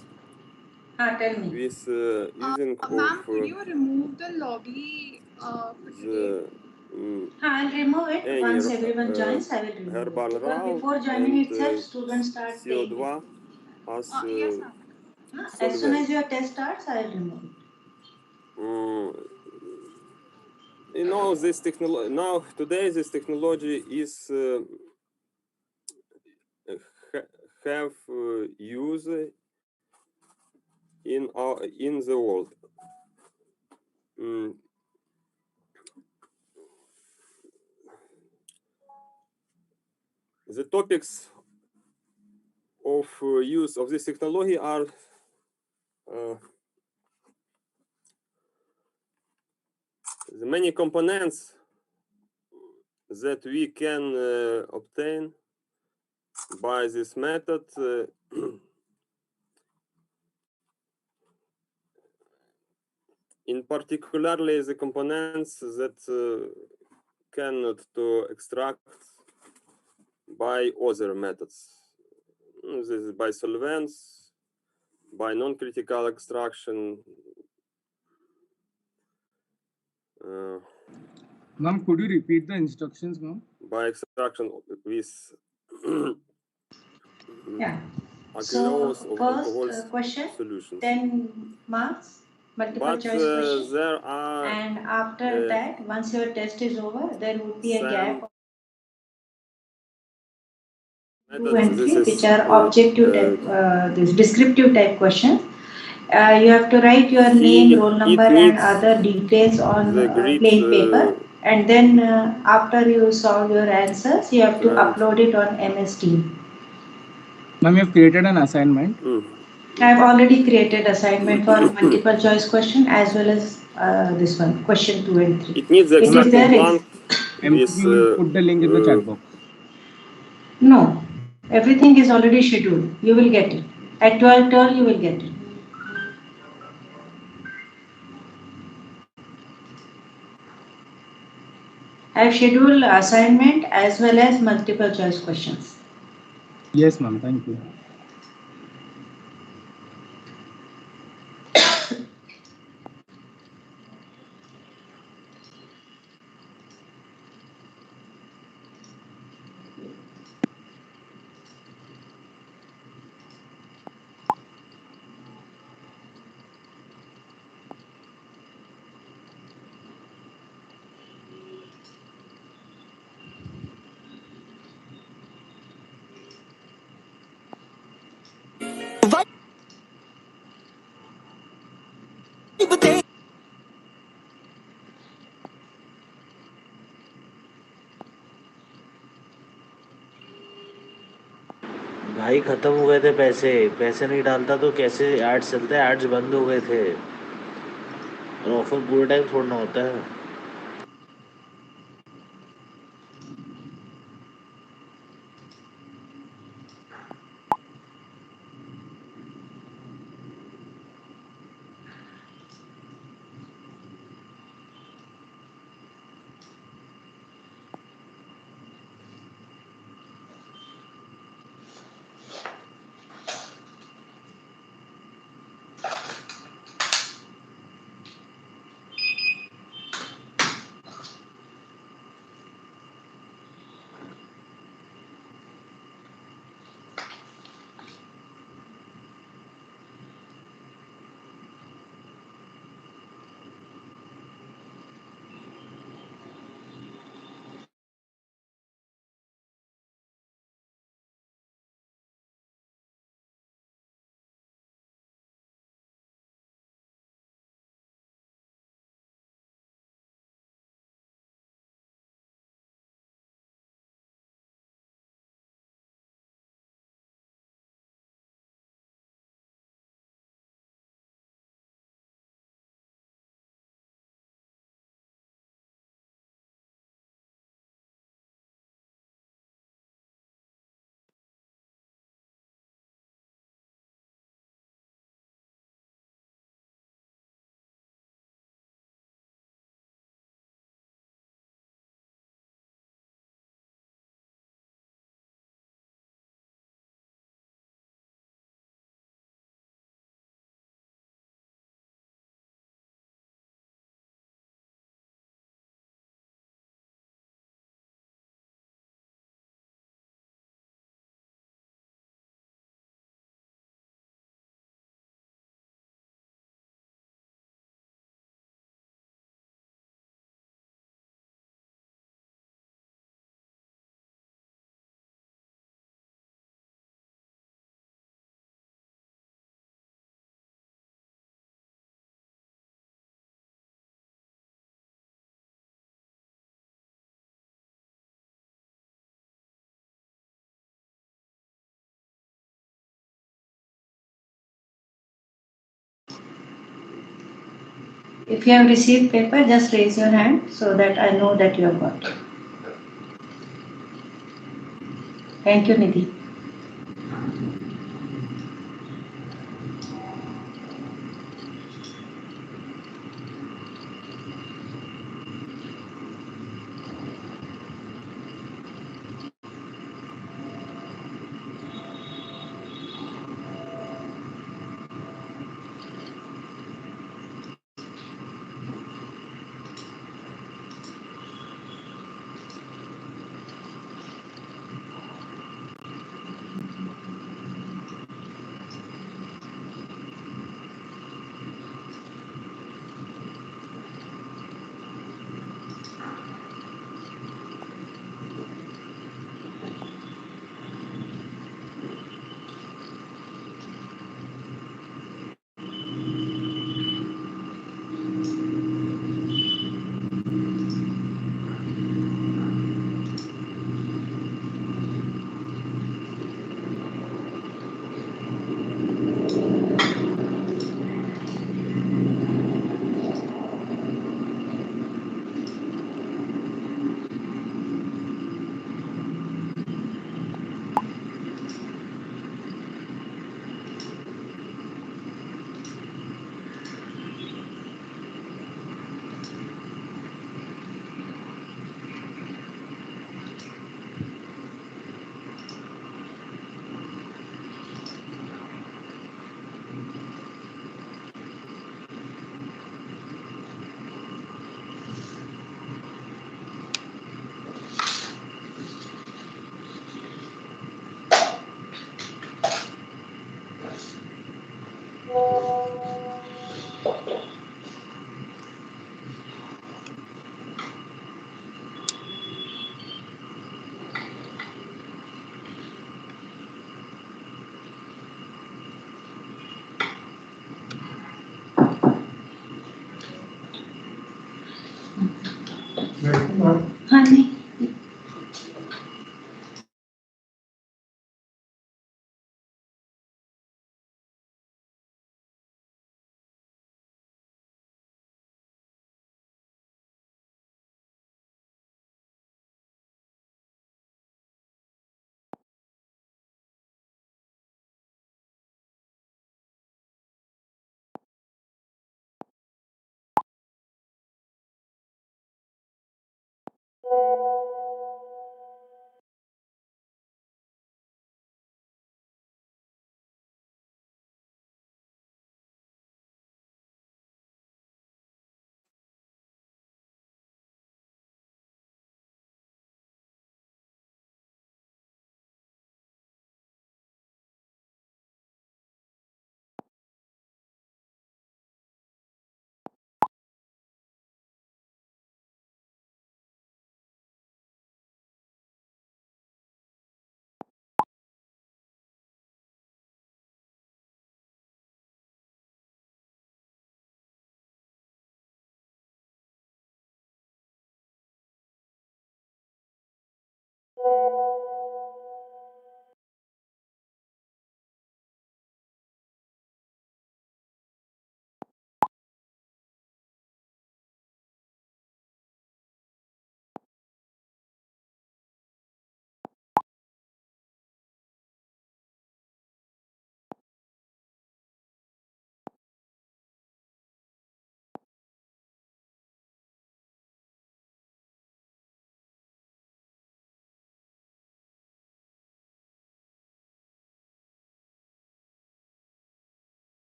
Tell me. With using ma'am, could you remove the lobby for today? I'll remove it once everyone joins. I will remove it. Because before joining itself, students start paying. CO2 as yes, ma'am. As soon as your test starts, I will remove it. You know, this technology now today. This technology is have use in the world. the topics of use of this technology are the many components that we can obtain by this method. In particularly the components that cannot to extract by other methods. This is by solvents, by non-critical extraction. Ma'am, could you repeat the instructions, ma'am? By extraction with Yeah. So first question, solutions. 10 marks, multiple choice question. There are and after that, once your test is over, there would be a gap. 2 and 3, which are objective type, this descriptive type questions. You have to write your name, roll number, and other details on plain paper. And then after you solve your answers, you have to upload it on MS Team. Ma'am, you have created an assignment. I have already created assignment for multiple choice question as well as this one, question 2 and 3. It needs the blank. You put the link in the chat box. No, everything is already scheduled. You will get it. At 12:12, you will get it. I have scheduled assignment as well as multiple choice questions. Yes, ma'am. Thank you. भाई खत्म हो गए थे पैसे पैसे नहीं डालता तो कैसे एड्स चलते हैं एड्स बंद हो गए थे और ऑफर पूरे टाइम छोड़ना होता है If you have received paper, just raise your hand so that I know that you have got. Thank you, Nidhi.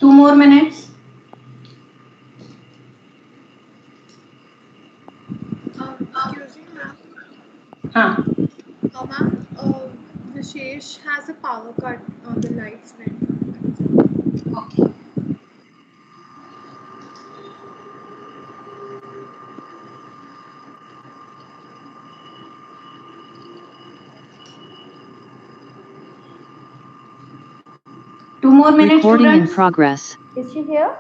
2 more minutes. Excuse me, ma'am. Ma'am, Vishesh has a power cut on the lights went. Okay. Two more minutes. Recording in students. progress. Is she here?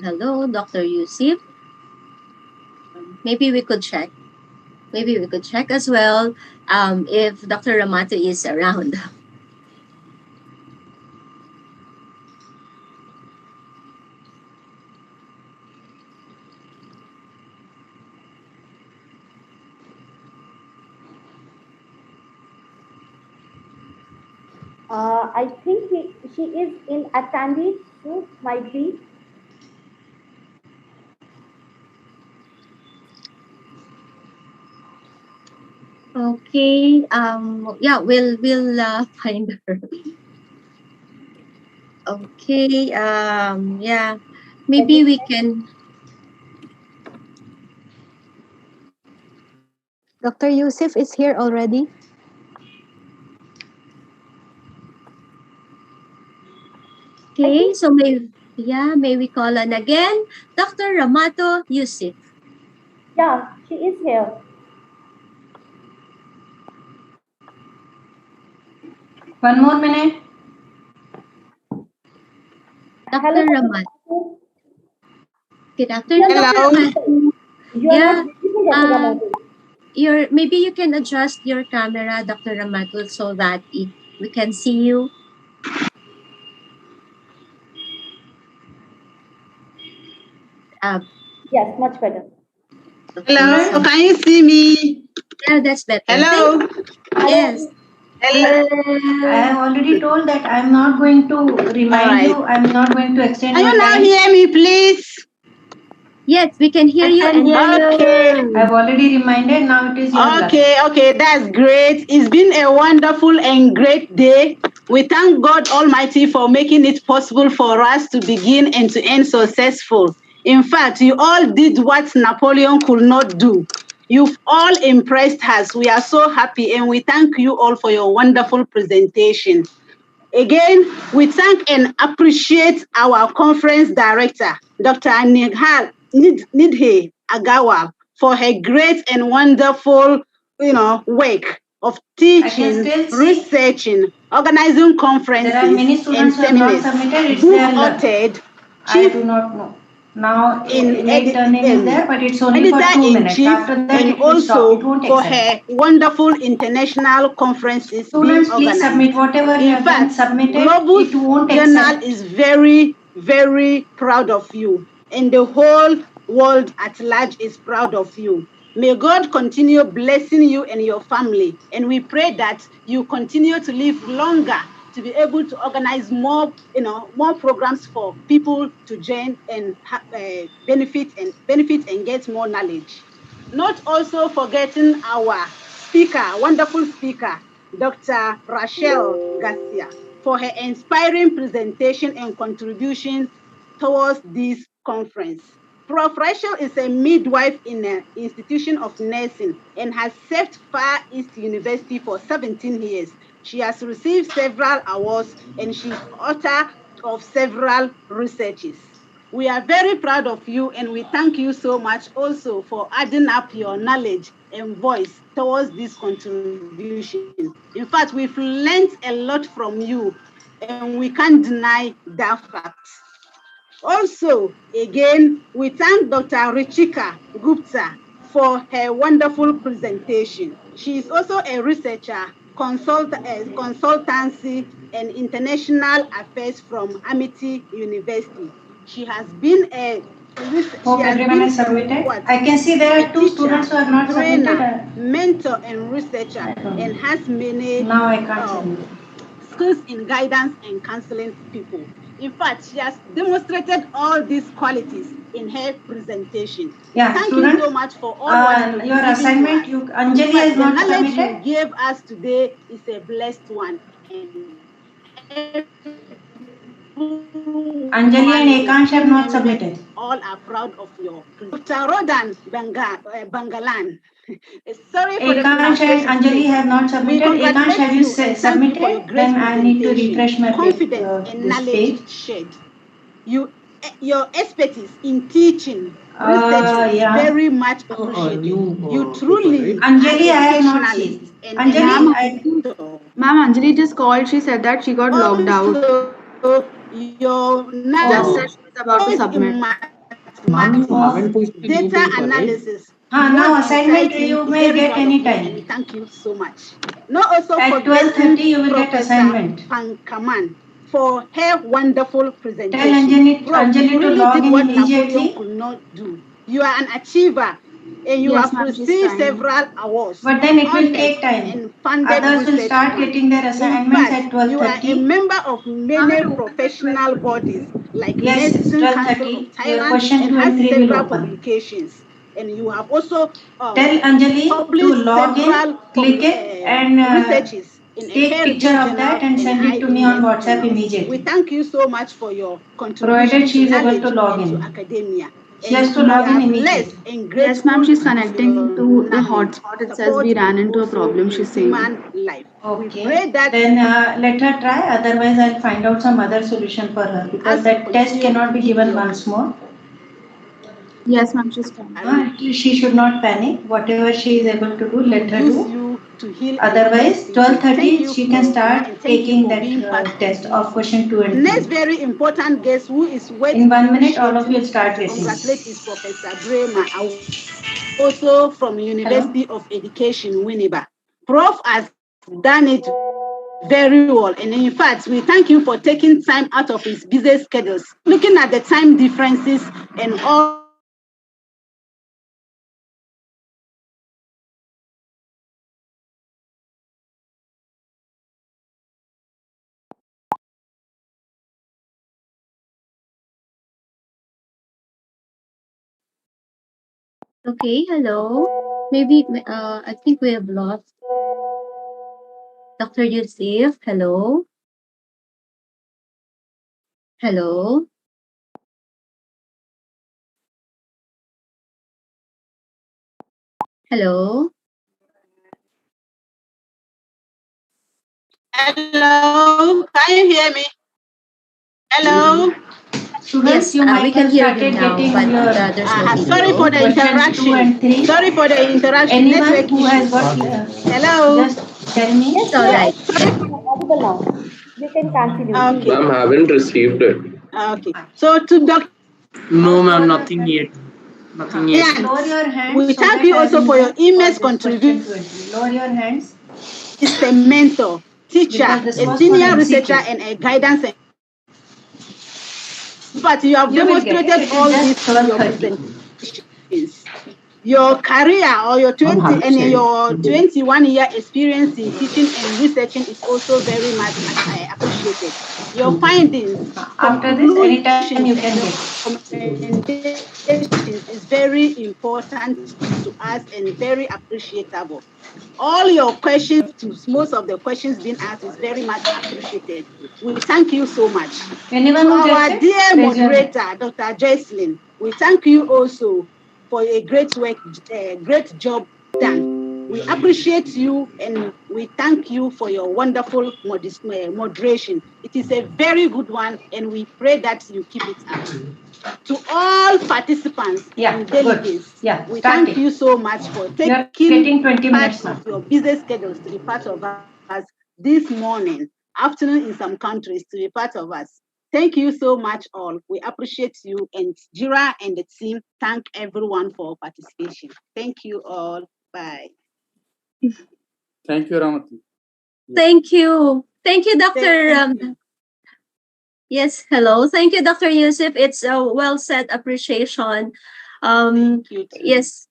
Hello, Dr. Yusuf. Maybe we could check. Maybe we could check as well if Dr. Ramato is around. I think she is in attendee, so might be. Okay. Yeah, we'll find her. Okay. Yeah. Maybe we can. Dr. Yusuf is here already. Okay, so may we call on again Dr. Ramato Yusuf. Yeah, she is here. One more minute. Dr. Ramato. Good afternoon, Hello. Dr. Ramato. Yeah. Maybe you can adjust your camera, Dr. Ramato, so that we can see you. Yes, much better. Hello, can you see me? Yeah, that's better. Hello. Yes. Hello. I have already told that I'm not going to remind you. I'm not going to extend Can my you now time. hear me, please? Yes, we can hear you. Okay. I've already reminded. Now it is your turn. Okay, that's great. It's been a wonderful and great day. We thank God Almighty for making it possible for us to begin and to end successful. In fact, you all did what Napoleon could not do. You've all impressed us. We are so happy and we thank you all for your wonderful presentation. Again, we thank and appreciate our conference director, Dr. Nidhe Agawa, for her great and wonderful, work of teaching, researching, organizing conferences, There are many and students who have not seminars. submitted. It's Book their luck. authored, I do not know. Now, in late turning is there, but it's only for 2 minutes. editor-in-chief, After that, and it will stop. also It won't for extend. her wonderful international conferences Students, being please organized. submit whatever you In have done. fact, Submitted. Globus It won't Journal accept. is very, very proud of you, and the whole world at large is proud of you. May God continue blessing you and your family, and we pray that you continue to live longer to be able to organize more, more programs for people to join and benefit and get more knowledge. Not also forgetting our speaker, wonderful speaker, Dr. Rachel Garcia, for her inspiring presentation and contribution towards this conference. Prof. Rachel is a midwife in an institution of nursing and has served Far East University for 17 years. She has received several awards and she's author of several researches. We are very proud of you and we thank you so much also for adding up your knowledge and voice towards this contribution. In fact, we've learned a lot from you and we can't deny that fact. Also, again, we thank Dr. Ruchika Gupta for her wonderful presentation. She is also a researcher, consultancy, and international affairs from Amity University. She has been Hope everyone has submitted. I can see there are 2 students who have not submitted. Mentor and researcher, and has many now I can't see. skills in guidance and counseling people. In fact, she has demonstrated all these qualities in her presentation. Yeah, Thank student, you so much for all your assignment, Anjali has the not knowledge submitted. you gave us today is a blessed one. Anjali and Ekansh have not submitted. All are proud of your Dr. Rodan Bangalan. Sorry for the Ekansh and Anjali have not submitted. Ekansh, have you submitted? Then I need to refresh my confidence and this knowledge page. shared. Your expertise in teaching, research is very much appreciated. You truly Anjali, I have not seen. Anjali, Ma'am, Anjali just called. She said that she got logged out. Your Just said she was about to submit. Ma'am, you haven't pushed the new data paper, right? analysis. Now assignment you may get any time. Thank you so much. Now also at for 12:30 you will get assignment. Pankaman for her wonderful presentation. Tell Anjali you to really log did in what immediately. Napoleon could not do. You are an achiever and you Yes, have ma'am, she's received trying. several awards. But then it will honors, take time. and funded Others will research start funds. getting their assignments In fact, at you are a 12:30. member of many professional bodies like Yes, it's Medicine Council 12:30. of Your Thailand question and 2 has and 3 will several open. publications. And you have also Tell Anjali to published log in, several click it and researches in a take peer-reviewed picture of journal that and send it to me on WhatsApp immediately. We thank you so much for your contribution Provided she is to able knowledge to log and in. to academia. She has to log in immediately. Yes, ma'am, she's connecting to the hotspot. It says we ran into a problem, she's saying. Life. Okay. Then let her try. Otherwise, I'll find out some other solution for her because that test cannot be given once more. Yes, ma'am, she's trying. She should not panic. Whatever she is able to do, let her do. Otherwise, 12:30 she can start taking that test of question 2 and 3. Next very important guest who is waiting. In 1 minute, all of you will start getting. Congratulate is Professor Brema, also from University of Education, Winneba. Prof has done it very well, and in fact, we thank you for taking time out of his busy schedules, looking at the time differences and all. Okay, hello. Maybe I think we have lost Dr. Yusuf. Hello. Hello. Hello. Hello, can you hear me? Hello. Students, you might have started getting your sorry for the interaction. 2 and 3. Sorry for the interaction. Anyone who has got hello. Just tell me. Yes, all right. Audible now. You can continue. Okay. Ma'am, haven't received it. Okay. So to Dr. No, ma'am, nothing yet. Nothing yet. Lower your hands. We thank you also for your immense contribution. Lower your hands. It's a mentor, teacher, a senior researcher, and a guidance. But you have demonstrated all this in your presentations. Your career or your 20 and your 21-year experience in teaching and researching is also very much appreciated. Your findings after this, anytime you can get. Is very important to us and very appreciable. All your questions, most of the questions being asked, is very much appreciated. We thank you so much. Anyone who our dear moderator, Dr. Jocelyn, we thank you also for a great work, great job done. We appreciate you and we thank you for your wonderful moderation. It is a very good one and we pray that you keep it up. To all participants and delegates, we thank you so much for taking 20 minutes of your busy schedules to be part of us this morning, afternoon in some countries to be part of us. Thank you so much all. We appreciate you, and Jira and the team thank everyone for participation. Thank you all. Bye. Thank you, Ramati. Thank you. Thank you, Dr. Yes, hello. Thank you, Dr. Yusuf. It's a well-said appreciation. Yes.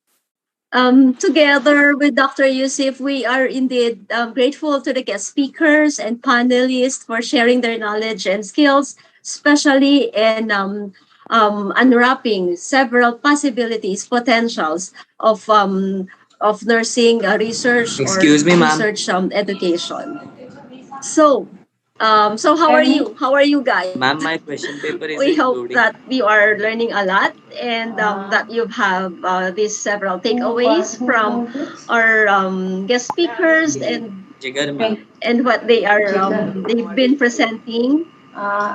Together with Dr. Yusuf, we are indeed grateful to the guest speakers and panelists for sharing their knowledge and skills especially in unwrapping several possibilities, potentials of nursing research or Excuse me, ma'am. research education. So, so how are you? How are you guys? Ma'am, my question paper is We hope including. that you are learning a lot and that you have these several takeaways from our guest speakers Jigar, ma'am. and what they are they've been presenting.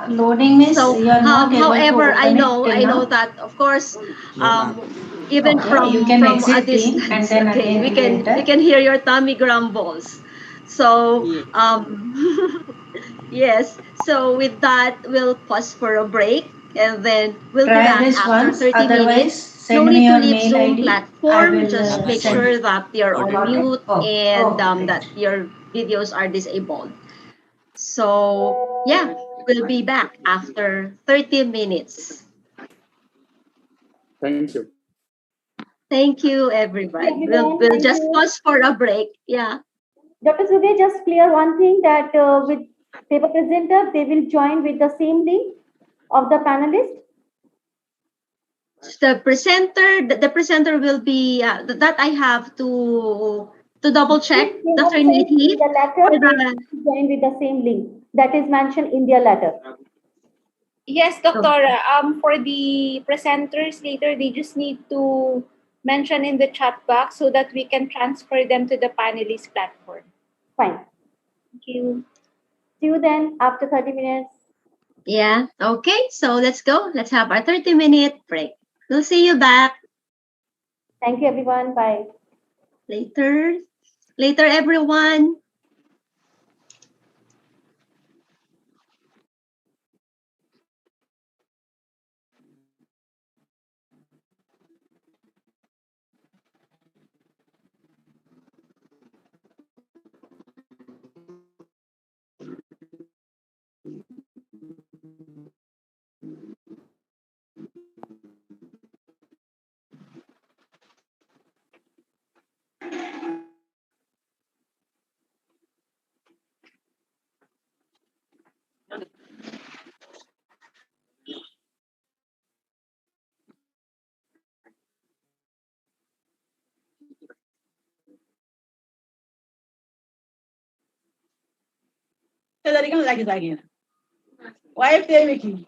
Loading means So, you are not able to however, open it till I know now. that of course, No, ma'am. even Okay, you can from a exit team and distance, then okay, again we re-enter. can hear your tummy grumbles. So, yes. So with that, we'll pause for a break and then we'll be Try back this after once. 30 Otherwise, minutes. No send me need to your leave mail Zoom ID. I platform. will Just make send sure it. that you're on Got it? mute Oh, and okay, that great. your videos are disabled. So yeah, we'll be back after 30 minutes. Thank you. Thank you, everybody. Everyone, We'll thank just you. pause for a break. Yeah. Dr. Sugay, just clear one thing that with paper presenter, they will join with the same link of the panelist. The presenter will be that I have to double check, They have Dr. said Neethi, in the letter, for they the will join with the same link that is mentioned in their letter. Yes, Doctora. For the presenters later, they just need to mention in the chat box so that we can transfer them to the panelist platform. Fine. Thank you. See you then after 30 minutes. Yeah. Okay. So let's go. Let's have our 30-minute break. We'll see you back Thank you, everyone. Bye. later. Later, everyone. Tadi kan lagi. Wife dia Mickey.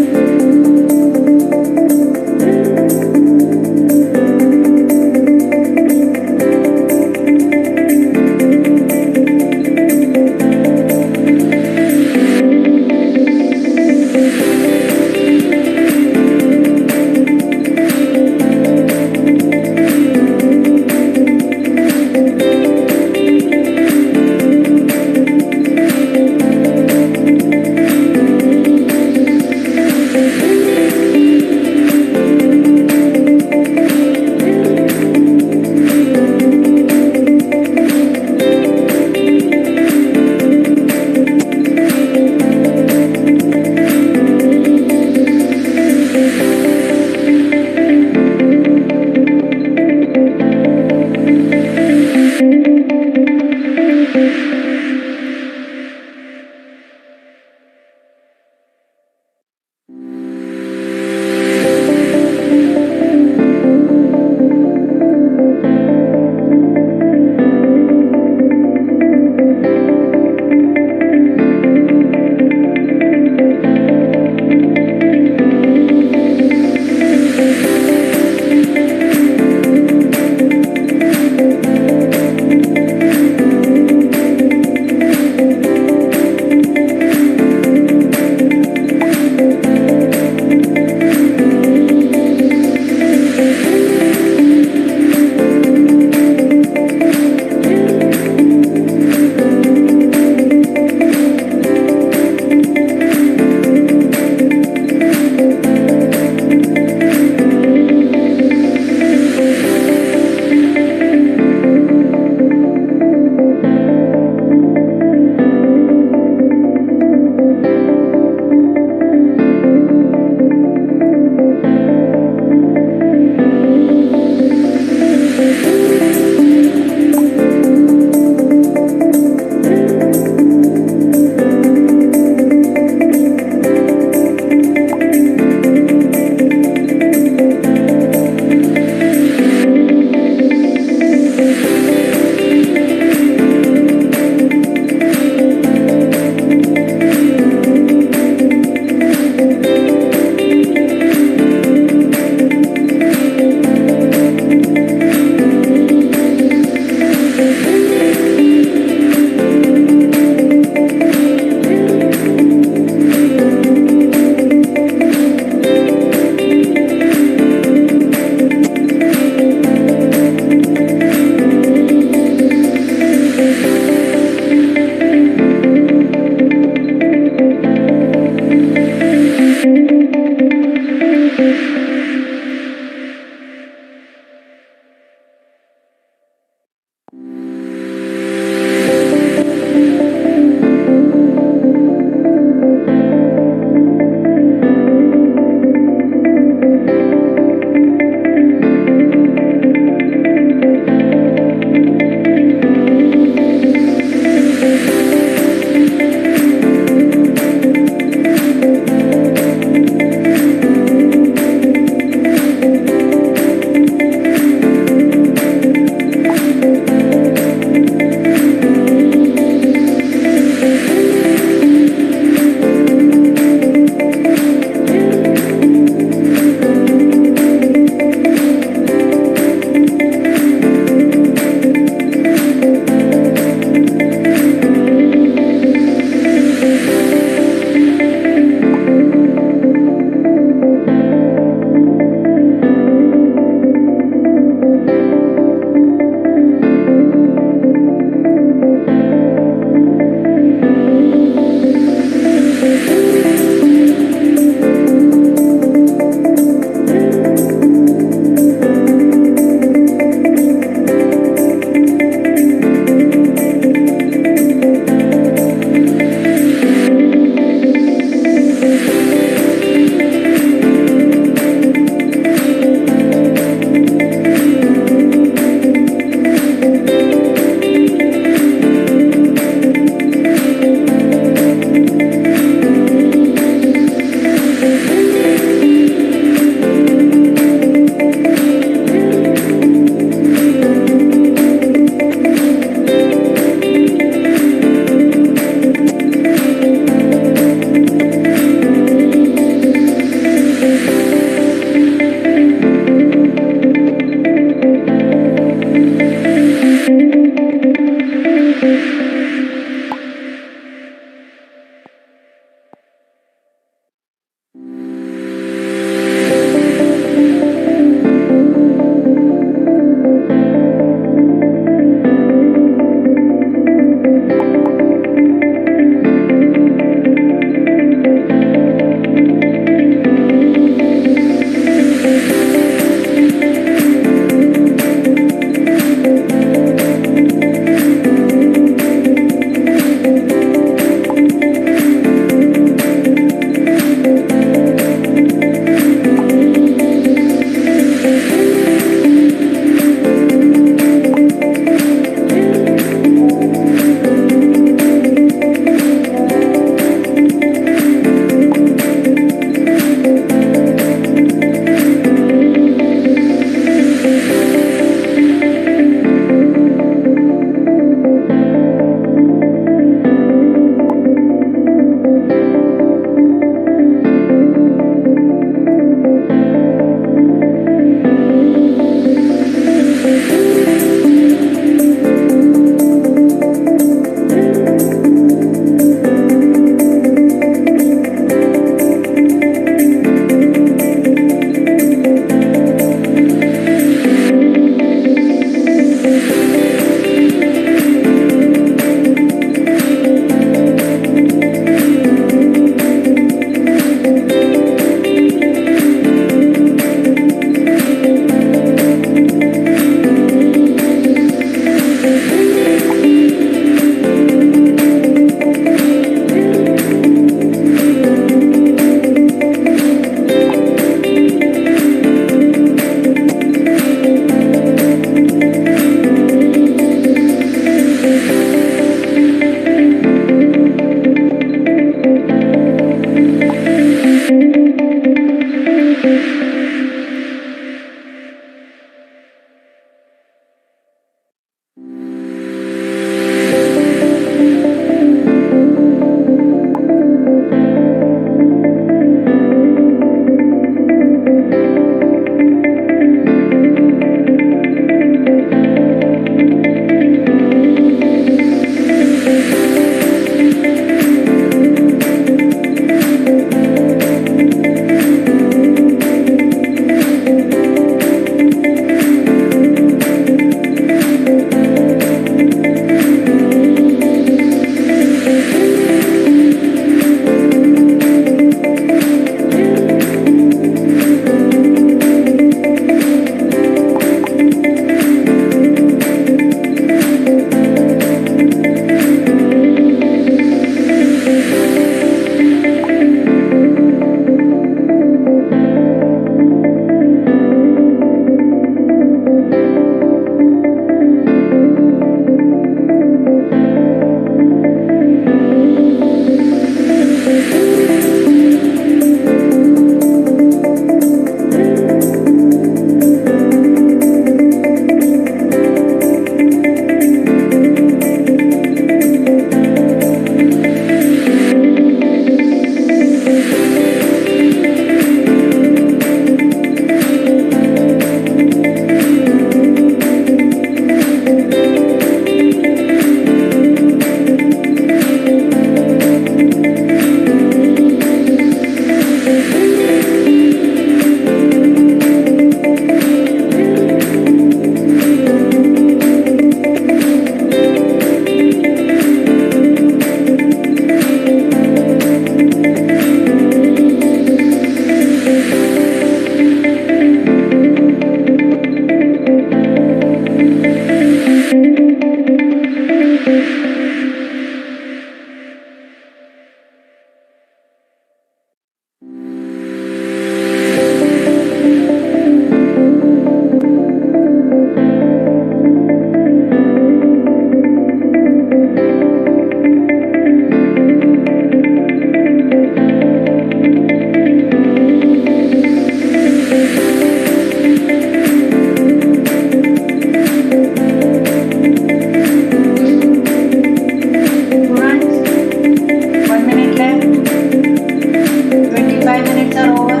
minutes are over.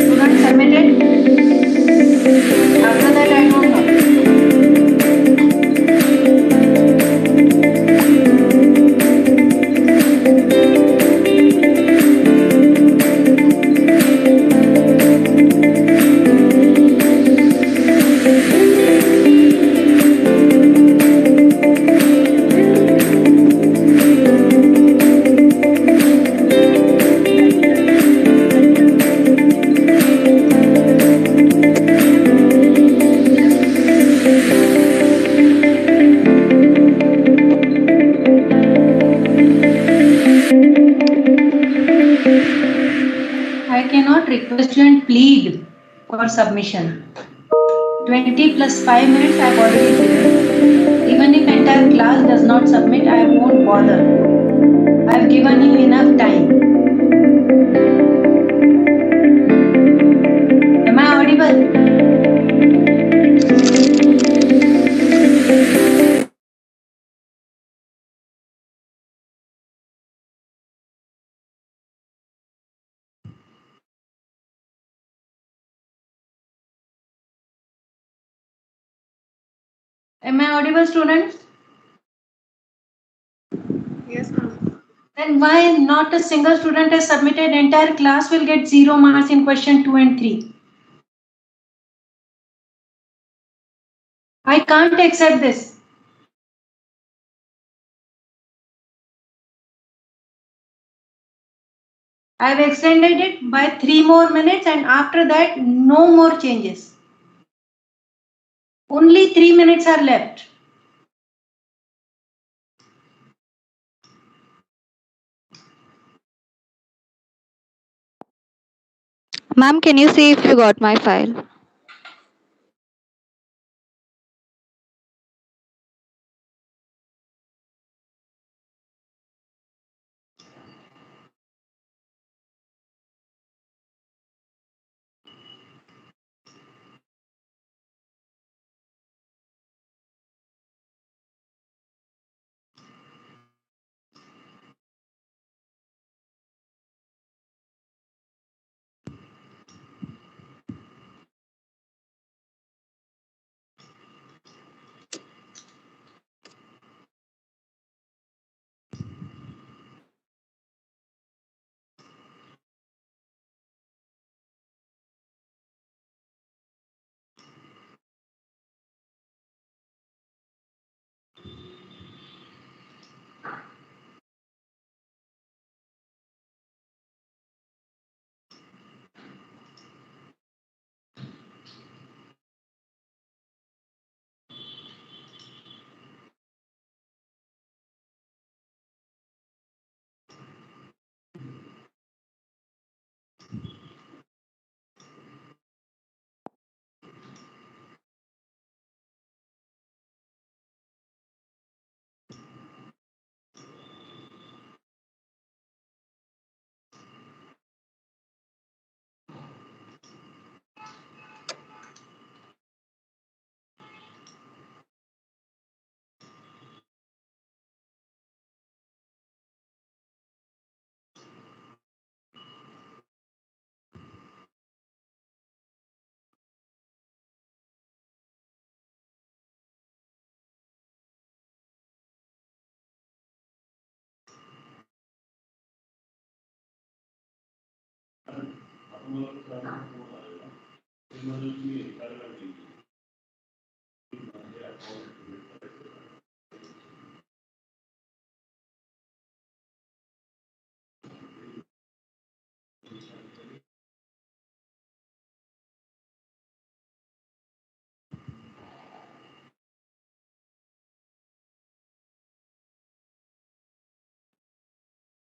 Students submitted. After that, I don't know. I cannot request you and plead for submission. 20 plus 5 minutes I have already given. Even if entire class does not submit, I won't bother. I have given you enough time. Am I audible? Am I audible, students? Yes, ma'am. Then why not a single student has submitted? Entire class will get 0 marks in question 2 and 3. I can't accept this. I have extended it by 3 more minutes and after that no more changes. Only 3 minutes are left. Ma'am, can you see if you got my file?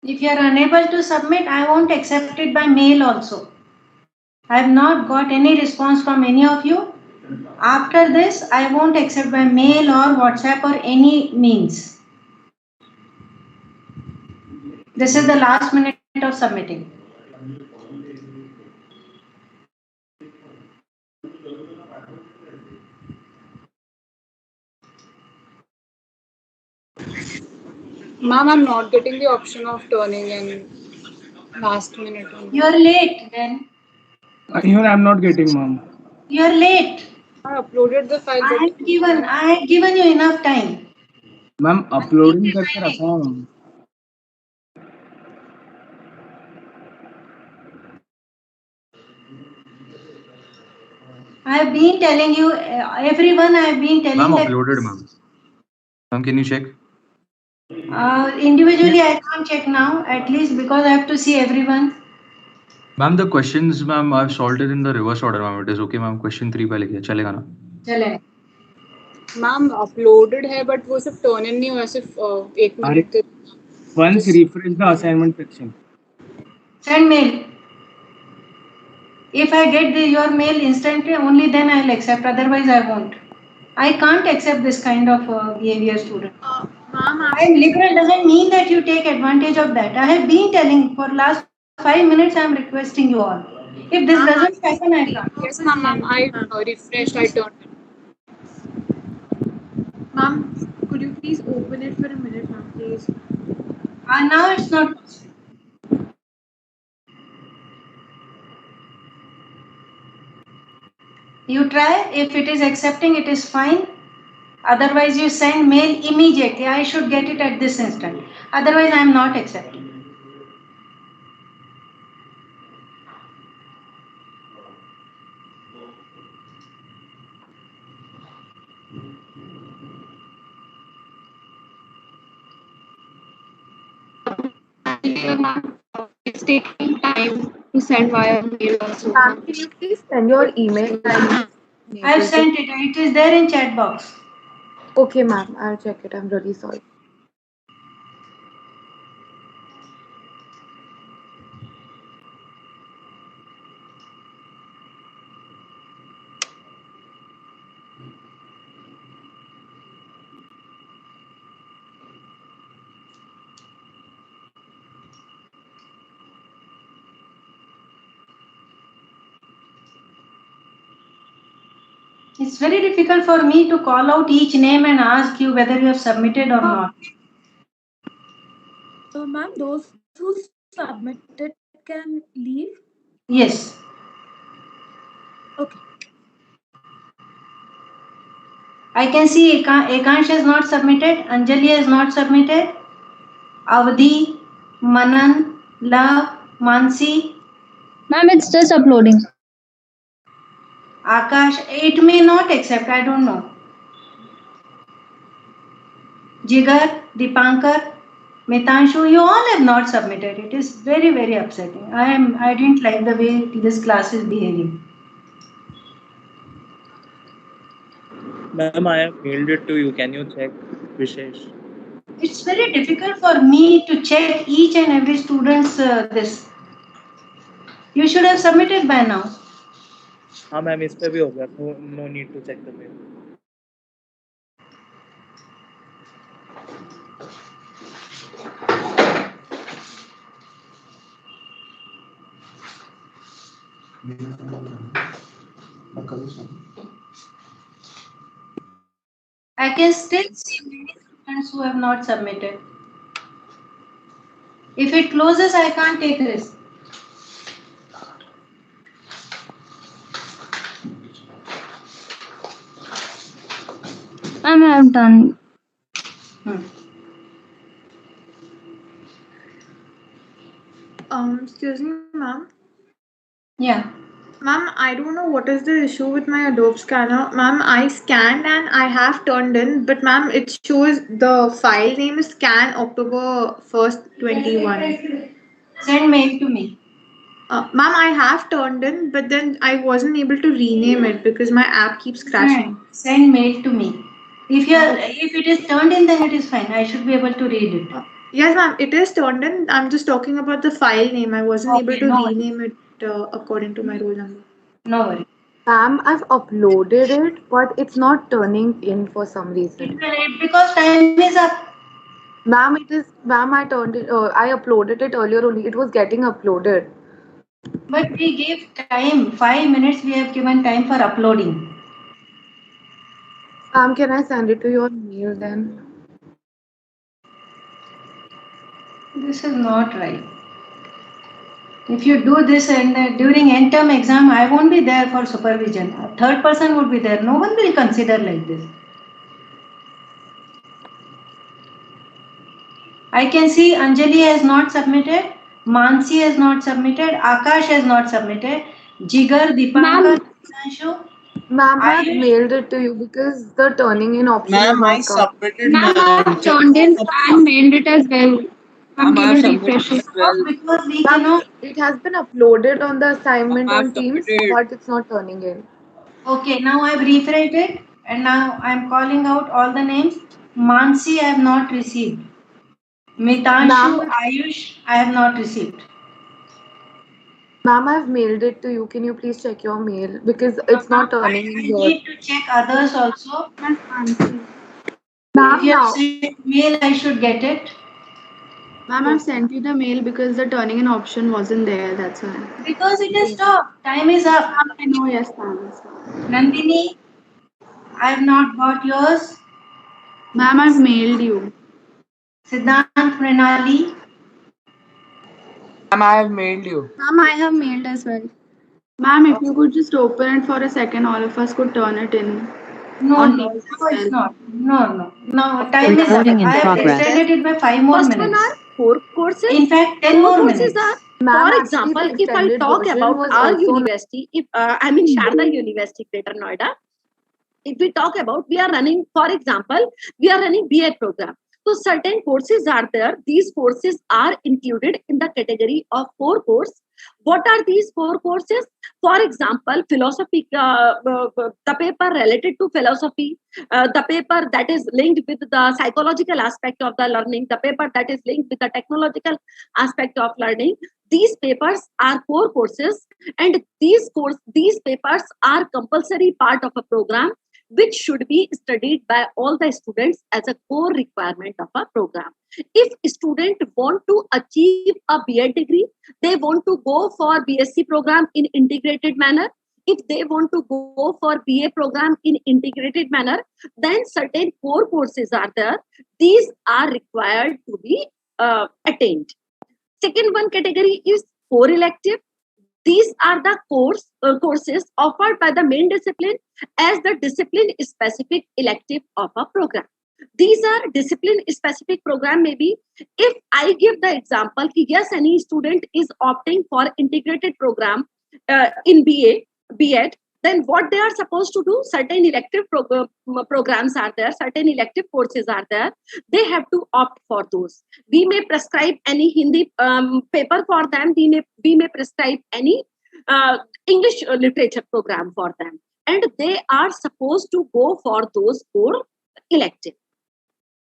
If you are unable to submit, I won't accept it by mail also. I have not got any response from any of you. After this, I won't accept by mail or WhatsApp or any means. This is the last minute of submitting. Ma'am, I'm not getting the option of turning in last minute. You are late then. Even I'm not getting, ma'am. You are late. I uploaded the file. I had given you enough time. Ma'am, uploading करके रखा हूँ. I have been telling you, everyone. I have been telling Ma'am, that. uploaded, ma'am. Ma'am, can you check? Individually, I can't check now. At least because I have to see everyone. Ma'am, the questions, ma'am, I've solved it in the reverse order, ma'am. It is okay, ma'am. Question 3 पे लिखिए, चलेगा ना? चले. Ma'am, uploaded है, but वो सिर्फ turn in नहीं हुआ, सिर्फ 1 minute. Once refresh the assignment section. Send mail. If I get your mail instantly, only then I'll accept. Otherwise, I won't. I can't accept this kind of behavior, student. Ma'am, I'm liberal doesn't mean that you take advantage of that. I have been telling for last 5 minutes. I'm requesting you all. If this doesn't happen, I can't. Yes, ma'am. I refreshed. I turned it. Ma'am, could you please open it for a minute, ma'am, please? Now it's not possible. You try. If it is accepting, it is fine. Otherwise, you send mail immediately. I should get it at this instant. Otherwise, I am not accepting. It's taking time to send via mail also. Ma'am, can you please send your email? I have sent it. It is there in chat box. Okay, ma'am. I'll check it. I'm really sorry. It's very difficult for me to call out each name and ask you whether you have submitted or not. So, ma'am, those who submitted can leave? Yes. Okay. I can see Ekansh has not submitted, Anjali has not submitted, Avdi, Manan, Love, Mansi. Ma'am, it's just uploading. Akash, it may not accept, I don't know. Jigar, Dipankar, Mitanshu, you all have not submitted. It is very, very upsetting. I didn't like the way this class is behaving. Ma'am, I have mailed it to you. Can you check, Vishesh? It's very difficult for me to check each and every student's this. You should have submitted by now. हाँ ma'am इस पे भी हो गया. No need to check the mail. I can still see many students who have not submitted. If it closes, I can't take risk. I'm done. Excuse me, ma'am. Yeah. Ma'am, I don't know what is the issue with my Adobe Scanner. Ma'am, I scanned and I have turned in, but ma'am, it shows the file name is scan October 1st, 21. Send mail to me. Ma'am, I have turned in, but then I wasn't able to rename it because my app keeps crashing. Send mail to me. If it is turned in, then it is fine. I should be able to read it. Yes, ma'am, it is turned in. I'm just talking about the file name. I wasn't able Okay, to no worries. rename it according to my roll number. No worries. Ma'am, I've uploaded it, but it's not turning in for some reason. Because time is up. Ma'am, it is. Ma'am, I turned it. I uploaded it earlier only. It was getting uploaded. But we gave time. 5 minutes we have given time for uploading. Ma'am, can I send it to your mail then? This is not right. If you do this and during end term exam, I won't be there for supervision. A third person would be there. No one will consider like this. I can see Anjali has not submitted. Mansi has not submitted. Akash has not submitted. Jigar, Dipankar, Dipanshu. Ma'am, I've mailed it to you because the turning in option has Ma'am, I not come. submitted Ma'am, my I've turned in and mailed it as well. I'm Ma'am, I have giving submitted refresh. as well. Because we Ma'am, cannot. it has been uploaded on the assignment Ma'am, I have on Teams, submitted. but it's not turning in. Okay, now I've rephrased it and now I'm calling out all the names. Mansi, I have not received. Mitanshu, Ma'am, Ayush, I have not received. Ma'am, I've mailed it to you. Can you please check your mail? Because it's not turning in I here. need to check others also. Ma'am, If you have now. sent mail, I should get it. Ma'am, I've sent you the mail because the turning in option wasn't there. That's why. Because it is stopped. Time is up. I know. Yes, ma'am. Nandini, I have not got yours. Ma'am, I've mailed you. Siddhant, Pranali. Ma'am, I have mailed you. Ma'am, I have mailed as well. Ma'am, if you could just open it for a second, all of us could turn it in. No, On no, Teams no, as it's well. not. No, time is up. Recording in I have progress. extended it by 5 more First minutes. one are core courses. In fact, 10 Core more courses minutes. are, Ma'am, for actually, the example, if I extended talk version about was our also university, if Sharda University, Greater Noida, if we talk about, we are running, for example, we are running BA program. So certain courses are there. These courses are included in the category of core course. What are these core courses? For example, philosophy, the paper related to philosophy, the paper that is linked with the psychological aspect of the learning, the paper that is linked with the technological aspect of learning. These papers are core courses, and these papers are compulsory part of a program which should be studied by all the students as a core requirement of a program. If students want to achieve a BA degree, they want to go for BSc program in integrated manner. If they want to go for BA program in integrated manner, then certain core courses are there. These are required to be attained. Second one category is core elective. These are the courses offered by the main discipline as the discipline specific elective of a program. These are discipline specific program. Maybe if I give the example, yes, any student is opting for integrated program in BA, then what they are supposed to do, certain elective programs are there, certain elective courses are there, they have to opt for those. We may prescribe any Hindi paper for them, we may prescribe any English literature program for them, and they are supposed to go for those core elective.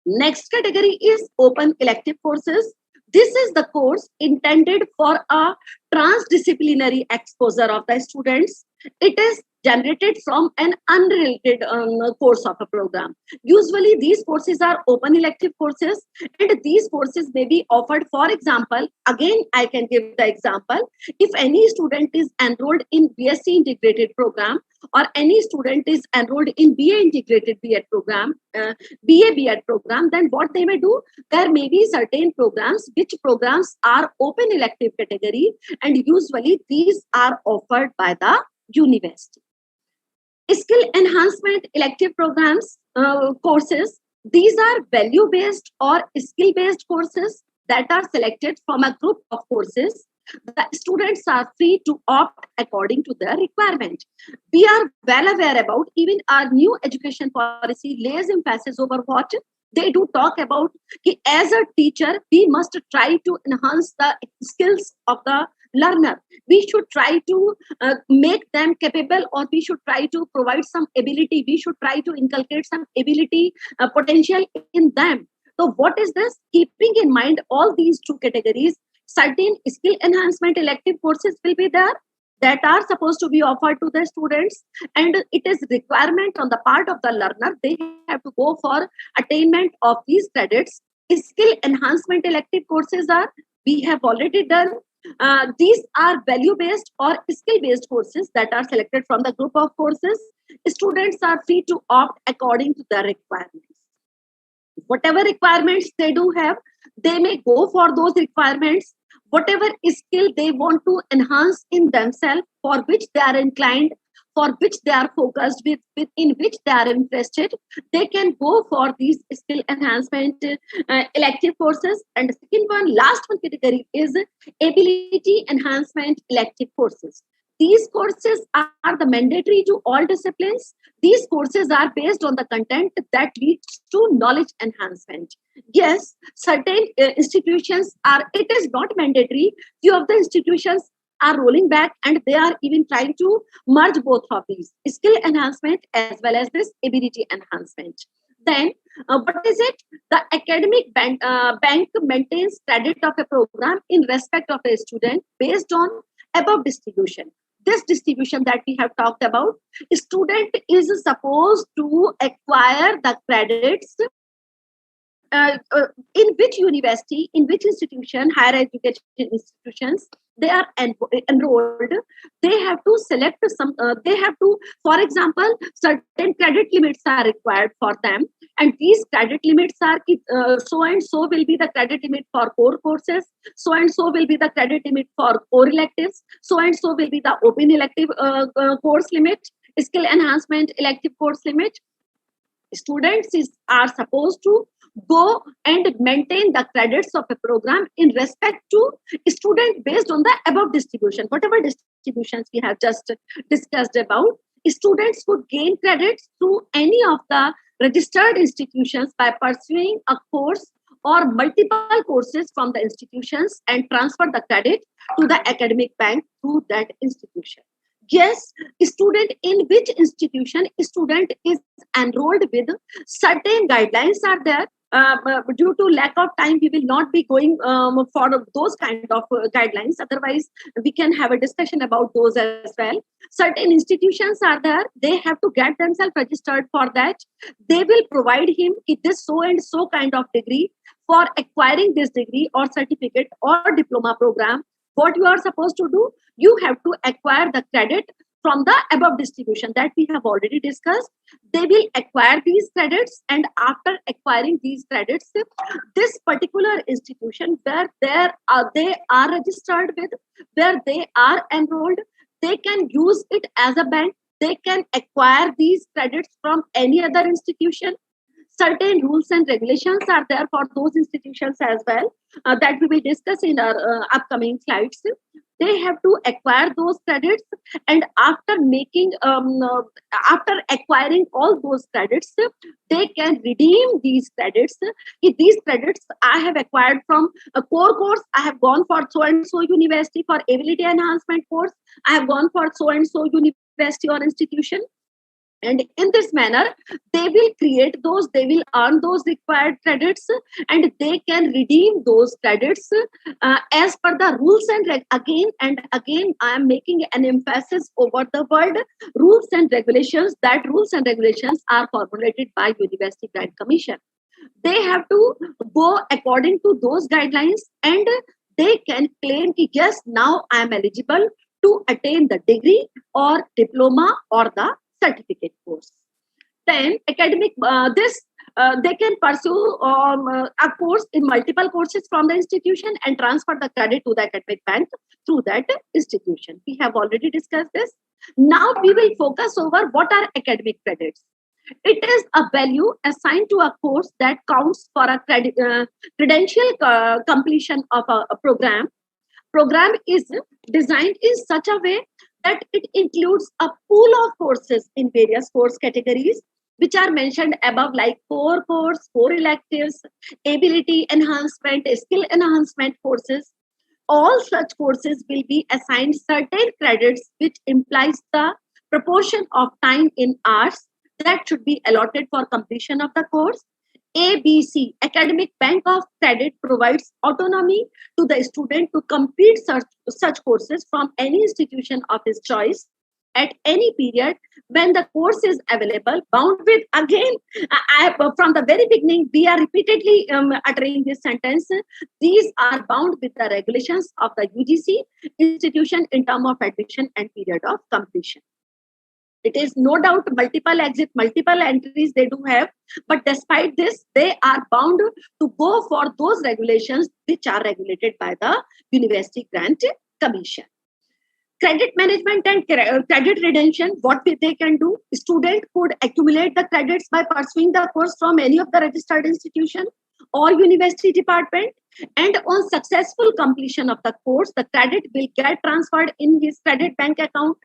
Next category is open elective courses. This is the course intended for a transdisciplinary exposure of the students. It is generated from an unrelated course of a program. Usually these courses are open elective courses, and these courses may be offered. For example, again I can give the example, if any student is enrolled in BSc integrated program, or any student is enrolled in BA integrated BEd program, BA BEd program, then what they may do, there may be certain programs which programs are open elective category, and usually these are offered by the university. Skill enhancement elective programs, courses, these are value based or skill based courses that are selected from a group of courses. The students are free to opt according to their requirement. We are well aware about, even our new education policy lays emphasis over what they do talk about. As a teacher, we must try to enhance the skills of the learner. We should try to make them capable, or we should try to provide some ability. We should try to inculcate some ability, potential in them. So what is this? Keeping in mind all these two categories, certain skill enhancement elective courses will be there that are supposed to be offered to the students, and it is requirement on the part of the learner. They have to go for attainment of these credits. Skill enhancement elective courses are, we have already done. These are value-based or skill-based courses that are selected from the group of courses. Students are free to opt according to their requirements. Whatever requirements they do have, they may go for those requirements. Whatever skill they want to enhance in themselves, for which they are inclined, for which they are focused, in which they are interested, they can go for these skill enhancement elective courses. And the second one, last one category is ability enhancement elective courses. These courses are the mandatory to all disciplines. These courses are based on the content that leads to knowledge enhancement. Yes, certain institutions are, it is not mandatory. Few of the institutions are rolling back and they are even trying to merge both of these, skill enhancement as well as this ability enhancement. Then what is it? The academic bank maintains credit of a program in respect of a student based on above distribution. This distribution that we have talked about, a student is supposed to acquire the credits in which university, in which institution, higher education institutions they are enrolled. They have to select some, they have to, for example, certain credit limits are required for them. And these credit limits are so and so will be the credit limit for core courses, so and so will be the credit limit for core electives, so and so will be the open elective course limit, skill enhancement elective course limit. Students are supposed to go and maintain the credits of a program in respect to student based on the above distribution. Whatever distributions we have just discussed about, students could gain credits through any of the registered institutions by pursuing a course or multiple courses from the institutions and transfer the credit to the academic bank through that institution. Yes, student in which institution student is enrolled with, certain guidelines are there. Due to lack of time, we will not be going for those kind of guidelines. Otherwise, we can have a discussion about those as well. Certain institutions are there. They have to get themselves registered for that. They will provide him this so and so kind of degree. For acquiring this degree or certificate or diploma program, what you are supposed to do, you have to acquire the credit from the above distribution that we have already discussed. They will acquire these credits, and after acquiring these credits, this particular institution where they are registered with, where they are enrolled, they can use it as a bank. They can acquire these credits from any other institution. Certain rules and regulations are there for those institutions as well that we will discuss in our upcoming slides. They have to acquire those credits, and after acquiring all those credits, they can redeem these credits. If these credits I have acquired from a core course, I have gone for so and so university. For ability enhancement course, I have gone for so and so university or institution. And in this manner, they will create those, they will earn those required credits, and they can redeem those credits as per the rules and again, I am making an emphasis over the word rules and regulations. That rules and regulations are formulated by University Grant Commission. They have to go according to those guidelines, and they can claim that yes, now I am eligible to attain the degree or diploma or the certificate course. Then academic, they can pursue a course in multiple courses from the institution and transfer the credit to the academic bank through that institution. We have already discussed this. Now we will focus over what are academic credits. It is a value assigned to a course that counts for a credential completion of a program. Program is designed in such a way that it includes a pool of courses in various course categories, which are mentioned above, like core course, core electives, ability enhancement, skill enhancement courses. All such courses will be assigned certain credits, which implies the proportion of time in hours that should be allotted for completion of the course. ABC, Academic Bank of Credit, provides autonomy to the student to complete such courses from any institution of his choice at any period when the course is available, bound with, again, from the very beginning, we are repeatedly uttering this sentence. These are bound with the regulations of the UGC institution in terms of admission and period of completion. It is no doubt multiple exit, multiple entries they do have, but despite this, they are bound to go for those regulations which are regulated by the University Grant Commission. Credit management and credit redemption, what they can do, student could accumulate the credits by pursuing the course from any of the registered institution or university department, and on successful completion of the course, the credit will get transferred in his credit bank account.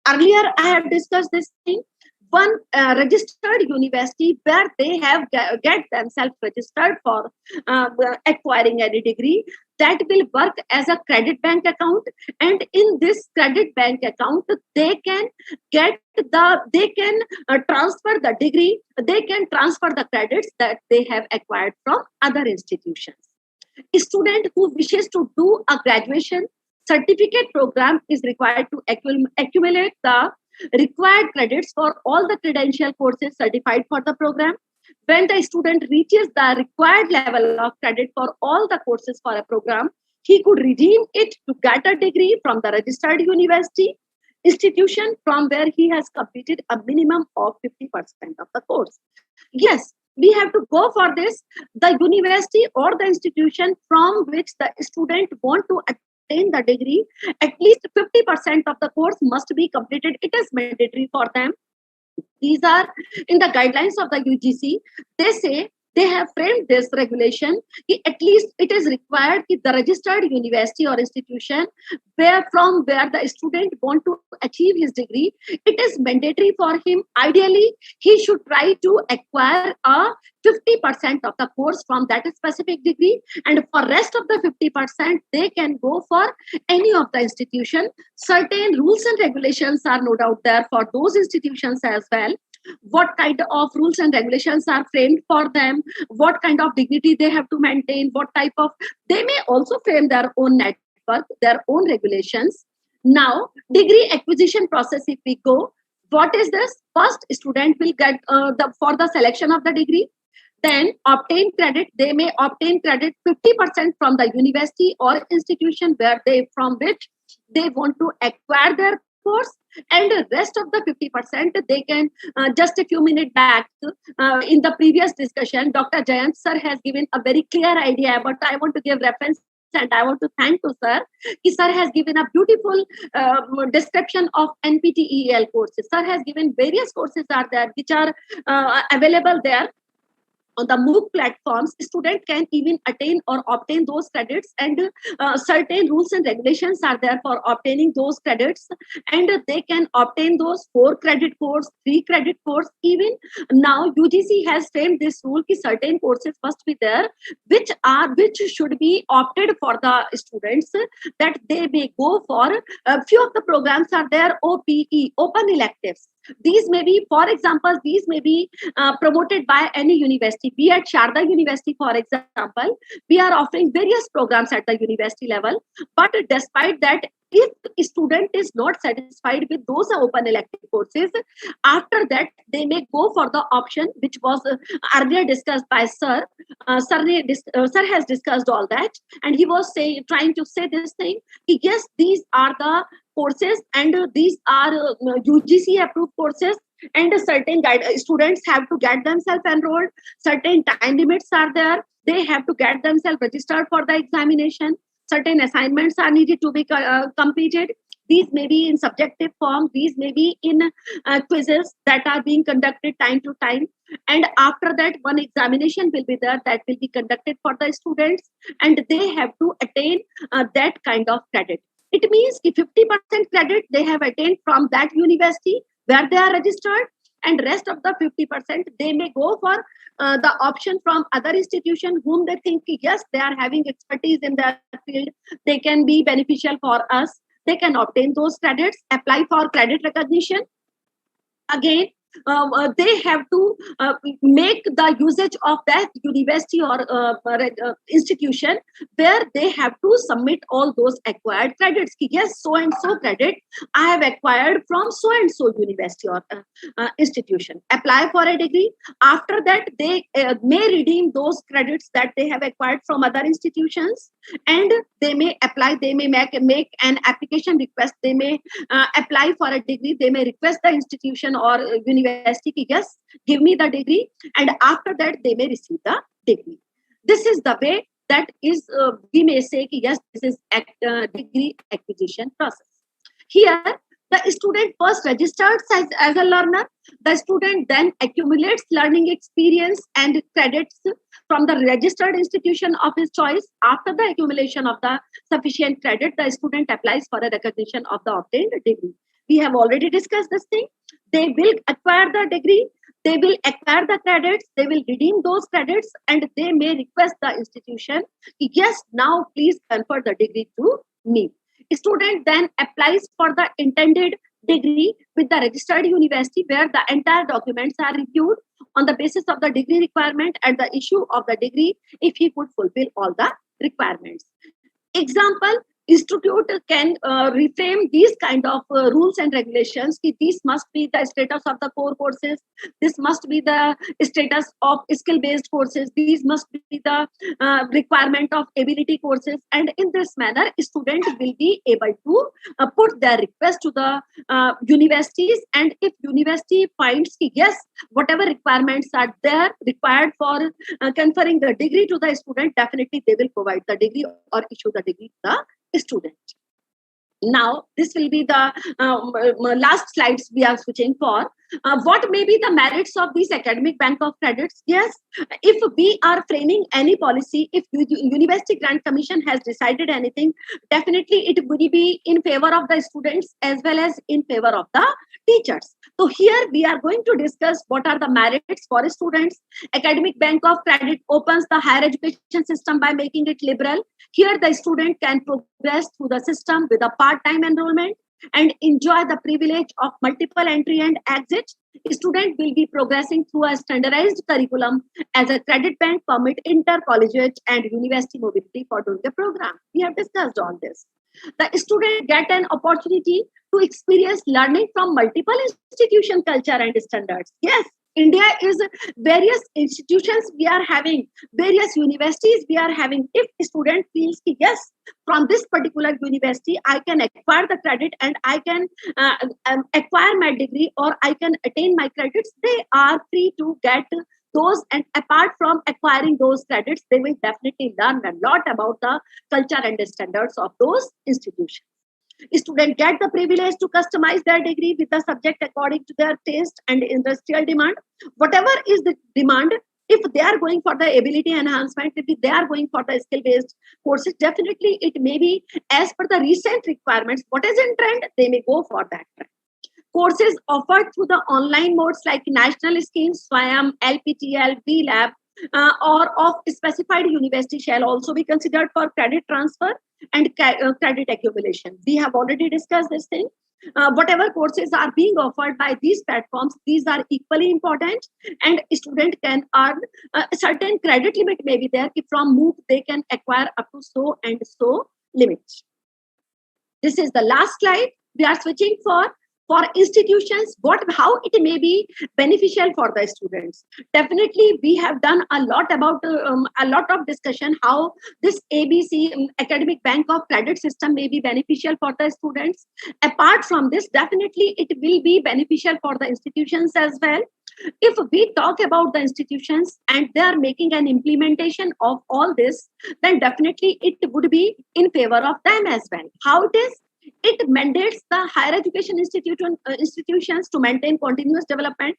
Earlier, I have discussed this thing. One registered university where they have get themselves registered for acquiring any degree, that will work as a credit bank account, and in this credit bank account they can transfer the degree, they can transfer the credits that they have acquired from other institutions. A student who wishes to do a graduation certificate program is required to accumulate the required credits for all the credential courses certified for the program. When the student reaches the required level of credit for all the courses for a program, he could redeem it to get a degree from the registered university institution from where he has completed a minimum of 50% of the course. Yes, we have to go for this. The university or the institution from which the student want to attain the degree, at least 50% of the course must be completed. It is mandatory for them. These are in the guidelines of the UGC. They say they have framed this regulation. At least it is required that the registered university or institution where the student want to achieve his degree, it is mandatory for him. Ideally, he should try to acquire a 50% of the course from that specific degree, and for rest of the 50%, they can go for any of the institution. Certain rules and regulations are no doubt there for those institutions as well. What kind of rules and regulations are framed for them, what kind of dignity they have to maintain, what type of, they may also frame their own network, their own regulations. Now, degree acquisition process, if we go, what is this? First, student will get for the selection of the degree, then obtain credit. They may obtain credit 50% from the university or institution from which they want to acquire their course, and the rest of the 50% they can, just a few minutes back in the previous discussion, Dr. Jayant sir has given a very clear idea, but I want to give reference and I want to thank to sir. Sir has given a beautiful description of NPTEL courses. Sir has given various courses are there which are available there. On the MOOC platforms, student can even attain or obtain those credits, and certain rules and regulations are there for obtaining those credits, and they can obtain those 4 credit course, 3 credit course. Even now, UGC has framed this rule that certain courses must be there, which should be opted for the students, that they may go for. A few of the programs are there, OPE, open electives. These may be, for example, promoted by any university. Be at Sharda University, for example, we are offering various programs at the university level. But despite that, if a student is not satisfied with those open elective courses, after that, they may go for the option which was earlier discussed by Sir. Sir has discussed all that, and he was trying to say this thing. Yes, these are the courses, and these are UGC approved courses, and certain students have to get themselves enrolled. Certain time limits are there. They have to get themselves registered for the examination. Certain assignments are needed to be completed. These may be in subjective form. These may be in quizzes that are being conducted time to time. And after that, one examination will be there that will be conducted for the students, and they have to attain that kind of credit. It means 50% credit they have attained from that university where they are registered, and rest of the 50% they may go for the option from other institutions whom they think, yes, they are having expertise in that field, they can be beneficial for us. They can obtain those credits, apply for credit recognition. Again, they have to make the usage of that university or institution where they have to submit all those acquired credits. Yes, so and so credit I have acquired from so and so university or institution. Apply for a degree. After that, they may redeem those credits that they have acquired from other institutions, and they may apply. They may make an application request. They may apply for a degree. They may request the institution or university, yes, give me the degree, and after that they may receive the degree. This is the way that is we may say yes, this is degree acquisition process. Here the student first registers as a learner. The student then accumulates learning experience and credits from the registered institution of his choice. After the accumulation of the sufficient credit, the student applies for a recognition of the obtained degree. We have already discussed this thing. They will acquire the degree, they will acquire the credits, they will redeem those credits, and they may request the institution, yes, now please confer the degree to me. Student then applies for the intended degree with the registered university, where the entire documents are reviewed on the basis of the degree requirement and the issue of the degree if he could fulfill all the requirements. Example, institute can reframe these kind of rules and regulations. These must be the status of the core courses. This must be the status of skill-based courses. These must be the requirement of ability courses. And in this manner, students will be able to put their request to the universities. And if university finds, yes, whatever requirements are there required for conferring the degree to the student, definitely they will provide the degree or issue the degree to the student. Now, this will be the last slides we are switching for. What may be the merits of these academic bank of credits? Yes, if we are framing any policy, if University Grant Commission has decided anything, definitely it will be in favor of the students as well as in favor of the teachers. So here we are going to discuss what are the merits for students. Academic bank of credit opens the higher education system by making it liberal. Here the student can progress through the system with a part-time enrollment and enjoy the privilege of multiple entry and exit. Student will be progressing through a standardized curriculum as a credit bank permit inter-collegiate and university mobility for doing the program. We have discussed all this. The student get an opportunity to experience learning from multiple institution culture and standards. Yes, India is various institutions we are having, various universities we are having. If a student feels, yes, from this particular university, I can acquire the credit and I can acquire my degree or I can attain my credits, they are free to get those. And apart from acquiring those credits, they will definitely learn a lot about the culture and the standards of those institutions. Students get the privilege to customize their degree with the subject according to their taste and industrial demand. Whatever is the demand, if they are going for the ability enhancement, if they are going for the skill-based courses, definitely it may be as per the recent requirements. What is in trend, they may go for that trend. Courses offered through the online modes like national schemes, SWAYAM, LPTL, VLab, or of specified university shall also be considered for credit transfer and credit accumulation. We have already discussed this thing. Whatever courses are being offered by these platforms, these are equally important, and a student can earn a certain credit limit may be there. If from MOOC they can acquire up to so and so limit. This is the last slide. We are switching for institutions, how it may be beneficial for the students. Definitely, we have done a lot about a lot of discussion how this ABC academic bank of credit system may be beneficial for the students. Apart from this, definitely it will be beneficial for the institutions as well. If we talk about the institutions and they are making an implementation of all this, then definitely it would be in favor of them as well. How it is? It mandates the higher education institutions to maintain continuous development.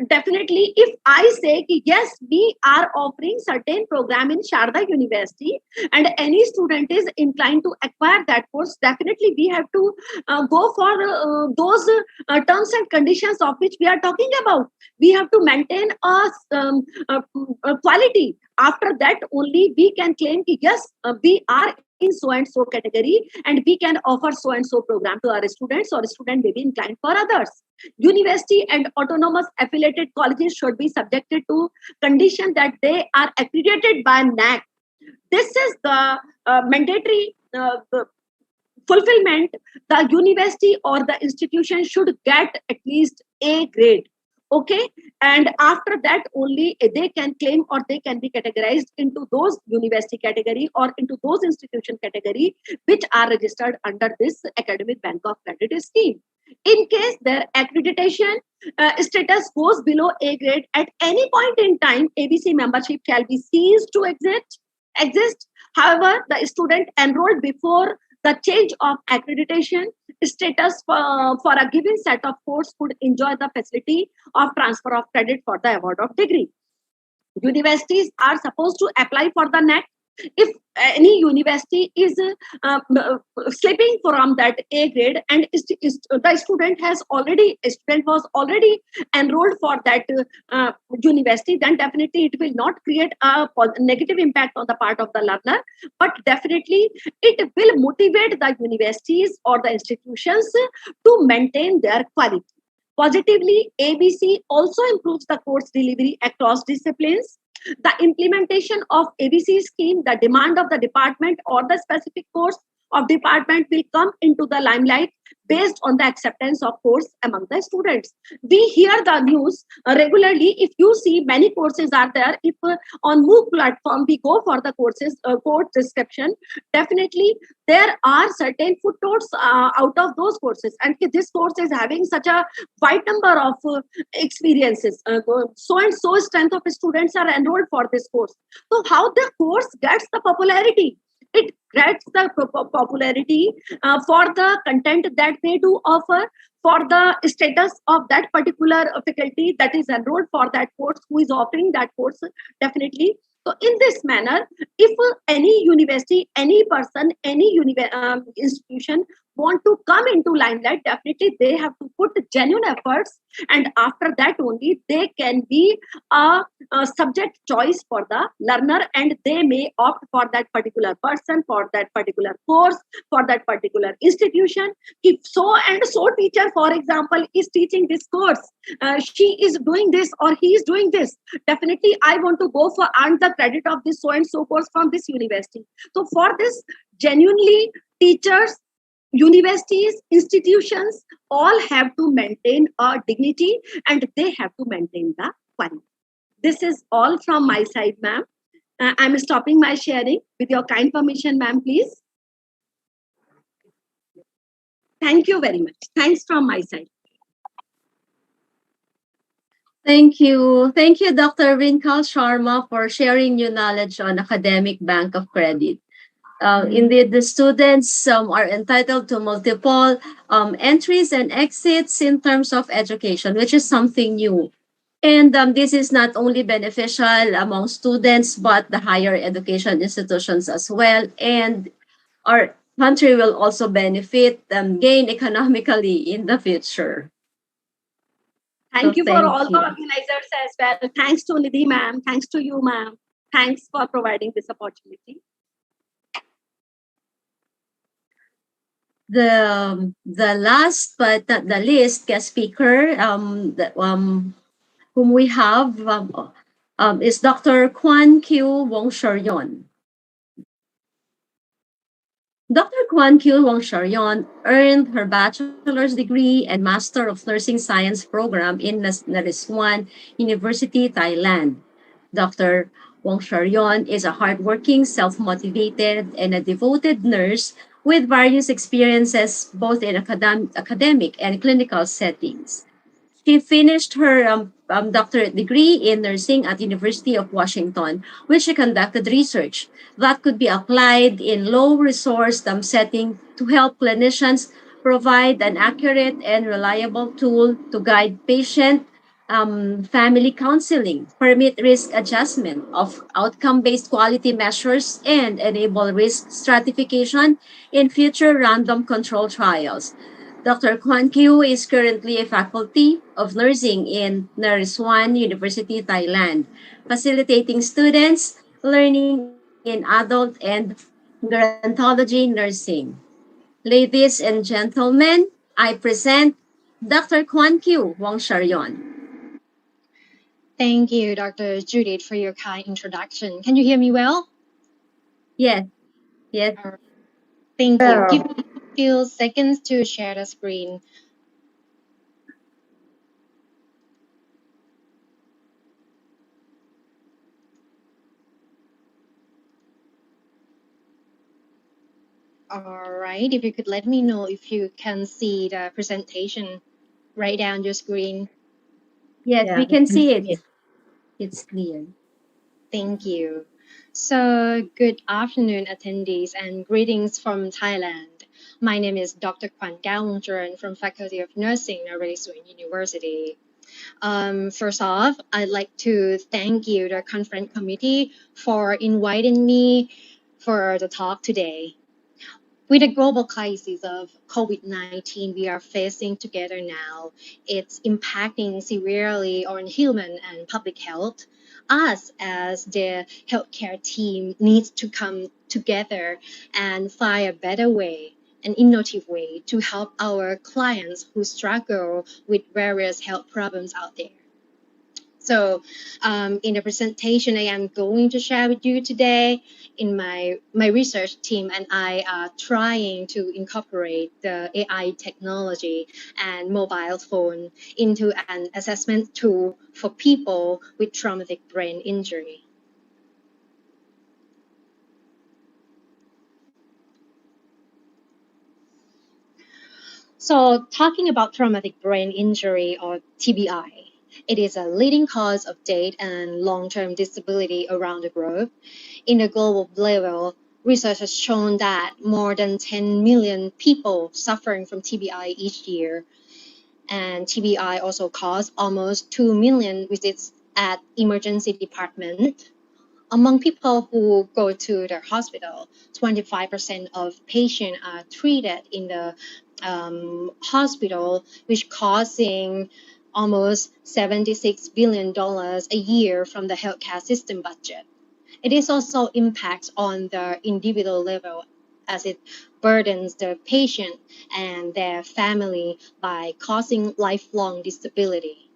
Definitely, if I say, yes, we are offering certain program in Sharda University and any student is inclined to acquire that course, definitely we have to go for those terms and conditions of which we are talking about. We have to maintain a quality. After that, only we can claim, yes, we are in so and so category and we can offer so and so program to our students, or student may be inclined for others. University and autonomous affiliated colleges should be subjected to condition that they are accredited by NAAC. This is the mandatory fulfillment. The university or the institution should get at least A grade. Okay, and after that only they can claim or they can be categorized into those university category or into those institution category which are registered under this Academic Bank of Credit scheme. In case their accreditation status goes below A grade, at any point in time, ABC membership shall be ceased to exist. However, the student enrolled before the change of accreditation status for a given set of course could enjoy the facility of transfer of credit for the award of degree. Universities are supposed to apply for the NAAC. If any university is slipping from that A grade and the student was already enrolled for that university, then definitely it will not create a negative impact on the part of the learner, but definitely it will motivate the universities or the institutions to maintain their quality. Positively, ABC also improves the course delivery across disciplines. The implementation of ABC scheme, the demand of the department or the specific course of department will come into the limelight based on the acceptance of course among the students. We hear the news regularly. If you see, many courses are there. If on MOOC platform we go for the course description, definitely there are certain footnotes out of those courses, and this course is having such a wide number of experiences. So and so strength of students are enrolled for this course. So how the course gets the popularity? It gets the popularity for the content that they do offer, for the status of that particular faculty that is enrolled for that course, who is offering that course, definitely. So in this manner, if any university, any person, any institution want to come into limelight, definitely they have to put genuine efforts, and after that only they can be a subject choice for the learner, and they may opt for that particular person, for that particular course, for that particular institution. If so and so teacher, for example, is teaching this course, she is doing this or he is doing this, definitely I want to go for earn the credit of this so and so course from this university. So for this, genuinely teachers, universities, institutions all have to maintain a dignity, and they have to maintain the quality. This is all from my side, ma'am. I'm stopping my sharing with your kind permission, ma'am, please. Thank you very much. Thanks from my side. Thank you. Thank you, Dr. Rinkal Sharma, for sharing your knowledge on Academic Bank of Credit. Indeed, the students are entitled to multiple entries and exits in terms of education, which is something new. And this is not only beneficial among students, but the higher education institutions as well. And our country will also benefit and gain economically in the future. Thank you for all the organizers as well. Thanks to Nidhi, ma'am. Thanks to you, ma'am. Thanks for providing this opportunity. The last but not the least guest speaker whom we have is Dr. Kwan Kyu Wong-Sharyon. Dr. Kwan Kyu Wong-Sharyon earned her bachelor's degree and Master of Nursing Science program in Naresuan University, Thailand. Dr. Wong-Sharyon is a hardworking, self-motivated, and a devoted nurse with various experiences both in academic and clinical settings. She finished her doctorate degree in nursing at University of Washington, which she conducted research that could be applied in low-resource setting to help clinicians provide an accurate and reliable tool to guide patient family counseling, permit risk adjustment of outcome-based quality measures, and enable risk stratification in future random control trials. Dr. Kwan Kyu is currently a faculty of nursing in Naresuan University, Thailand, facilitating students learning in adult and gerontology nursing. Ladies and gentlemen, I present Dr. Kwan Kyu Wong Sharyon. Thank you, Dr. Judith, for your kind introduction. Can you hear me well? Yes. Yes. Thank you. Give me a few seconds to share the screen. All right, if you could let me know if you can see the presentation right down your screen. Yes, we can see it. It's clear. Thank you. So, good afternoon, attendees, and greetings from Thailand. My name is Dr. Kwan Kao Wongcharan from Faculty of Nursing, Naresuan University. First off, I'd like to thank you, the conference committee, for inviting me for the talk today. With the global crisis of COVID-19 we are facing together now, it's impacting severely on human and public health. Us as the healthcare team needs to come together and find a better way, an innovative way to help our clients who struggle with various health problems out there. So in the presentation I am going to share with you today, in my research team and I are trying to incorporate the AI technology and mobile phone into an assessment tool for people with traumatic brain injury. So talking about traumatic brain injury or TBI, it is a leading cause of death and long-term disability around the globe. In a global level, research has shown that more than 10 million people suffering from TBI each year. And TBI also causes almost 2 million visits at emergency department. Among people who go to the hospital, 25% of patients are treated in the hospital, which causing almost $76 billion a year from the healthcare system budget. It is also impacts on the individual level as it burdens the patient and their family by causing lifelong disability.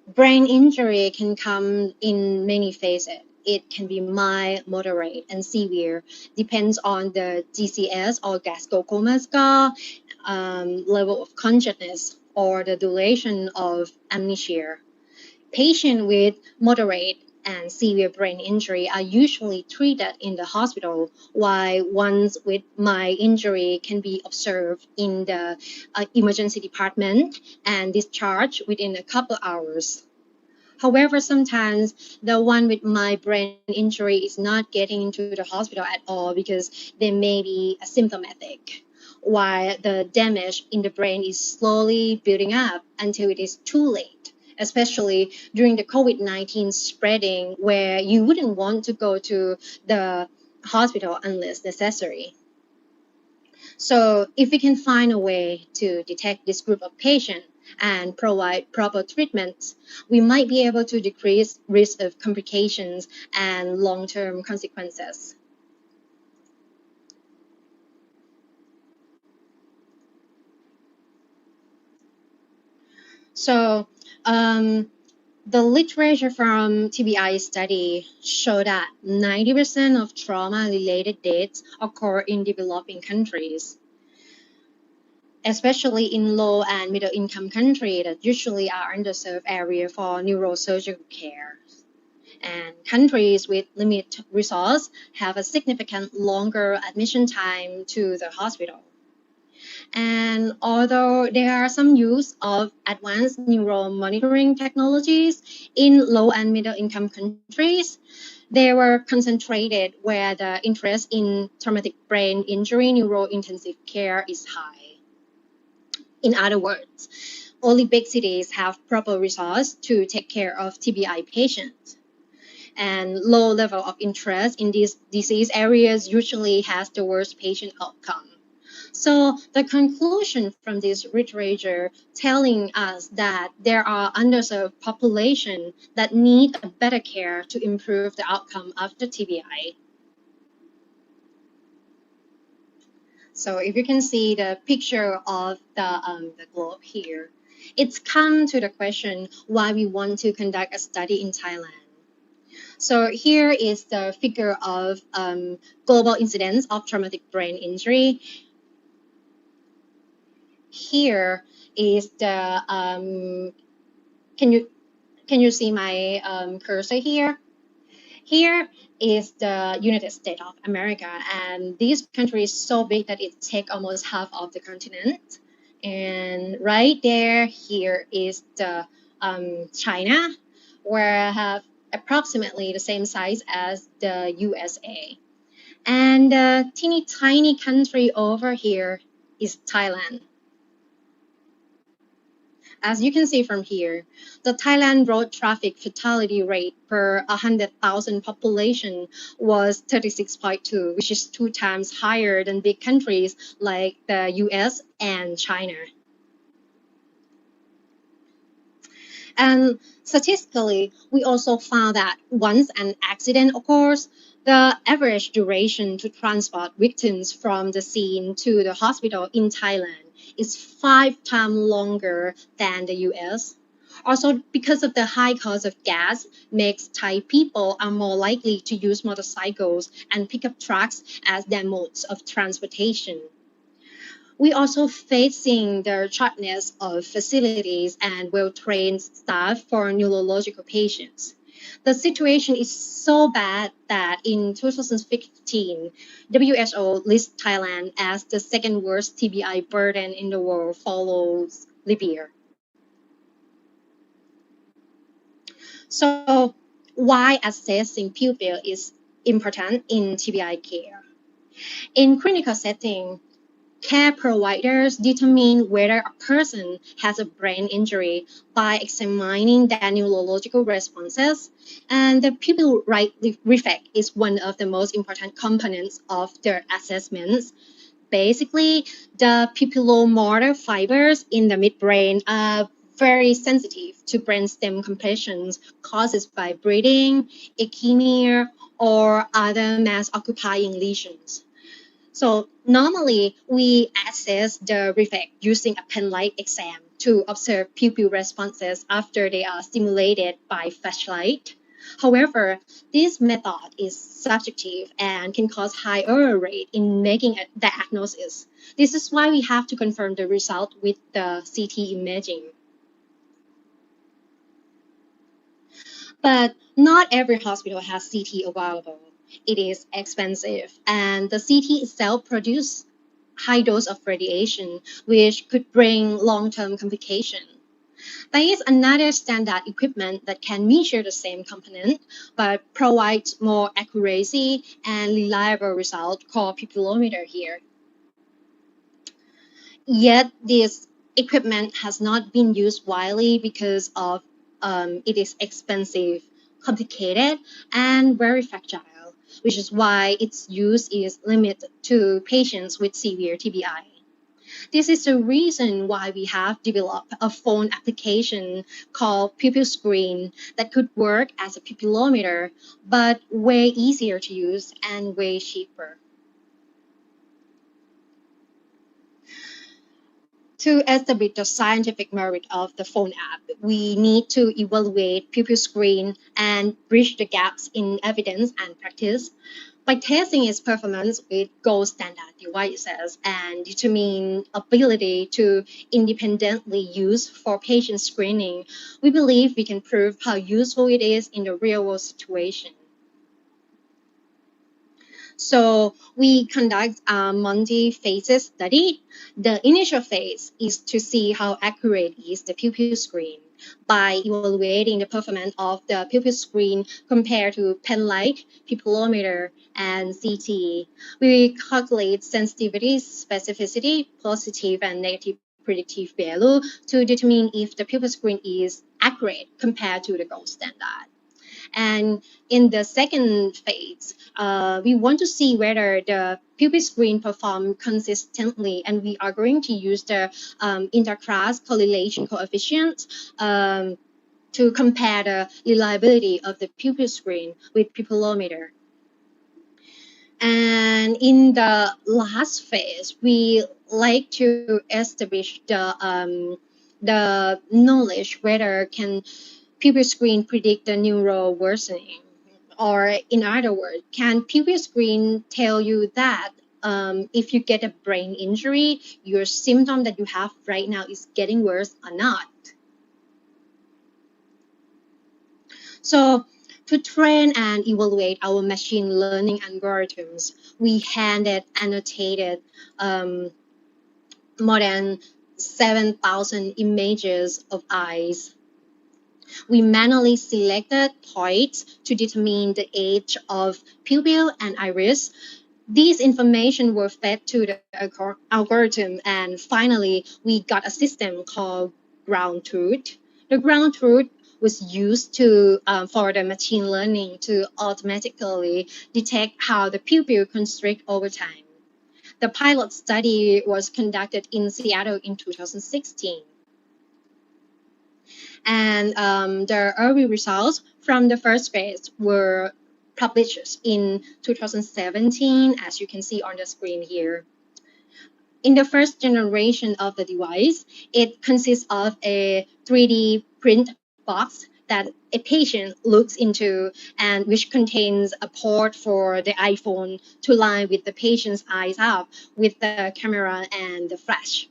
Brain injury can come in many phases. It can be mild, moderate, and severe, depends on the GCS or Glasgow Coma score, level of consciousness, or the duration of amnesia. Patients with moderate and severe brain injury are usually treated in the hospital, while ones with mild injury can be observed in the emergency department and discharged within a couple hours. However, sometimes the one with mild brain injury is not getting into the hospital at all because they may be asymptomatic, while the damage in the brain is slowly building up until it is too late, especially during the COVID-19 spreading, where you wouldn't want to go to the hospital unless necessary. So if we can find a way to detect this group of patients and provide proper treatments, we might be able to decrease risk of complications and long-term consequences. So the literature from TBI study showed that 90% of trauma-related deaths occur in developing countries, especially in low and middle income countries that usually are underserved area for neurosurgical care. And countries with limited resources have a significant longer admission time to the hospital. And although there are some use of advanced neural monitoring technologies in low and middle income countries, they were concentrated where the interest in traumatic brain injury neurointensive care is high. In other words, only big cities have proper resources to take care of TBI patients. And low level of interest in these disease areas usually has the worst patient outcome. So the conclusion from this literature telling us that there are underserved population that need a better care to improve the outcome of the TBI. So if you can see the picture of the globe here, it's come to the question why we want to conduct a study in Thailand. So here is the figure of global incidence of traumatic brain injury. Here is the can you see my cursor here? Here is the United States of America, and this country is so big that it takes almost half of the continent. And right there, here is the China, where I have approximately the same size as the USA. And the teeny tiny country over here is Thailand. As you can see from here, the Thailand road traffic fatality rate per 100,000 population was 36.2, which is 2 times higher than big countries like the US and China. And statistically, we also found that once an accident occurs, the average duration to transport victims from the scene to the hospital in Thailand is 5 times longer than the US. Also, because of the high cost of gas, makes Thai people are more likely to use motorcycles and pickup trucks as their modes of transportation. We also facing the shortness of facilities and well-trained staff for neurological patients. The situation is so bad that in 2015, WHO lists Thailand as the second worst TBI burden in the world, follows Libya. So why assessing pupil is important in TBI care? In clinical setting, care providers determine whether a person has a brain injury by examining their neurological responses, and the pupil right reflex is one of the most important components of their assessments. Basically, the pupillomotor fibers in the midbrain are very sensitive to brainstem compressions caused by breathing, ischemia, or other mass-occupying lesions. So normally, we assess the reflex using a pen light exam to observe pupil responses after they are stimulated by flashlight. However, this method is subjective and can cause high error rate in making a diagnosis. This is why we have to confirm the result with the CT imaging. But not every hospital has CT available. It is expensive, and the CT itself produces high dose of radiation, which could bring long-term complications. There is another standard equipment that can measure the same component, but provides more accuracy and reliable result called pupillometer here. Yet this equipment has not been used widely because of it is expensive, complicated, and very fragile, which is why its use is limited to patients with severe TBI. This is the reason why we have developed a phone application called Pupil Screen that could work as a pupillometer, but way easier to use and way cheaper. To establish the scientific merit of the phone app, we need to evaluate pupil screen and bridge the gaps in evidence and practice. By testing its performance with gold standard devices and determine ability to independently use for patient screening, we believe we can prove how useful it is in the real-world situation. So we conduct a multi-phase study. The initial phase is to see how accurate is the pupil screen. By evaluating the performance of the pupil screen compared to pen light, pupillometer, and CT, we calculate sensitivity, specificity, positive and negative predictive value to determine if the pupil screen is accurate compared to the gold standard. And in the second phase, we want to see whether the pupil screen performs consistently, and we are going to use the interclass correlation coefficient to compare the reliability of the pupil screen with pupillometer. And in the last phase, we like to establish the knowledge whether can pupil screen predict the neural worsening, or in other words, can pupil screen tell you that if you get a brain injury, your symptom that you have right now is getting worse or not. So to train and evaluate our machine learning algorithms, we handed annotated more than 7,000 images of eyes. We manually selected points to determine the age of pupil and iris. These information were fed to the algorithm, and finally, we got a system called ground truth. The ground truth was used to for the machine learning to automatically detect how the pupil constrict over time. The pilot study was conducted in Seattle in 2016. And the early results from the first phase were published in 2017, as you can see on the screen here. In the first generation of the device, it consists of a 3D print box that a patient looks into, and which contains a port for the iPhone to line with the patient's eyes up with the camera and the flash.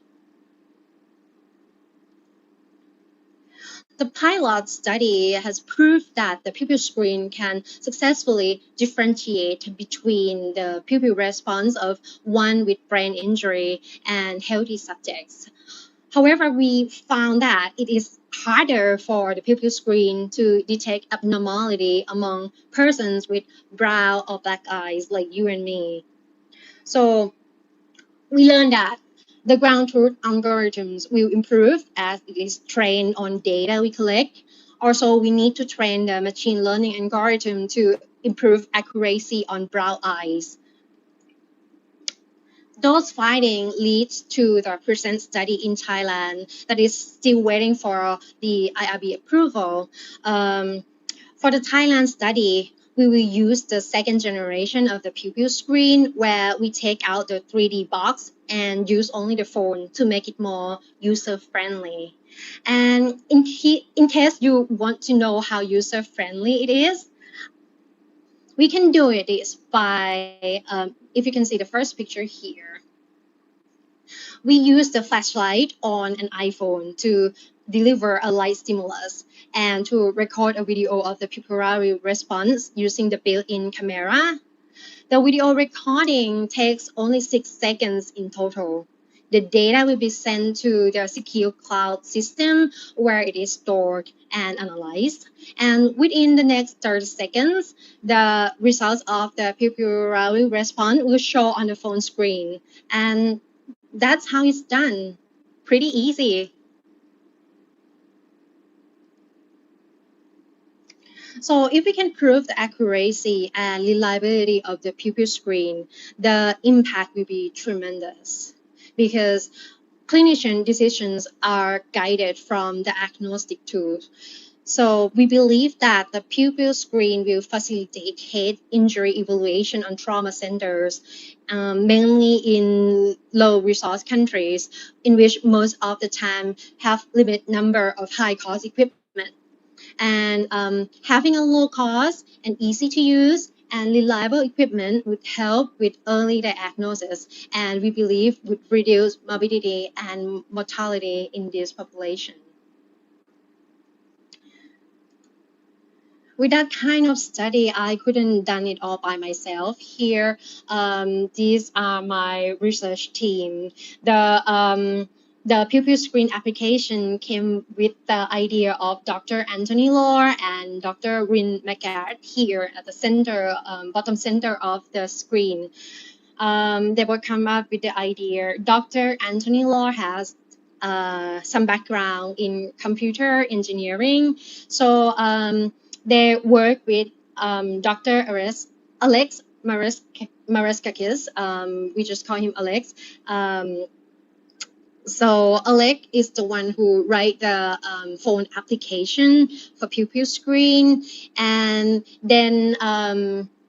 The pilot study has proved that the pupil screen can successfully differentiate between the pupil response of one with brain injury and healthy subjects. However, we found that it is harder for the pupil screen to detect abnormality among persons with brown or black eyes like you and me. So we learned that the ground truth algorithms will improve as it is trained on data we collect. Also, we need to train the machine learning algorithm to improve accuracy on brown eyes. Those findings lead to the present study in Thailand that is still waiting for the IRB approval. For the Thailand study, we will use the second generation of the pupil screen, where we take out the 3D box and use only the phone to make it more user-friendly. And in case you want to know how user-friendly it is, we can do it by, if you can see the first picture here, we use the flashlight on an iPhone to deliver a light stimulus and to record a video of the pupillary response using the built-in camera. The video recording takes only 6 seconds in total. The data will be sent to the secure cloud system where it is stored and analyzed. And within the next 30 seconds, the results of the pupillary response will show on the phone screen. And that's how it's done. Pretty easy. So if we can prove the accuracy and reliability of the pupil screen, the impact will be tremendous, because clinician decisions are guided from the agnostic tools. So we believe that the pupil screen will facilitate head injury evaluation on trauma centers, mainly in low-resource countries, in which most of the time have limited number of high-cost equipment. And having a low cost and easy to use and reliable equipment would help with early diagnosis, and we believe would reduce morbidity and mortality in this population. With that kind of study, I couldn't done it all by myself. Here, these are my research team. The pupil screen application came with the idea of Dr. Anthony Lohr and Dr. Rin McGarrett here at the center, bottom center of the screen. They will come up with the idea. Dr. Anthony Lohr has some background in computer engineering. So they work with Dr. Alex Mareskakis. We just call him Alex. So Alex is the one who write the phone application for pupil screen. And then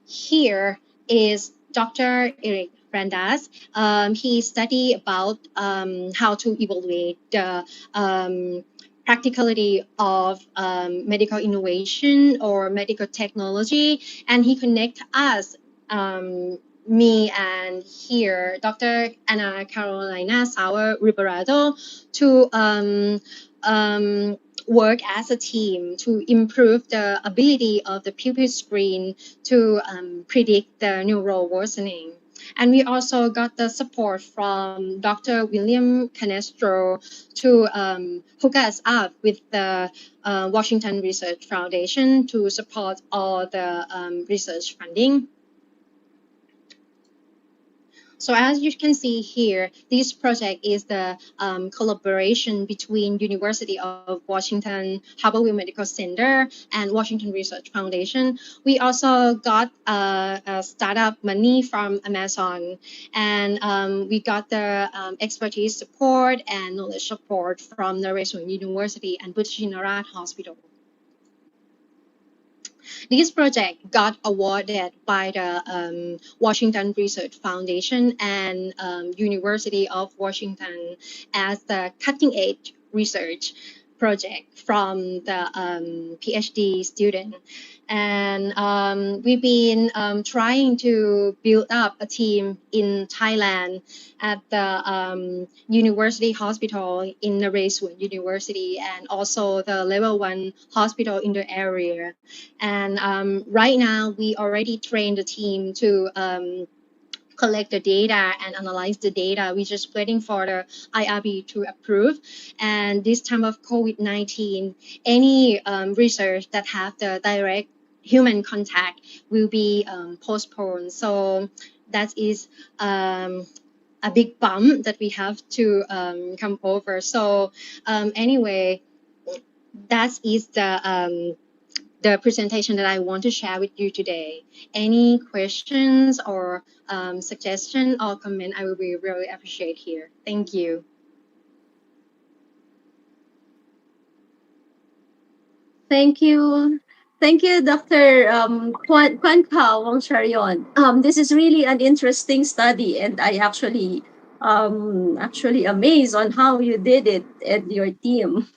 here is Dr. Eric Brandas. He studied about how to evaluate the practicality of medical innovation or medical technology, and he connect us, me and here Dr. Anna Carolina Sauer Ribeirado, to work as a team to improve the ability of the pupil screen to predict the neural worsening. And we also got the support from Dr. William Canestro to hook us up with the Washington Research Foundation to support all the research funding. So as you can see here, this project is the collaboration between University of Washington Harborview Medical Center and Washington Research Foundation. We also got a startup money from Amazon, and we got the expertise support and knowledge support from Naresuan University and Puthut Chinnarath Hospital. This project got awarded by the Washington Research Foundation and University of Washington as the cutting edge research project from the PhD student. And we've been trying to build up a team in Thailand at the University Hospital in Naresuan University and also the level 1 hospital in the area. And right now, we already trained the team to collect the data and analyze the data. We're just waiting for the IRB to approve. And this time of COVID-19, any research that have the direct human contact will be postponed. So that is a big bump that we have to come over. So anyway, that is the presentation that I want to share with you today. Any questions or suggestion or comment, I will be really appreciate here. Thank you. Thank you. Thank you, Dr. Kwan Kao Wong Charion. This is really an interesting study, and I actually amazed on how you did it and your team.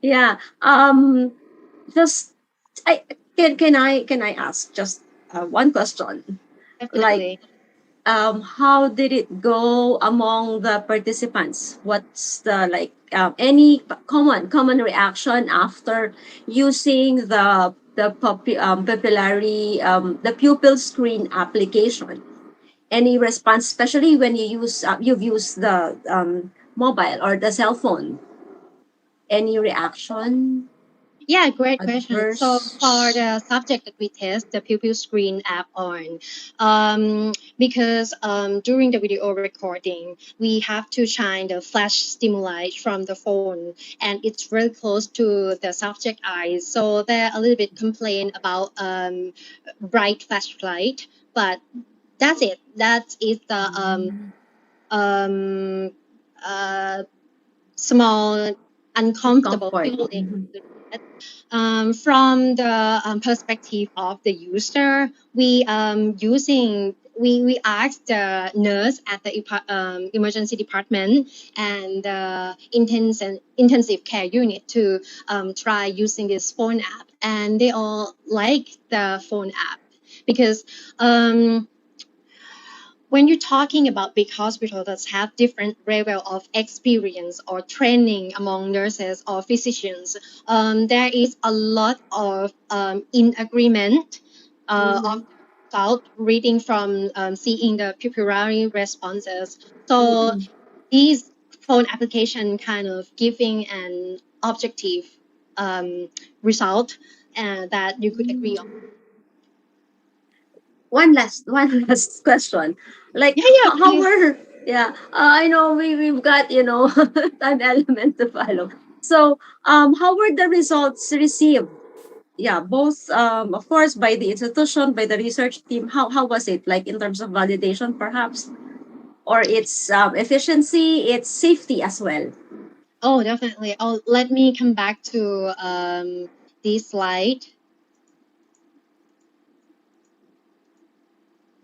Yeah. Just can I ask just one question? Definitely. Like, how did it go among the participants? What's the any common reaction after using the pupillary the pupil screen application? Any response, especially when you've used the mobile or the cell phone? Any reaction? Yeah, great question. Adverse? So for the subject that we test the pupil screen app on, because during the video recording, we have to shine the flash stimuli from the phone, and it's very close to the subject eyes. So they're a little bit complain about bright flashlight, but that's it. That is the small uncomfortable feeling. From the perspective of the user, we asked the nurse at the emergency department and the intensive care unit to try using this phone app, and they all like the phone app because when you're talking about big hospitals that have different level of experience or training among nurses or physicians, there is a lot of in agreement of without reading from seeing the pupillary responses. So these phone application kind of giving an objective result that you could agree on. One last question. Like, how were I know we've got an element to follow. So how were the results received? Yeah, both of course by the institution, by the research team. How was it like in terms of validation, perhaps, or its efficiency, its safety as well? Oh, definitely. Oh, let me come back to this slide.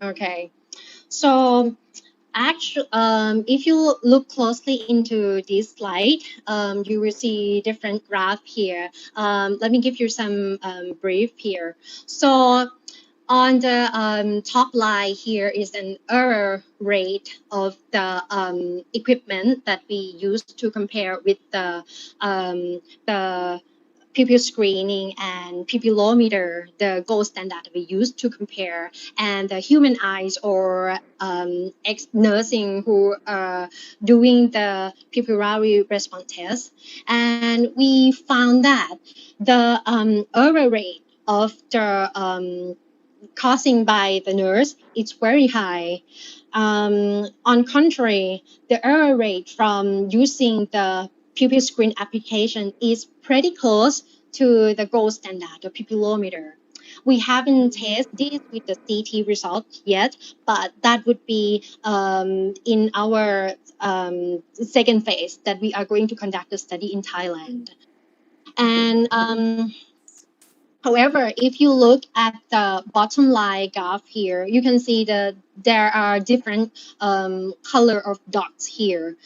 Okay. So actually, if you look closely into this slide, you will see different graph here. Let me give you some brief here. So on the top line here is an error rate of the equipment that we use to compare with the pupil screening and pupillometer, the gold standard we use to compare, and the human eyes or ex-nursing who are doing the pupillary response test. And we found that the error rate of the causing by the nurse is very high. On contrary, the error rate from using the pupil screen application is pretty close to the gold standard, the pupillometer. We haven't tested this with the CT result yet, but that would be in our second phase that we are going to conduct the study in Thailand. And however, if you look at the bottom line graph here, you can see that there are different color of dots here.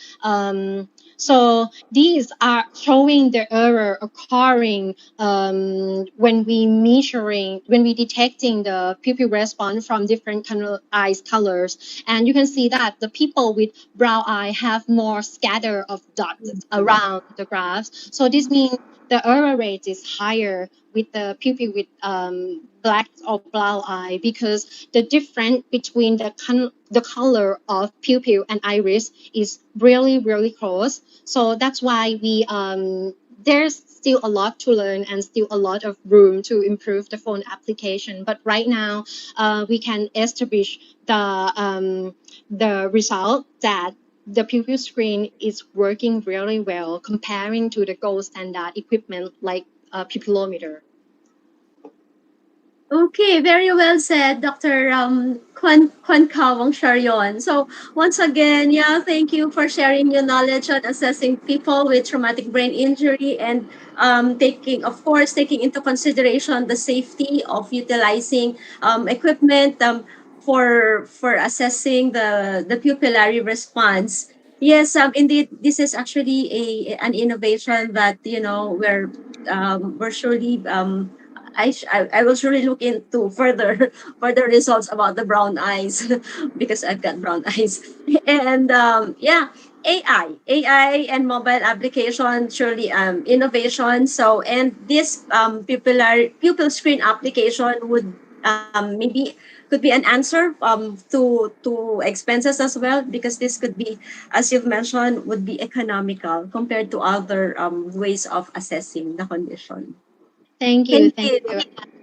So these are showing the error occurring when we detecting the pupil response from different eyes colors. And you can see that the people with brown eye have more scatter of dots around the graphs. So this means the error rate is higher with the pupil with black or brown eye, because the difference between the color of pupil and iris is really close. So that's why we there's still a lot to learn and still a lot of room to improve the phone application. But right now, we can establish the result that the pupil screen is working really well comparing to the gold standard equipment like a pupillometer. Okay, very well said, Dr. Kwan Kawang Sharyon. So once again, yeah, thank you for sharing your knowledge on assessing people with traumatic brain injury and taking into consideration the safety of utilizing equipment for assessing the pupillary response. Yes, indeed, this is actually an innovation that we're surely I will surely look into further results about the brown eyes because I've got brown eyes. And AI and mobile application surely innovation. So and this pupil screen application would maybe could be an answer to expenses as well, because this could be, as you've mentioned, would be economical compared to other ways of assessing the condition. Thank you.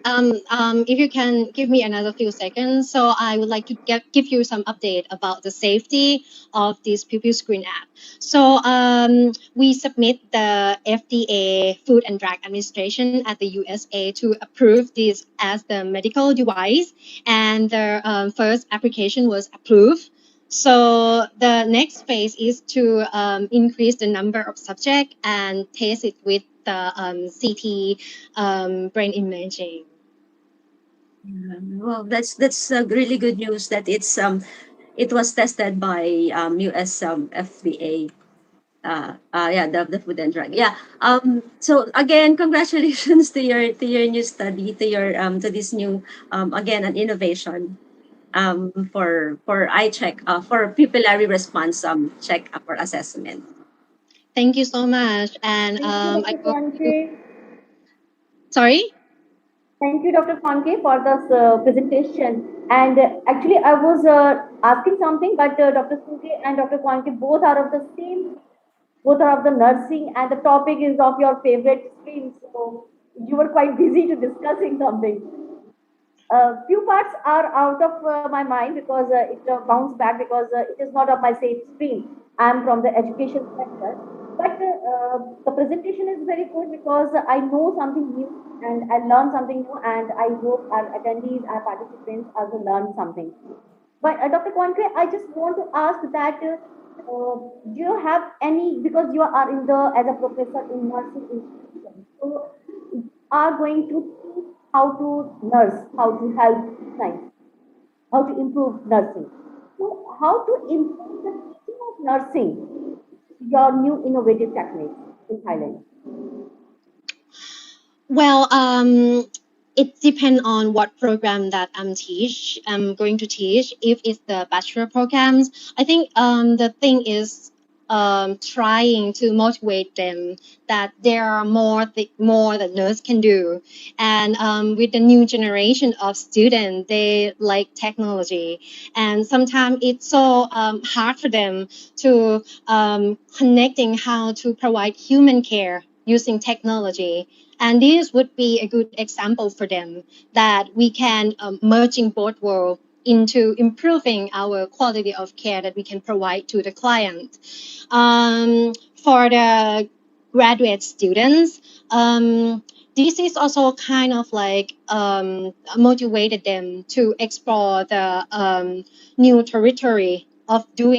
If you can give me another few seconds, so I would like to give you some update about the safety of this pupil screen app. So we submit the FDA Food and Drug Administration at the USA to approve this as the medical device, and the first application was approved. So the next phase is to increase the number of subjects and test it with the CT brain imaging. Well, that's really good news that it was tested by US FDA. The Food and Drug. Yeah. So again, congratulations to your new study, to this new again an innovation for eye check for pupillary response check for assessment. Thank you so much. And Thank you, Dr. Kwanke. Sorry? Thank you, Dr. Kwanke, for this presentation. And actually, I was asking something, but Dr. Kwanke and Dr. Kwanke both are of the same, both are of the nursing, and the topic is of your favorite stream. So you were quite busy to discussing something. Few parts are out of my mind because it bounced back because it is not of my same stream. I'm from the education sector. But the presentation is very good because I know something new and I learned something new, and I hope our attendees, our participants also learn something. But Dr. Kwanke, I just want to ask that do you have any, because you are in the as a professor in nursing institution, so are going to teach how to nurse, how to help clients. how to improve nursing. So how to improve the teaching of nursing, your new innovative techniques in Thailand? Well, it depends on what program that I'm going to teach. If it's the bachelor programs, I think the thing is trying to motivate them that there are more that nurse can do. And with the new generation of students, they like technology, and sometimes it's so hard for them to connecting how to provide human care using technology. And this would be a good example for them that we can merging both worlds into improving our quality of care that we can provide to the client. For the graduate students, this is also kind of like motivated them to explore the new territory of doing